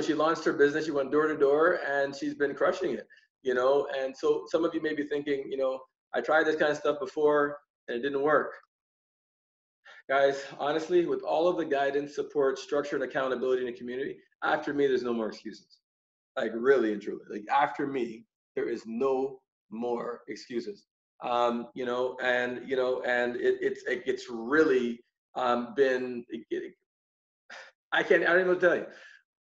she launched her business. She went door to door, and she's been crushing it. And so some of you may be thinking, I tried this kind of stuff before and it didn't work. Guys, honestly, with all of the guidance, support, structure, and accountability in the community, after me, there's no more excuses. Like really and truly, like after me, there is no more excuses. It's really been, I don't even know what to tell you.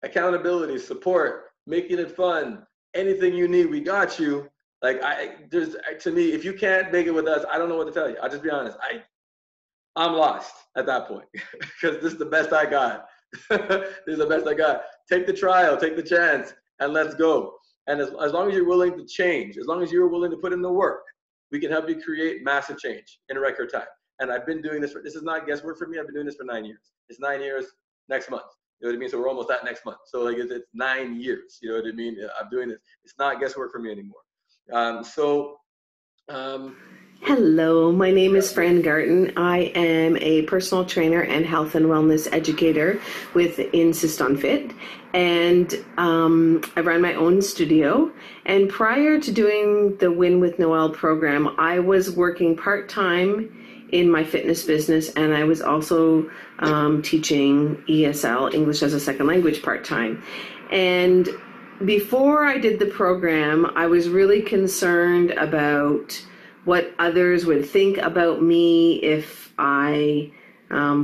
Accountability, support, making it fun, anything you need, we got you. Like to me, if you can't make it with us, I don't know what to tell you. I'll just be honest. I'm lost at that point because this is the best I got. This is the best I got. Take the trial, take the chance, and let's go. And as long as you're willing to change, as long as you're willing to put in the work, we can help you create massive change in a record time. And I've been doing this this is not guesswork for me. I've been doing this for 9 years. It's 9 years next month. You know what I mean? So we're almost at next month. So like it's 9 years. You know what I mean? I'm doing this. It's not guesswork for me anymore. Hello, my name is Fran Garten. I am a personal trainer and health and wellness educator with Insist on Fit, and I run my own studio. And prior to doing the Win with Noel program, I was working part-time in my fitness business, and I was also teaching ESL, English as a Second Language, part-time. And before I did the program, I was really concerned about what others would think about me if I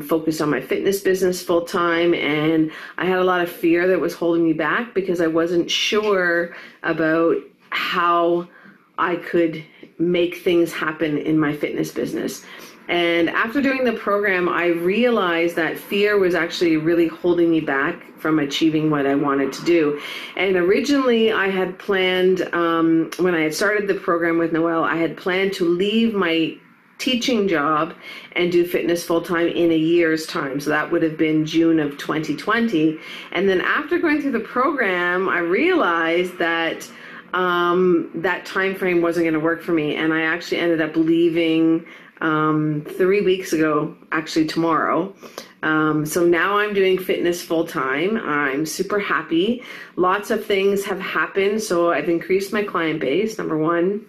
focused on my fitness business full time. And I had a lot of fear that was holding me back because I wasn't sure about how I could make things happen in my fitness business. And after doing the program, I realized that fear was actually really holding me back from achieving what I wanted to do. And originally I had planned, when I had started the program with Noel, I had planned to leave my teaching job and do fitness full-time in a year's time. So that would have been June of 2020. And then after going through the program, I realized that that time frame wasn't going to work for me. And I actually ended up leaving 3 weeks ago, actually tomorrow. So now I'm doing fitness full time. I'm super happy. Lots of things have happened. So I've increased my client base, number one.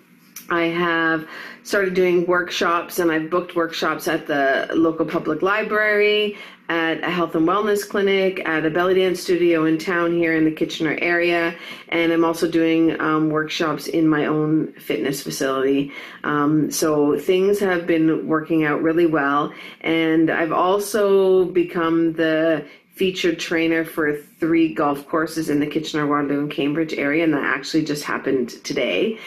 I have started doing workshops, and I've booked workshops at the local public library, at a health and wellness clinic, at a belly dance studio in town here in the Kitchener area, and I'm also doing workshops in my own fitness facility. So things have been working out really well, and I've also become the featured trainer for 3 golf courses in the Kitchener, Waterloo, and Cambridge area, and that actually just happened today.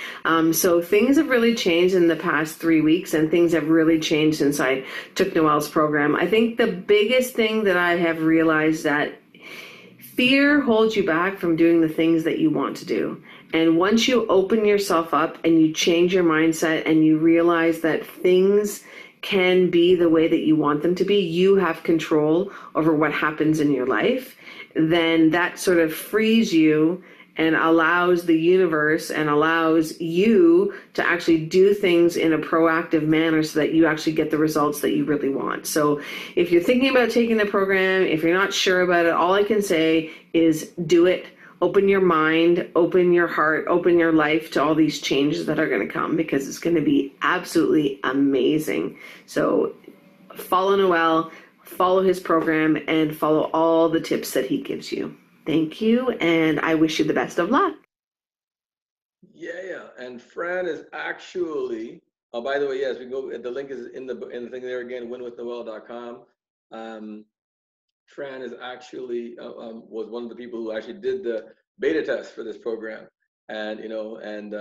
So things have really changed in the past 3 weeks, and things have really changed since I took Noel's program. I think the biggest thing that I have realized that fear holds you back from doing the things that you want to do. And once you open yourself up and you change your mindset and you realize that things can be the way that you want them to be, you have control over what happens in your life, then that sort of frees you and allows the universe and allows you to actually do things in a proactive manner so that you actually get the results that you really want. So if you're thinking about taking the program, if you're not sure about it, all I can say is do it. Open your mind, open your heart, open your life to all these changes that are going to come, because it's going to be absolutely amazing. So follow Noel, follow his program, and follow all the tips that he gives you. Thank you, and I wish you the best of luck. Yeah, and Fran is actually, oh, by the way, yes, we go, the link is in the thing there again, winwithnoel.com. Fran is actually was one of the people who actually did the beta test for this program, and and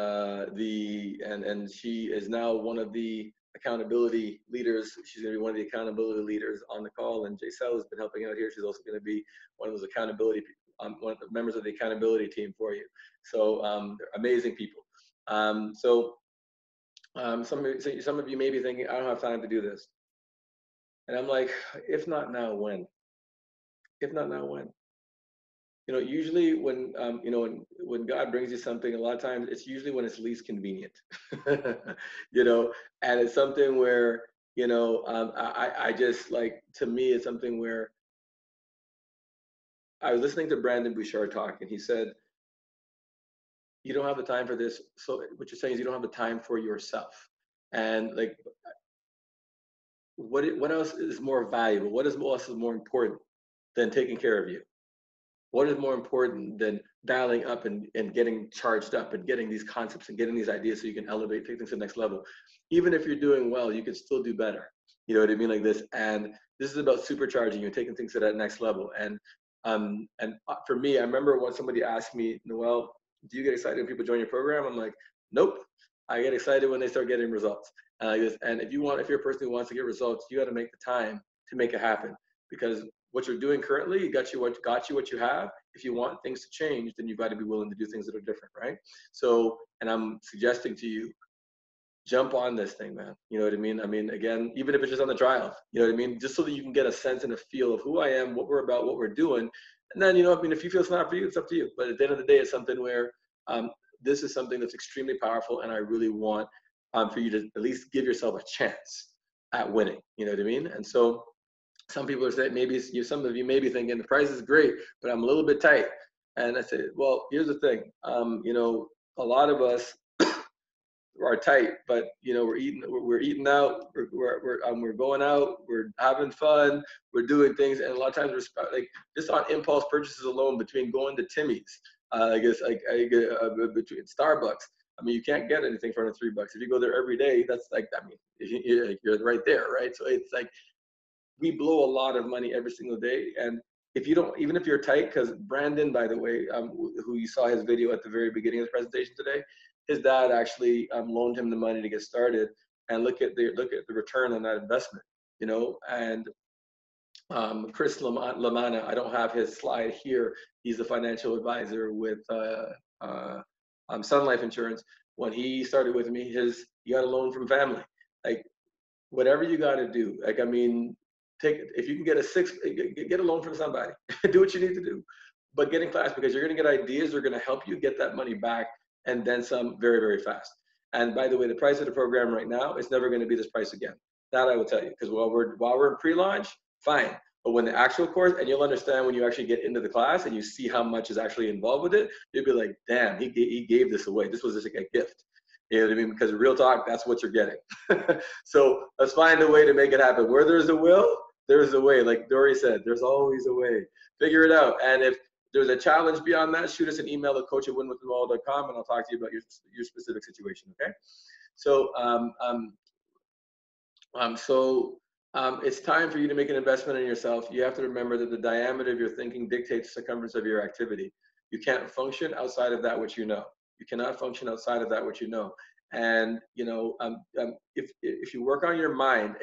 she is now one of the accountability leaders. She's going to be one of the accountability leaders on the call, and Giselle has been helping out here. She's also going to be one of those accountability, one of the members of the accountability team for you. So they're amazing people. Some of you may be thinking, I don't have time to do this, and I'm like, if not now, when? If not now, when? Usually when when God brings you something, a lot of times it's usually when it's least convenient. And it's something where I just, like, to me, it's something where I was listening to Brandon Bouchard talk, and he said, you don't have the time for this. So what you're saying is you don't have the time for yourself. And like, what else is more valuable? What else is more important than taking care of you? What is more important than dialing up and getting charged up and getting these concepts and getting these ideas so you can elevate, take things to the next level? Even if you're doing well, you can still do better. You know what I mean? Like this. And this is about supercharging you, taking things to that next level. And for me, I remember when somebody asked me, Noel, do you get excited when people join your program? I'm like, nope. I get excited when they start getting results. And if you're a person who wants to get results, you got to make the time to make it happen, because what you're doing currently got you what you have. If you want things to change, then you've got to be willing to do things that are different, right? So, and I'm suggesting to you, jump on this thing, man. You know what I mean? I mean, again, even if it's just on the trial, you know what I mean? Just so that you can get a sense and a feel of who I am, what we're about, what we're doing. And then, you know, I mean, if you feel it's not for you, it's up to you. But at the end of the day, it's something where this is something that's extremely powerful, and I really want for you to at least give yourself a chance at winning. You know what I mean? And so some people are saying, maybe some of you may be thinking the price is great, but I'm a little bit tight. And I said, well, here's the thing. You know, a lot of us are tight, but you know, we're eating out, we're going out, we're having fun, we're doing things, and a lot of times we're like just on impulse purchases alone, between going to Timmy's, between Starbucks. I mean, you can't get anything for under $3. If you go there every day, that's like, I mean, you're right there, right? So it's like we blow a lot of money every single day, and if you don't, even if you're tight, because Brandon, by the way, who you saw his video at the very beginning of the presentation today, his dad actually loaned him the money to get started, and look at the return on that investment, you know. And Chris Lamana, I don't have his slide here. He's the financial advisor with Sun Life Insurance. When he started with me, he got a loan from family. Like, whatever you got to do, like, I mean, if you can get a loan from somebody, do what you need to do, but get in class, because you're going to get ideas that are going to help you get that money back, and then some, very, very fast. And by the way, the price of the program right now, it's never going to be this price again. That I will tell you, because while we're in pre-launch, fine. But when the actual course, and you'll understand when you actually get into the class and you see how much is actually involved with it, you'll be like, damn, he gave this away. This was just like a gift. You know what I mean? Because real talk, that's what you're getting. So let's find a way to make it happen. Where there's a will, there's a way. Like Dory said, there's always a way. Figure it out. And if there's a challenge beyond that, shoot us an email at coach@winwithnoel.com, and I'll talk to you about your specific situation, okay? So it's time for you to make an investment in yourself. You have to remember that the diameter of your thinking dictates the circumference of your activity. You can't function outside of that which you know. You cannot function outside of that which you know. And you know, if you work on your mind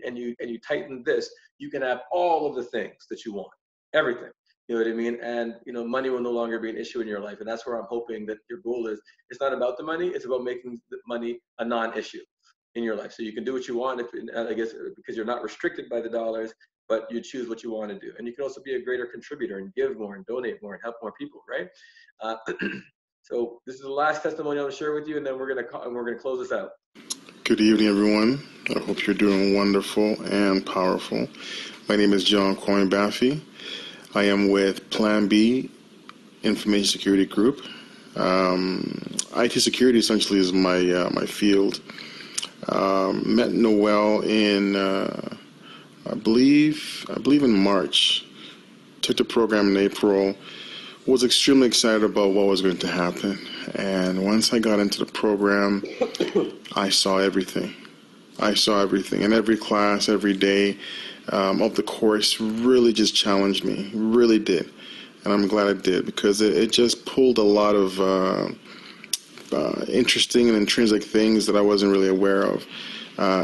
and you tighten this, you can have all of the things that you want, everything. You know what I mean? And you know, money will no longer be an issue in your life. And that's where I'm hoping that your goal is. It's not about the money. It's about making the money a non-issue in your life. So you can do what you want, I guess, because you're not restricted by the dollars, but you choose what you want to do. And you can also be a greater contributor and give more and donate more and help more people, right? So this is the last testimony I'll share with you, and then we're gonna close this out. Good evening, everyone. I hope you're doing wonderful and powerful. My name is John Coyne-Baffy. I am with Plan B Information Security Group. IT security essentially is my field. Met Noel in I believe in March. Took the program in April. Was extremely excited about what was going to happen. And once I got into the program, I saw everything. And every class, every day of the course really just challenged me, really did. And I'm glad it did, because it just pulled a lot of interesting and intrinsic things that I wasn't really aware of.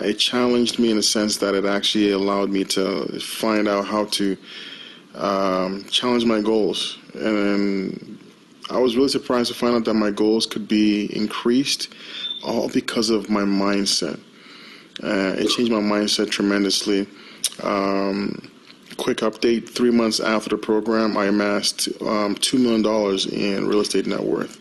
It challenged me in a sense that it actually allowed me to find out how to challenge my goals. And I was really surprised to find out that my goals could be increased, all because of my mindset. It changed my mindset tremendously. Quick update, 3 months after the program, I amassed $2 million in real estate net worth.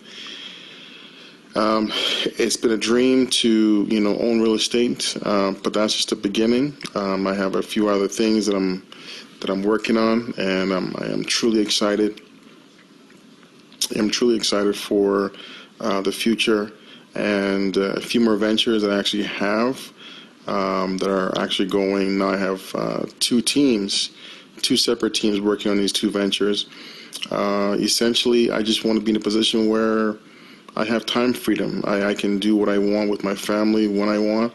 It's been a dream to, own real estate, but that's just the beginning. I have a few other things that I'm working on, and I am truly excited. I'm truly excited for the future, and a few more ventures that I actually have that are actually going. Now I have two separate teams working on these two ventures. Essentially, I just want to be in a position where I have time freedom. I can do what I want with my family when I want,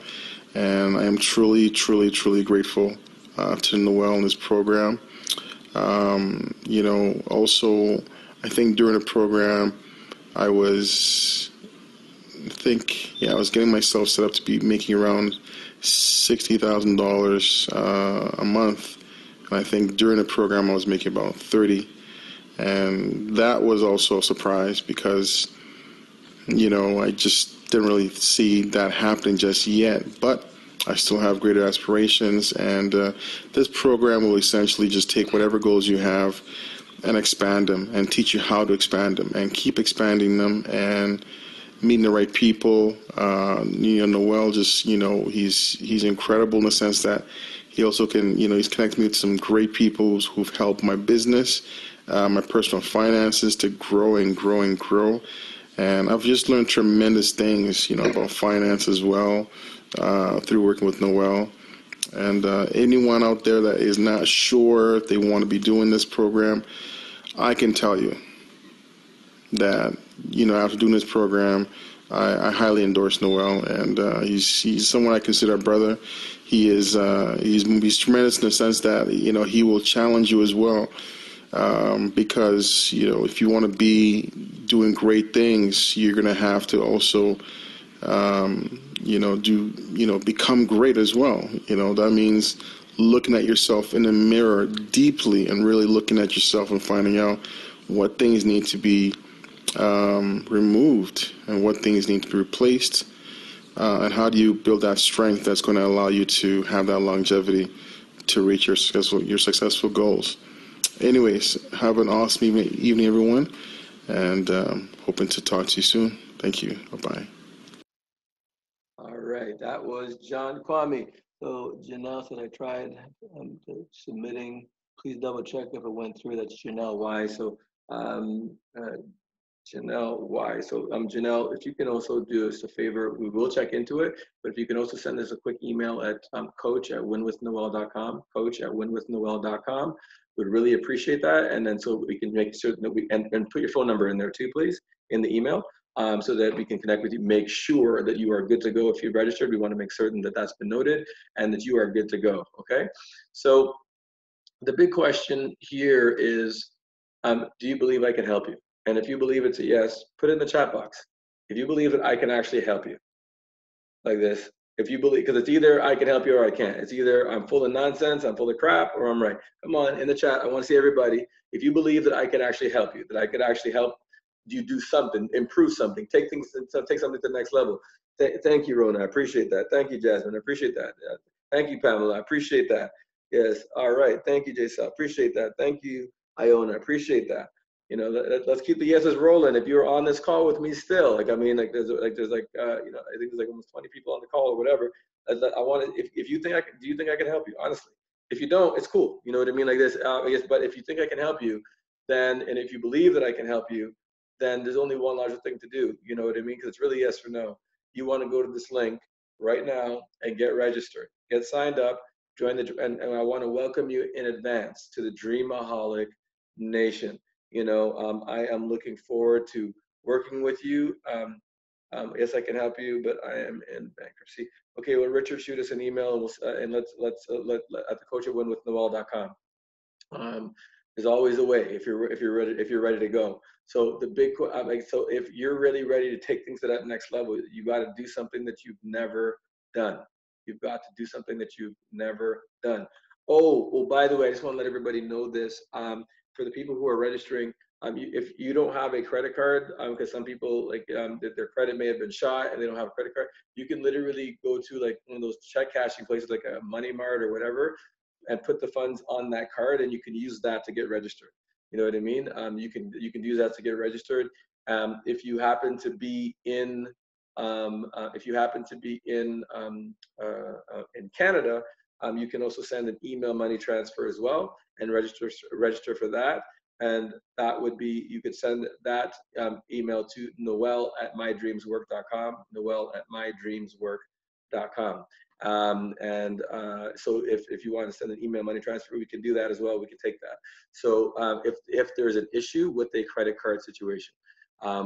And I am truly, truly, truly grateful to Noel and his program. Also, I think during the program, I was getting myself set up to be making around $60,000 a month. And I think during the program, I was making about 30. And that was also a surprise because, I just didn't really see that happening just yet. But I still have greater aspirations. And this program will essentially just take whatever goals you have and expand them and teach you how to expand them and keep expanding them and meeting the right people. Noel just, he's incredible in the sense that he also can, he's connected me with some great people who've helped my business, my personal finances to grow and grow and grow. And I've just learned tremendous things, about finance as well, through working with Noel. And anyone out there that is not sure if they want to be doing this program, I can tell you that, after doing this program, I highly endorse Noel, and he's someone I consider a brother. He's tremendous in the sense that, he will challenge you as well, because, if you want to be doing great things, you're going to have to also, become great as well. That means looking at yourself in the mirror deeply and really looking at yourself and finding out what things need to be removed and what things need to be replaced, and how do you build that strength that's going to allow you to have that longevity to reach your successful goals. Anyways, have an awesome evening, everyone, and hoping to talk to you soon. Thank you. Bye-bye. All right, that was John Kwame. So Janelle said I tried submitting. Please double check if it went through. That's Janelle Y. So Janelle Y. So Janelle, if you can also do us a favor, we will check into it, but if you can also send us a quick email at coach@winwithnoel.com, coach@winwithnoel.com. We'd really appreciate that. And then so we can make certain that and put your phone number in there too, please, in the email, so that we can connect with you, make sure that you are good to go. If you've registered, we want to make certain that that's been noted and that you are good to go, okay? So the big question here is, do you believe I can help you? And if you believe it's a yes, put it in the chat box. If you believe that I can actually help you, like this. If you believe, because it's either I can help you or I can't. It's either I'm full of nonsense, I'm full of crap, or I'm right. Come on, in the chat, I want to see everybody. If you believe that I can actually help you, that I could actually help you do something, improve something, take something to the next level. Thank you, Rona. I appreciate that. Thank you, Jasmine. I appreciate that. Thank you, Pamela. I appreciate that. Yes. All right. Thank you, Jason. I appreciate that. Thank you, Iona. I appreciate that. Let's keep the yeses rolling. If you're on this call with me still, there's I think there's almost 20 people on the call or whatever. I want to, if you think do you think I can help you? Honestly, if you don't, it's cool. You know what I mean? Like this, I guess. But if you think I can help you, then, and if you believe that I can help you, then there's only one logical thing to do. You know what I mean? Because it's really yes or no. You want to go to this link right now and get registered, get signed up, join and I want to welcome you in advance to the Dream-A-holic Nation. I am looking forward to working with you. Yes, I can help you, but I am in bankruptcy. Okay, well, Richard, shoot us an email and let's at the coach@winwithnoel.com. There's always a way if you're ready to go. So the big so if you're really ready to take things to that next level, you got to do something that you've never done. You've got to do something that you've never done. Oh, well, by the way, I just want to let everybody know this. For the people who are registering, if you don't have a credit card, because some people their credit may have been shot and they don't have a credit card, you can literally go to like one of those check cashing places like a Money Mart or whatever, and put the funds on that card, and you can use that to get registered. You know what I mean? You can use that to get registered. If you happen to be in Canada, you can also send an email money transfer as well and register for that. And that would be, you could send that email to noel@mydreamswork.com, noel@mydreamswork.com. So if you want to send an email money transfer, we can do that as well. We can take that. So if there's an issue with a credit card situation,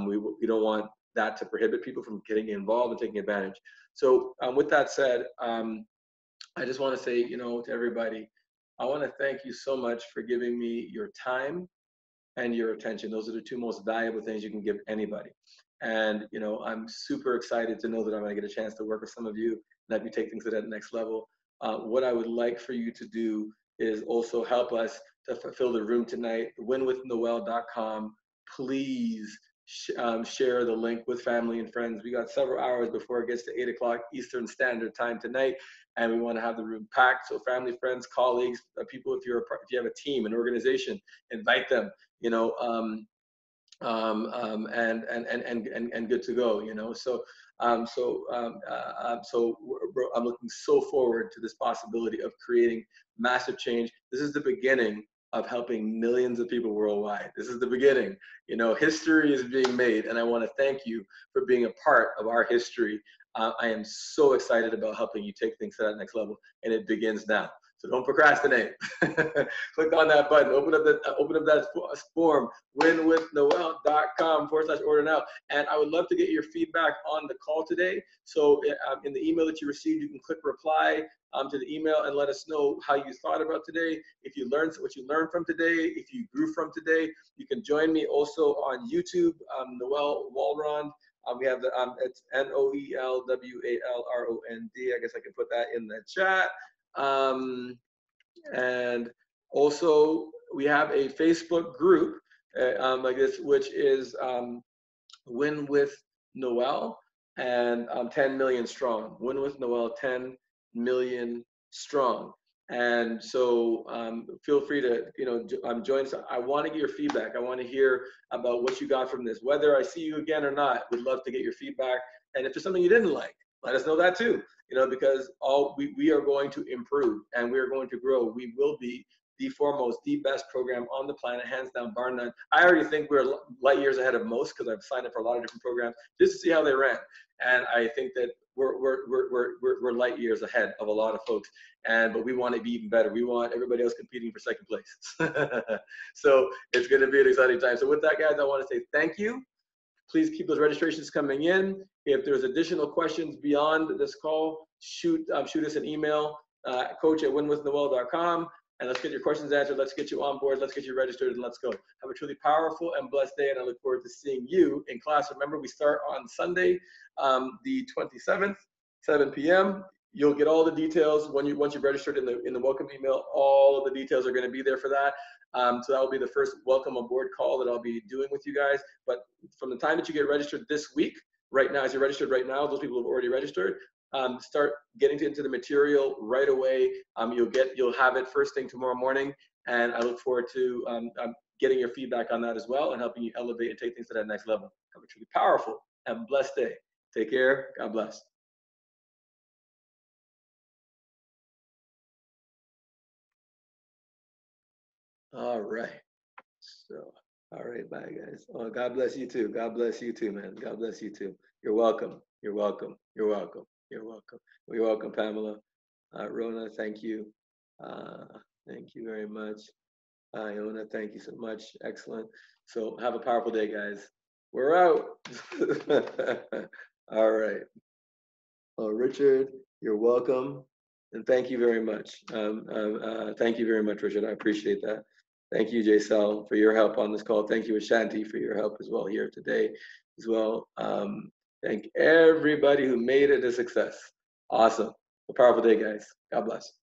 we don't want that to prohibit people from getting involved and taking advantage. So with that said, I just want to say, to everybody, I want to thank you so much for giving me your time and your attention. Those are the two most valuable things you can give anybody. And, I'm super excited to know that I'm going to get a chance to work with some of you and help you take things to that next level. What I would like for you to do is also help us to fulfill the room tonight. winwithnoel.com. Please share the link with family and friends. We got several hours before it gets to 8 o'clock Eastern Standard Time tonight, and we want to have the room packed. So family, friends, colleagues, people, if you have a team, an organization, invite them. And good to go. So I'm looking so forward to this possibility of creating massive change. This is the beginning of helping millions of people worldwide. This is the beginning. History is being made, and I want to thank you for being a part of our history. I am so excited about helping you take things to that next level, and it begins now. So don't procrastinate. Click on that button. Open up that form. winwithnoel.com/order now. And I would love to get your feedback on the call today. So in the email that you received, you can click reply to the email and let us know how you thought about today. If you learned what you learned from today, if you grew from today, you can join me also on YouTube, Noel Walrond. We have it's NOELWALROND. I guess I can put that in the chat. And also we have a Facebook group like this, which is Win with Noel, and 10 million strong. Win with Noel, 10 million strong. And so feel free to join us. I want to get your feedback. I want to hear about what you got from this, whether I see you again or not. We'd love to get your feedback. And if there's something you didn't like, let us know that too, because we are going to improve and we are going to grow. We will be the foremost, the best program on the planet, hands down, bar none. I already think we're light years ahead of most because I've signed up for a lot of different programs just to see how they ran. And I think that we're light years ahead of a lot of folks. But we want to be even better. We want everybody else competing for second place. So it's going to be an exciting time. So with that, guys, I want to say thank you. Please keep those registrations coming in. If there's additional questions beyond this call, shoot us an email, coach@winwithnoel.com, and let's get your questions answered. Let's get you on board. Let's get you registered, and let's go. Have a truly powerful and blessed day, and I look forward to seeing you in class. Remember, we start on Sunday, the 27th, 7 p.m. You'll get all the details once you've registered in the welcome email. All of the details are going to be there for that. So that will be the first welcome aboard call that I'll be doing with you guys. But from the time that you get registered this week, right now, as you're registered right now, those people who have already registered, start getting into the material right away. You'll have it first thing tomorrow morning, and I look forward to getting your feedback on that as well and helping you elevate and take things to that next level. Have a truly powerful and blessed day. Take care. God bless. All right. So, all right, bye, guys. Oh, God bless you too. God bless you too, man. God bless you too. You're welcome. You're welcome. You're welcome. You're welcome. You're welcome, Pamela. Rona, thank you. Thank you very much. Iona, thank you so much. Excellent. So have a powerful day, guys. We're out. All right. Oh, Richard, you're welcome. And thank you very much. Thank you very much, Richard. I appreciate that. Thank you, Jaisal, for your help on this call. Thank you, Ashanti, for your help as well here today as well. Thank everybody who made it a success. Awesome. A powerful day, guys. God bless.